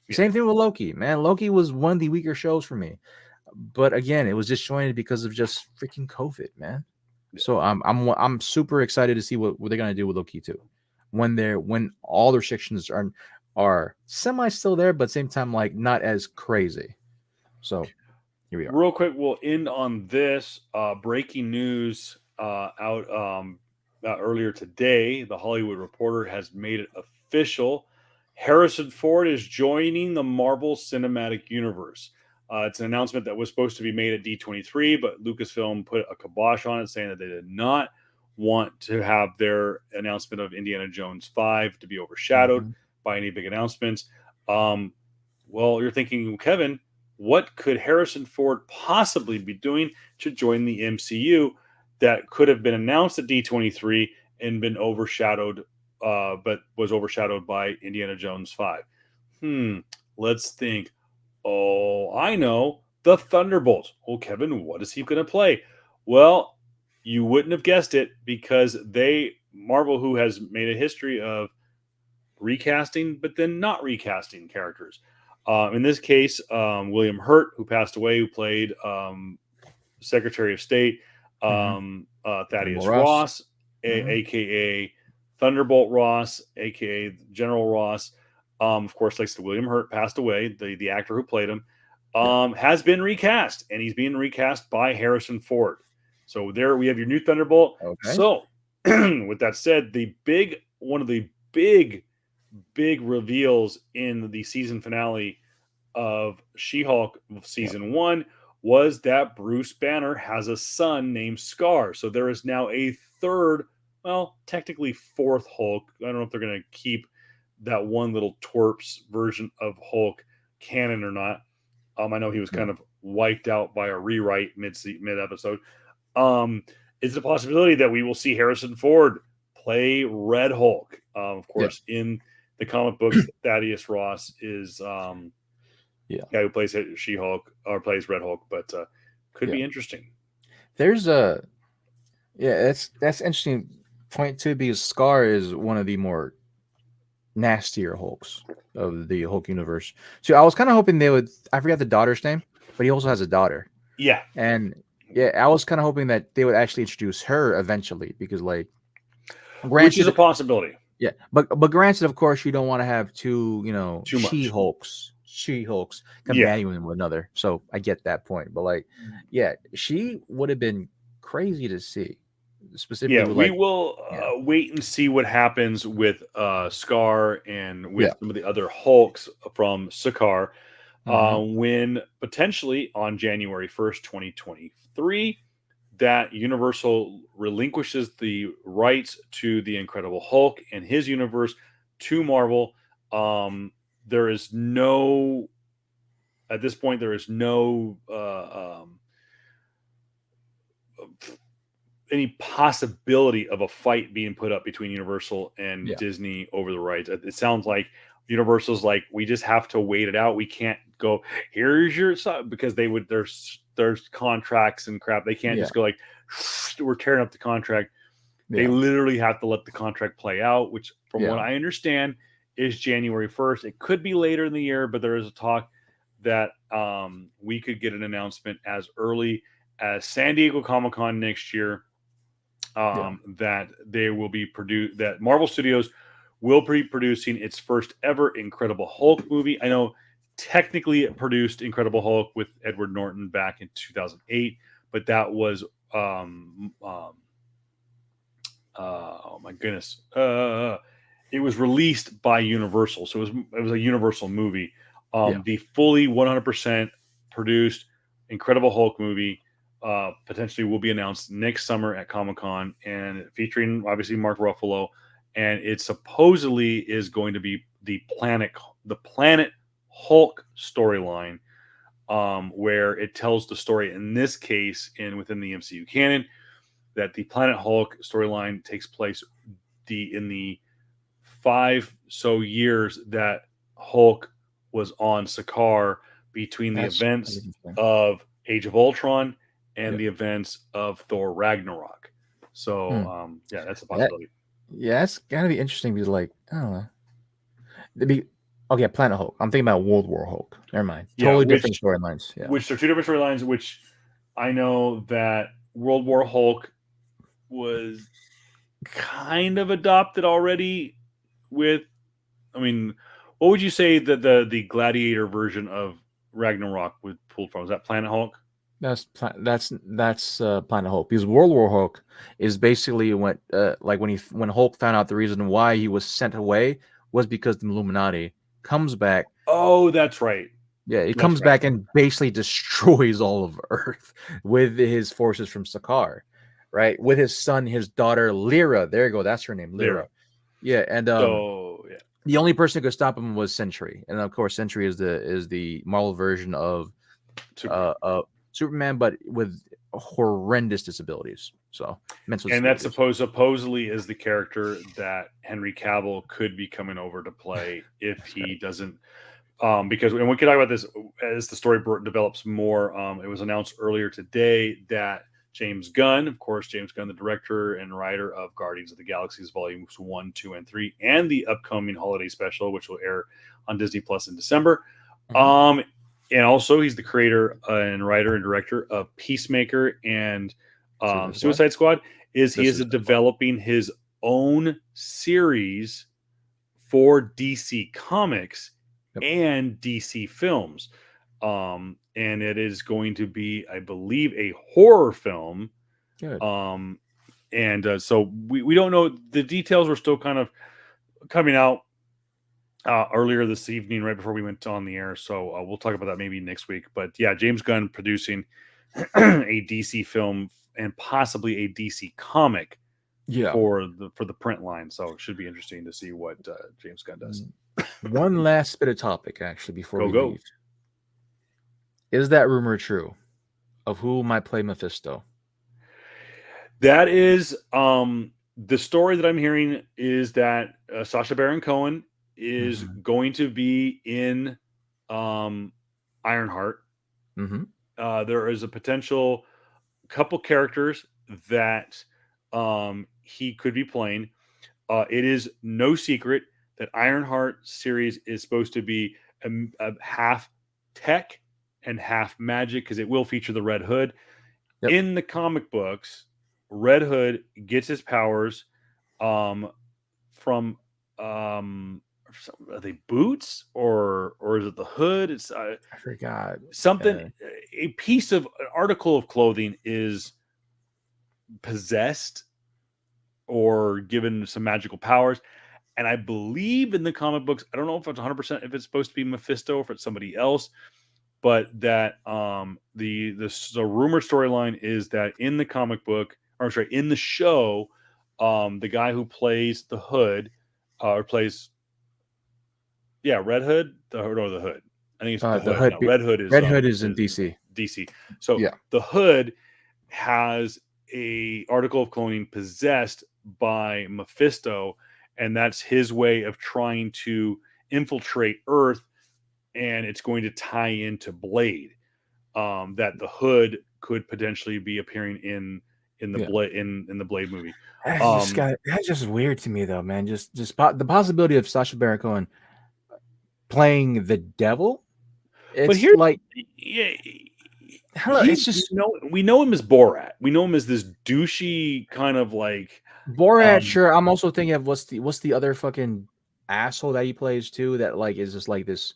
Yeah. Same thing with Loki. Man, Loki was one of the weaker shows for me, but again, it was disjointed because of just freaking COVID, man. Yeah. So I'm super excited to see what they're gonna do with Loki too, when all the restrictions are semi still there, but same time like not as crazy. So here we are. Real quick, we'll end on this breaking news out earlier today. The Hollywood Reporter has made it official. Harrison Ford is joining the Marvel Cinematic Universe. It's an announcement that was supposed to be made at D23, but Lucasfilm put a kibosh on it, saying that they did not want to have their announcement of Indiana Jones 5 to be overshadowed Mhm. by any big announcements. Well, you're thinking, Kevin, what could Harrison Ford possibly be doing to join the MCU that could have been announced at D23 and been overshadowed, but was overshadowed by Indiana Jones 5? Let's think. Oh, I know. The Thunderbolts. Oh, Kevin, what is he going to play? Well, you wouldn't have guessed it because Marvel, who has made a history of recasting, but then not recasting characters. In this case, William Hurt, who passed away, who played Secretary of State, Mhm. Thunderbolt Thaddeus Ross. Ross, Mhm. aka Thunderbolt Ross, aka General Ross. Of course, like I said, William Hurt passed away. The actor who played him has been recast, and he's being recast by Harrison Ford. So there we have your new Thunderbolt. Okay. So, with that said, one of the big reveals in the season finale of She-Hulk Yeah. season 1 was that Bruce Banner has a son named Scar. So there is now a third, well, technically fourth Hulk. I don't know if they're going to keep that one little twerps version of Hulk canon or not. I know he was Yeah. kind of wiped out by a rewrite mid episode. Is it a possibility that we will see Harrison Ford play Red Hulk? Of course, in the comic books, Thaddeus Ross is Yeah. guy who plays She-Hulk or plays Red Hulk, but could Yeah. be interesting. There's a that's interesting point too because Scar is one of the more nastier Hulks of the Hulk universe. So I was kind of hoping they would. I forgot the daughter's name, but he also has a daughter, Yeah, and yeah, I was kind of hoping that they would actually introduce her eventually because, like, which is a granted, possibility. yeah, but granted, of course, you don't want to have two, Too much. She Hulks Yeah, combating with one another. So I get that point, but like, yeah, she would have been crazy to see, specifically yeah. with We like, will yeah, wait and see what happens with Scar and with yeah, some of the other Hulks from Sakaar hmm when potentially on January 1st, 2023, that Universal relinquishes the rights to the Incredible Hulk and his universe to Marvel. There is no, at this point, there is no any possibility of a fight being put up between Universal and yeah, Disney over the rights. It sounds like Universal's like, we just have to wait it out. We can't go, here's your side, because they would, there's contracts and crap. They can't yeah, just go like, we're tearing up the contract. They yeah, literally have to let the contract play out, which from what yeah, I understand is January 1st. It could be later in the year, but there is a talk that we could get an announcement as early as San Diego Comic-Con next year, yeah, that they will be produced, that Marvel Studios will be producing its first ever Incredible Hulk movie. I know technically it produced Incredible Hulk with Edward Norton back in 2008, but that was oh my goodness, it was released by Universal, so it was a Universal movie. yeah, The fully 100% produced Incredible Hulk movie potentially will be announced next summer at Comic-Con, and featuring obviously Mark Ruffalo, and it supposedly is going to be the Planet Hulk storyline, where it tells the story in this case within the MCU canon that the Planet Hulk storyline takes place in the 5 so years that Hulk was on Sakaar between the That's kind of events interesting. of Age of Ultron and Yep. the events of Thor Ragnarok. So, Hmm. yeah, that's a That, possibility. yeah, it's gotta be interesting because, like, I don't know. Okay, Planet Hulk. I'm thinking about World War Hulk. Never mind. Yeah, Totally different storylines. Yeah. which are two different storylines. Which I know that World War Hulk was kind of adopted already. With, I mean, what would you say that the Gladiator version of Ragnarok was pulled from? Is that Planet Hulk? That's Planet Hulk, because World War Hulk is basically like when Hulk found out the reason why he was sent away was because the Illuminati comes back. Oh, that's right. Yeah, he That's comes right. back and basically destroys all of Earth with his forces from Sakaar, right? With his son, his daughter Lyra. There you go. That's her name, There. Lyra. Yeah, and So yeah, the only person who could stop him was Sentry, and of course, Sentry is the Marvel version of Superman. Superman, but with horrendous disabilities. So mental And that disabilities. supposedly is the character that Henry Cavill could be coming over to play if he doesn't. Because, and we can talk about this as the story develops more. It was announced earlier today that James Gunn, of course, James Gunn, the director and writer of Guardians of the Galaxies Volumes 1, 2, and 3, and the upcoming holiday special, which will air on Disney Plus in December. Mhm. And also, he's the creator and writer and director of Peacemaker and Suicide Squad. He is developing his own series for DC Comics Yep. and DC Films. And it is going to be, I believe, a horror film. Good. So we don't know. The details were still kind of coming out earlier this evening, right before we went on the air. So we'll talk about that maybe next week. But yeah, James Gunn producing a DC film and possibly a DC comic Yeah. for the print line. So it should be interesting to see what James Gunn does. One last bit of topic, actually, before we Go. leave. Is that rumor true of who might play Mephisto? That is the story that I'm hearing is that Sacha Baron Cohen is going to be in Ironheart. Mm-hmm. There is a potential couple characters that he could be playing. It is no secret that Ironheart series is supposed to be a half tech and half magic, because it will feature the Red Hood. Yep. In the comic books, Red Hood gets his powers from are they boots or is it the hood? It's I forgot something. A piece of an article of clothing is possessed or given some magical powers. And I believe in the comic books, I don't know if it's 100% if it's supposed to be Mephisto or if it's somebody else, but that the rumor storyline is that in the comic book, or sorry, in the show, the guy who plays the Hood or plays Red Hood, the Hood. I think it's the Hood. Hood. No, Red Hood is in DC. DC. So Yeah. the Hood has a article of clothing possessed by Mephisto, and that's his way of trying to infiltrate Earth, and it's going to tie into Blade. That the Hood could potentially be appearing in the Blade in the Blade movie. That's just weird to me, though, man. Just the possibility of Sacha Baron Cohen playing the devil. It's but here, like, yeah, it's just we know him as Borat. We know him as this douchey kind of like Borat. Sure, I'm also thinking of what's the other fucking asshole that he plays too. That like is just like this,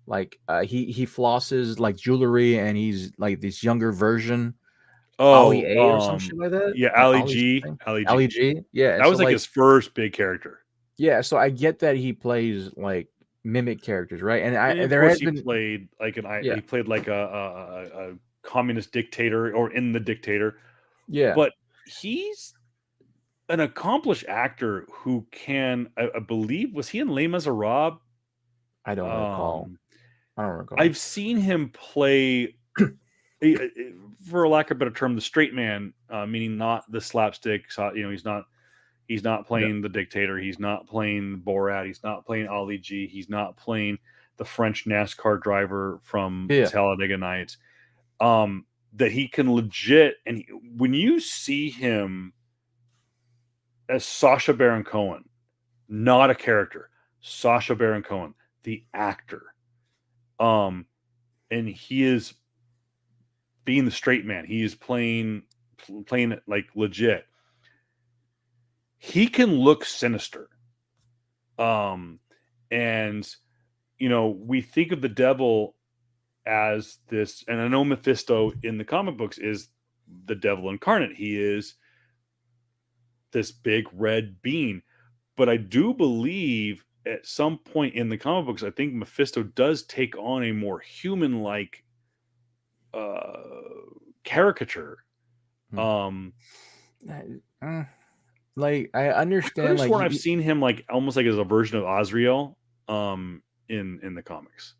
like he flosses like jewelry, and he's like this younger version. Ali A or some shit like that. Yeah, Like Ali G. Yeah, that was so like his first big character. Yeah, so I get that he plays like mimic characters, right? And of course, he played like he played like a communist dictator, or in The Dictator. Yeah, but he's an accomplished actor who can, I believe, was he in Les Miserables? I don't recall. I've seen him play, for lack of a better term, the straight man, meaning not the slapstick. He's not, He's not playing the dictator. He's not playing Borat. He's not playing Ali G. He's not playing the French NASCAR driver from Yeah. Talladega Nights. That he can legit, and when you see him as Sacha Baron Cohen, not a character, Sacha Baron Cohen, the actor, and he is being the straight man. He is playing it like legit. He can look sinister. And we think of the devil as this, and I know Mephisto in the comic books is the devil incarnate. He is this big red being. But I do believe at some point in the comic books, I think Mephisto does take on a more human-like caricature. Like I I understand, could have like sworn I've seen him like almost like as a version of Azrael in the comics.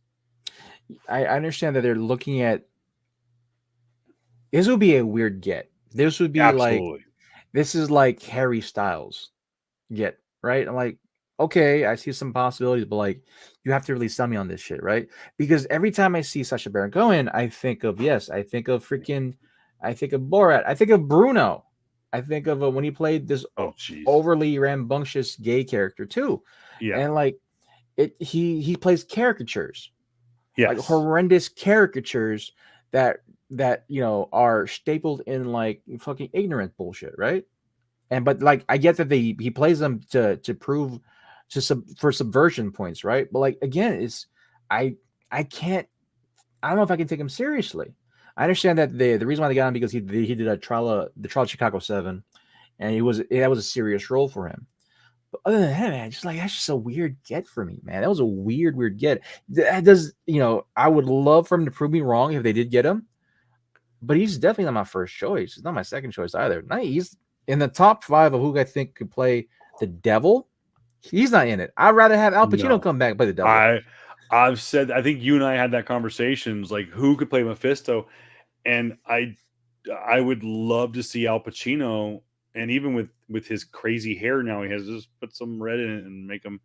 I understand that they're looking at this would be a weird get. This would be like Absolutely. this is like Harry Styles get, right? I'm like, okay, I see some possibilities, but like you have to really sell me on this shit, right? Because every time I see Sacha Baron Cohen, I think of Borat, I think of Bruno, I think of when he played this overly rambunctious gay character too. Yeah. And like he plays caricatures. Yes. Like horrendous caricatures that are stapled in like fucking ignorant bullshit, right? But like I get that he plays them to prove for subversion points, right? But like again, I don't know if I can take him seriously. I understand that the reason why they got him because he did the trial of Chicago 7, and that was a serious role for him. But other than that, man, that's just a weird get for me, man. That was a weird get. That does, I would love for him to prove me wrong if they did get him, but he's definitely not my first choice. He's not my second choice either. He's in the top 5 of who I think could play the devil. He's not in it. I'd rather have Al Pacino come back and play the devil. I've said, I think you and I had that conversation, like who could play Mephisto, and I would love to see Al Pacino. And even with his crazy hair now, he has just put some red in it and make him.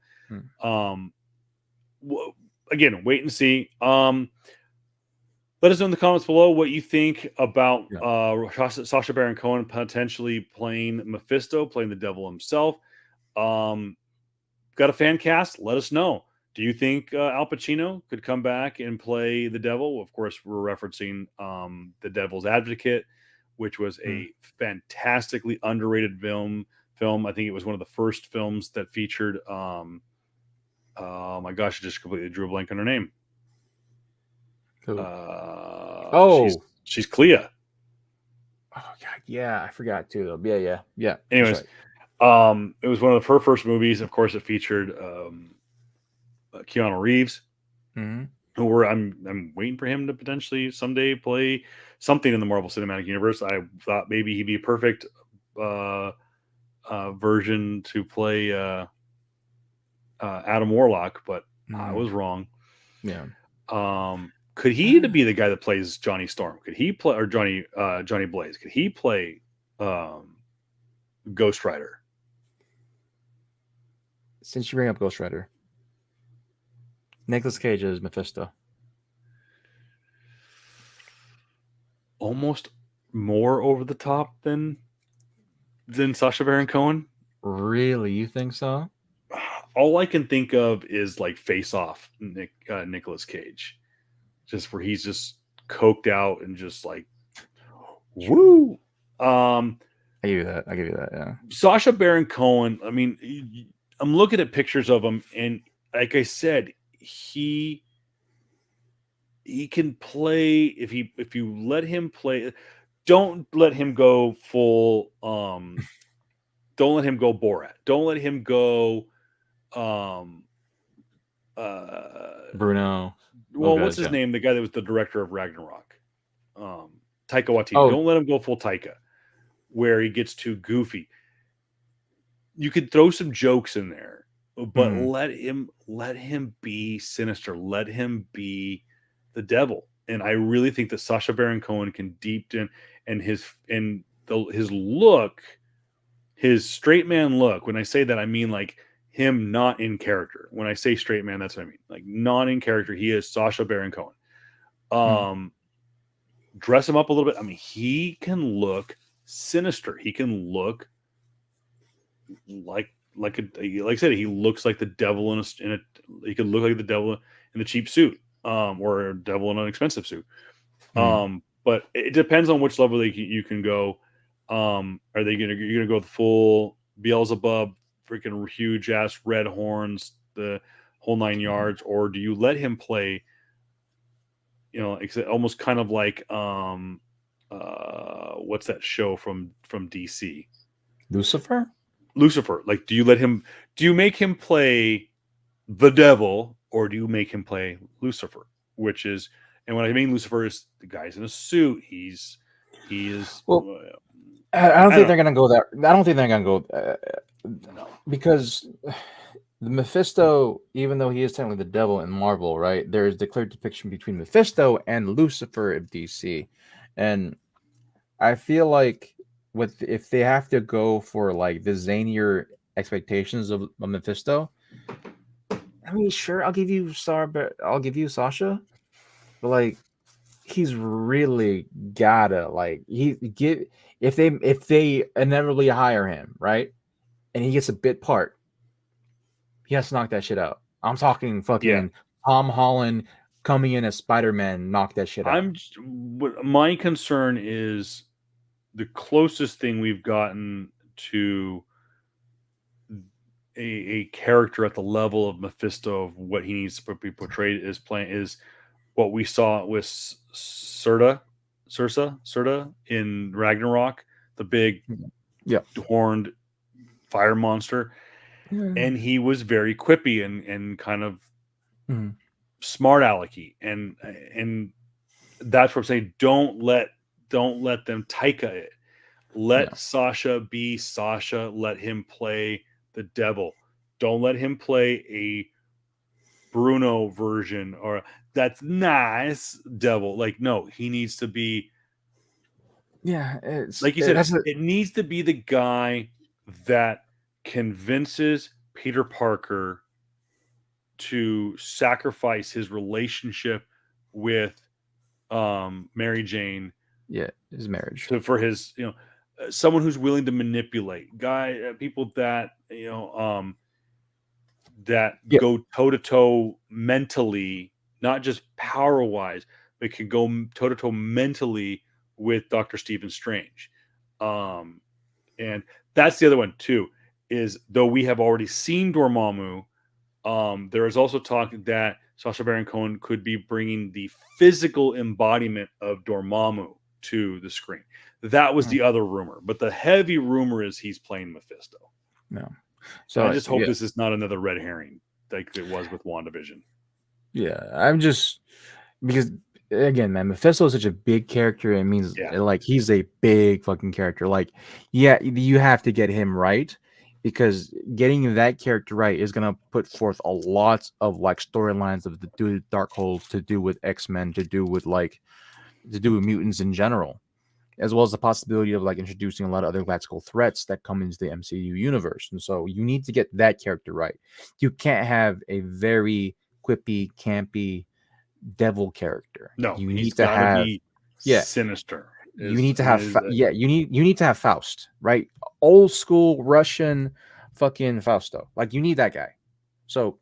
Again, wait and see. Let us know in the comments below what you think about Sacha Baron Cohen potentially playing Mephisto, playing the devil himself. Got a fan cast? Let us know. Do you think Al Pacino could come back and play the devil? Of course, we're referencing The Devil's Advocate, which was a fantastically underrated film. I think it was one of the first films that featured oh my gosh, I just completely drew a blank on her name. She's Clea. Oh god, yeah, I forgot too though. Yeah. Anyways, it was one of her first movies. Of course, it featured Keanu Reeves. Who I'm waiting for him to potentially someday play something in the Marvel Cinematic Universe. I thought maybe he'd be a perfect version to play Adam Warlock, but I was wrong. Yeah. Could he be the guy that plays Johnny Storm? Could he play, or Johnny Blaze? Could he play Ghost Rider? Since you bring up Ghost Rider, Nicolas Cage is Mephisto. Almost more over the top than Sacha Baron Cohen. Really, you think so? All I can think of is like Face Off, Nicolas Cage, just where he's just coked out and just like, woo. I give you that. Yeah. Sacha Baron Cohen. I mean, I'm looking at pictures of him, and like I said, he can play if you let him play. Don't let him go full. Don't let him go Borat. Don't let him go. Bruno. Well, what's his name? The guy that was the director of Ragnarok. Taika Waititi. Don't let him go full Taika, where he gets too goofy. You could throw some jokes in there, but let him be sinister. Let him be the devil. And I really think that Sacha Baron Cohen can deep in, and his look his straight man look. When I say that, I mean like him not in character. When I say straight man, that's what I mean. Like not in character. He is Sacha Baron Cohen. Dress him up a little bit. I mean, he can look sinister. He can look like I said, he looks like the devil in a he could look like the devil in a cheap suit, or a devil in an expensive suit. But it depends on which level you can go. Are they you're gonna go the full Beelzebub, freaking huge ass red horns, the whole 9 yards, or do you let him play? Almost kind of like what's that show from DC? Lucifer. Like, do you make him play the devil, or do you make him play Lucifer? And when I mean Lucifer, is the guy's in a suit. He is. Well, I don't think they're gonna go there. I don't think they're gonna go no. Because the Mephisto, even though he is technically the devil in Marvel, right? There is the clear depiction between Mephisto and Lucifer of DC, and I feel like if they have to go for like the zanier expectations of Mephisto, I mean, sure, I'll give you Sasha, but like he's really gotta if they inevitably hire him, right, and he gets a bit part, he has to knock that shit out. I'm talking fucking Tom Holland coming in as Spider-Man, knock that shit out. My concern is the closest thing we've gotten to a character at the level of Mephisto, of what he needs to be portrayed as playing, is what we saw with Serta in Ragnarok, the big horned fire monster. And he was very quippy and kind of smart alecky, and that's what I'm saying. Don't let them Taika it. Let Sasha be Sasha. Let him play the devil. Don't let him play a Bruno version or that's nice devil. Like, no, he needs to be. Yeah, like you said, it needs to be the guy that convinces Peter Parker to sacrifice his relationship with Mary Jane. Yeah, his marriage. For his, someone who's willing to manipulate people that, that go toe to toe mentally, not just power wise, but can go toe to toe mentally with Dr. Stephen Strange. And that's the other one too, is though we have already seen Dormammu, there is also talk that Sacha Baron Cohen could be bringing the physical embodiment of Dormammu to the screen. That was the other rumor, but the heavy rumor is he's playing Mephisto. No. So I just hope this is not another red herring like it was with WandaVision. Yeah, I'm just because again, man, Mephisto is such a big character. It means like he's a big fucking character. Like, you have to get him right, because getting that character right is gonna put forth a lot of like storylines of the Darkhold, to do with X-Men, to do with mutants in general, as well as the possibility of like introducing a lot of other classical threats that come into the MCU universe. And so you need to get that character right. You can't have a very quippy, campy devil character. No, you need to have sinister. You need to have you need to have Faust, right? Old school Russian fucking Fausto. Like, you need that guy. So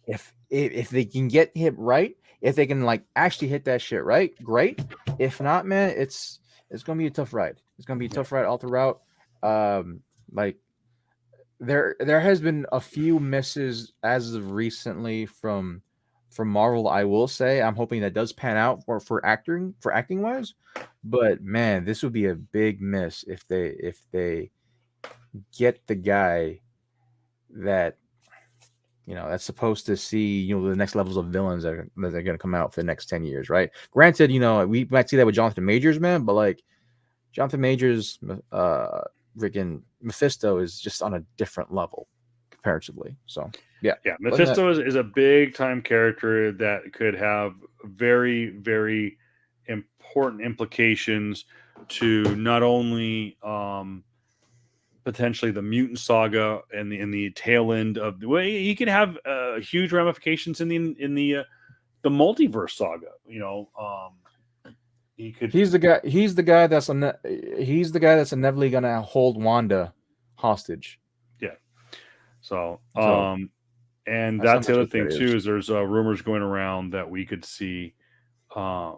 if they can get him right, if they can like actually hit that shit right, great. If not, man, it's gonna be a tough ride. It's gonna be a tough ride all throughout. Like there has been a few misses as of recently from Marvel. I will say I'm hoping that does pan out for acting wise. But man, this would be a big miss if they get the guy that that's supposed to see the next levels of villains that are going to come out for the next 10 years, right? Granted, we might see that with Jonathan Majors, man, but like Jonathan Majors, freaking Mephisto is just on a different level comparatively. So yeah, Mephisto is a big time character that could have very, very important implications to not only potentially the Mutant Saga and the tail end of the way he can have huge ramifications in the multiverse saga. He could. He's the guy. He's the guy that's he's the guy that's inevitably gonna hold Wanda hostage. Yeah. So, So and that's how that's the much other of thing that too is. is there's rumors going around that we could see her.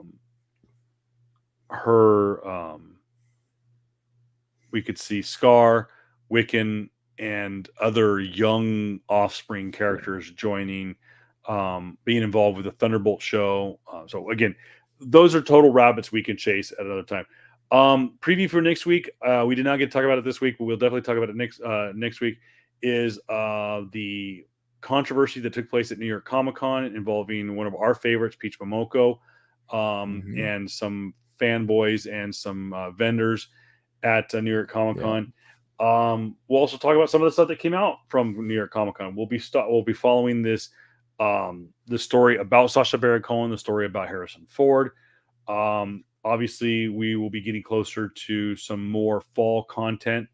We could see Scar, Wiccan, and other young offspring characters joining, being involved with the Thunderbolt show. So again, those are total rabbits we can chase at another time. Preview for next week. We did not get to talk about it this week, but we'll definitely talk about it next week. Is the controversy that took place at New York Comic Con involving one of our favorites, Peach Momoko, and some fanboys and some vendors at New York Comic Con. We'll also talk about some of the stuff that came out from New York Comic Con. We'll be following this the story about Sacha Baron Cohen, the story about Harrison Ford. Obviously, we will be getting closer to some more fall content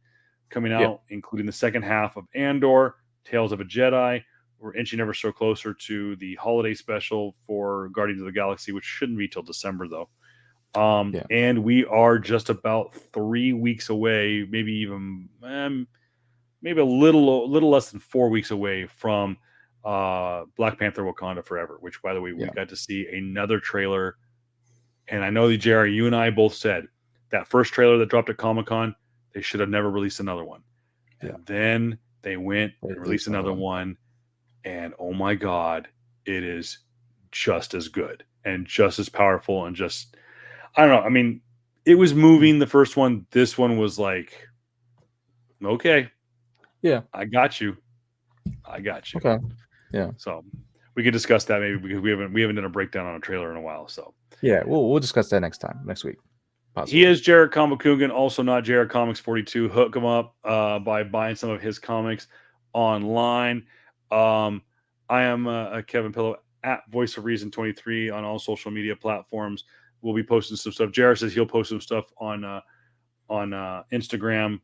coming out, including the second half of Andor, Tales of a Jedi. We're inching ever so closer to the holiday special for Guardians of the Galaxy, which shouldn't be till December though. And we are just about 3 weeks away, maybe even maybe a little less than 4 weeks away from Black Panther: Wakanda Forever, which, by the way, we got to see another trailer. And I know that, Jerry, you and I both said that first trailer that dropped at Comic-Con, they should have never released another one. And then they went and released another one. And oh my God, it is just as good and just as powerful and just, I don't know. I mean, it was moving, the first one. This one was like, okay. Yeah. I got you. Okay. Yeah. So we could discuss that maybe, because we haven't done a breakdown on a trailer in a while. So yeah, we'll discuss that next week. Possibly. He is Jared Comic-Coogan, also not Jared Comics 42. Hook him up by buying some of his comics online. I am Kevin Pillow at Voice of Reason 23 on all social media platforms. We'll be posting some stuff. Jared says he'll post some stuff on Instagram.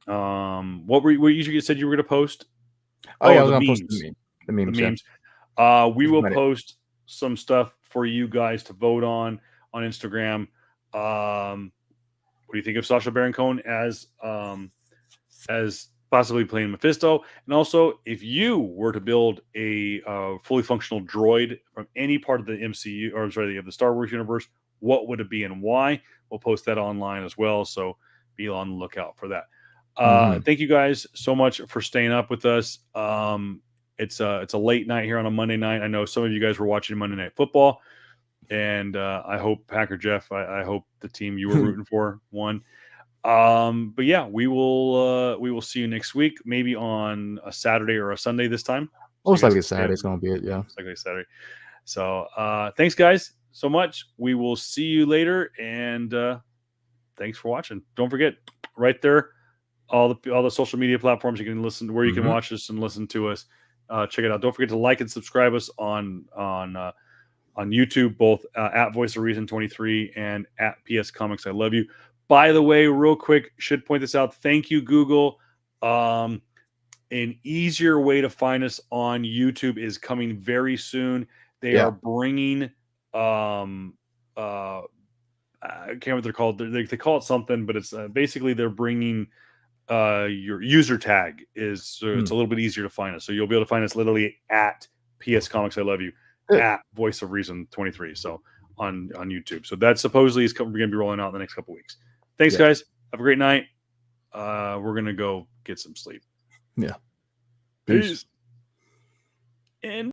What you said you were going to post? Oh yeah, I was going to post the memes. We will post some stuff for you guys to vote on Instagram. What do you think of Sacha Baron Cohen as possibly playing Mephisto? And also, if you were to build a fully functional droid from any part of the MCU, or sorry, of the Star Wars universe, what would it be and why? We'll post that online as well, so be on the lookout for that. Thank you guys so much for staying up with us. It's a late night here on a Monday night. I know some of you guys were watching Monday Night Football. And I hope Packer Jeff, I hope the team you were rooting for won. But yeah, we will see you next week, maybe on a Saturday or a Sunday this time. Most likely Saturday. It's going to be it. Yeah. Most likely Saturday. So thanks guys so much. We will see you later. And thanks for watching. Don't forget, right there, all the social media platforms you can listen to, where you can watch us and listen to us. Check it out. Don't forget to like and subscribe us on YouTube, both at Voice of Reason 23 and at PS Comics I Love You. By the way, real quick, should point this out. Thank you, Google. An easier way to find us on YouTube is coming very soon. They are bringing, I can't remember what they're called. They call it something, but it's basically they're bringing your user tag it's a little bit easier to find us. So you'll be able to find us literally at PS Comics I Love You. At Voice of Reason 23, so on YouTube. So that supposedly is going to be rolling out in the next couple weeks. Thanks, guys. Have a great night. We're going to go get some sleep. Yeah. Peace. And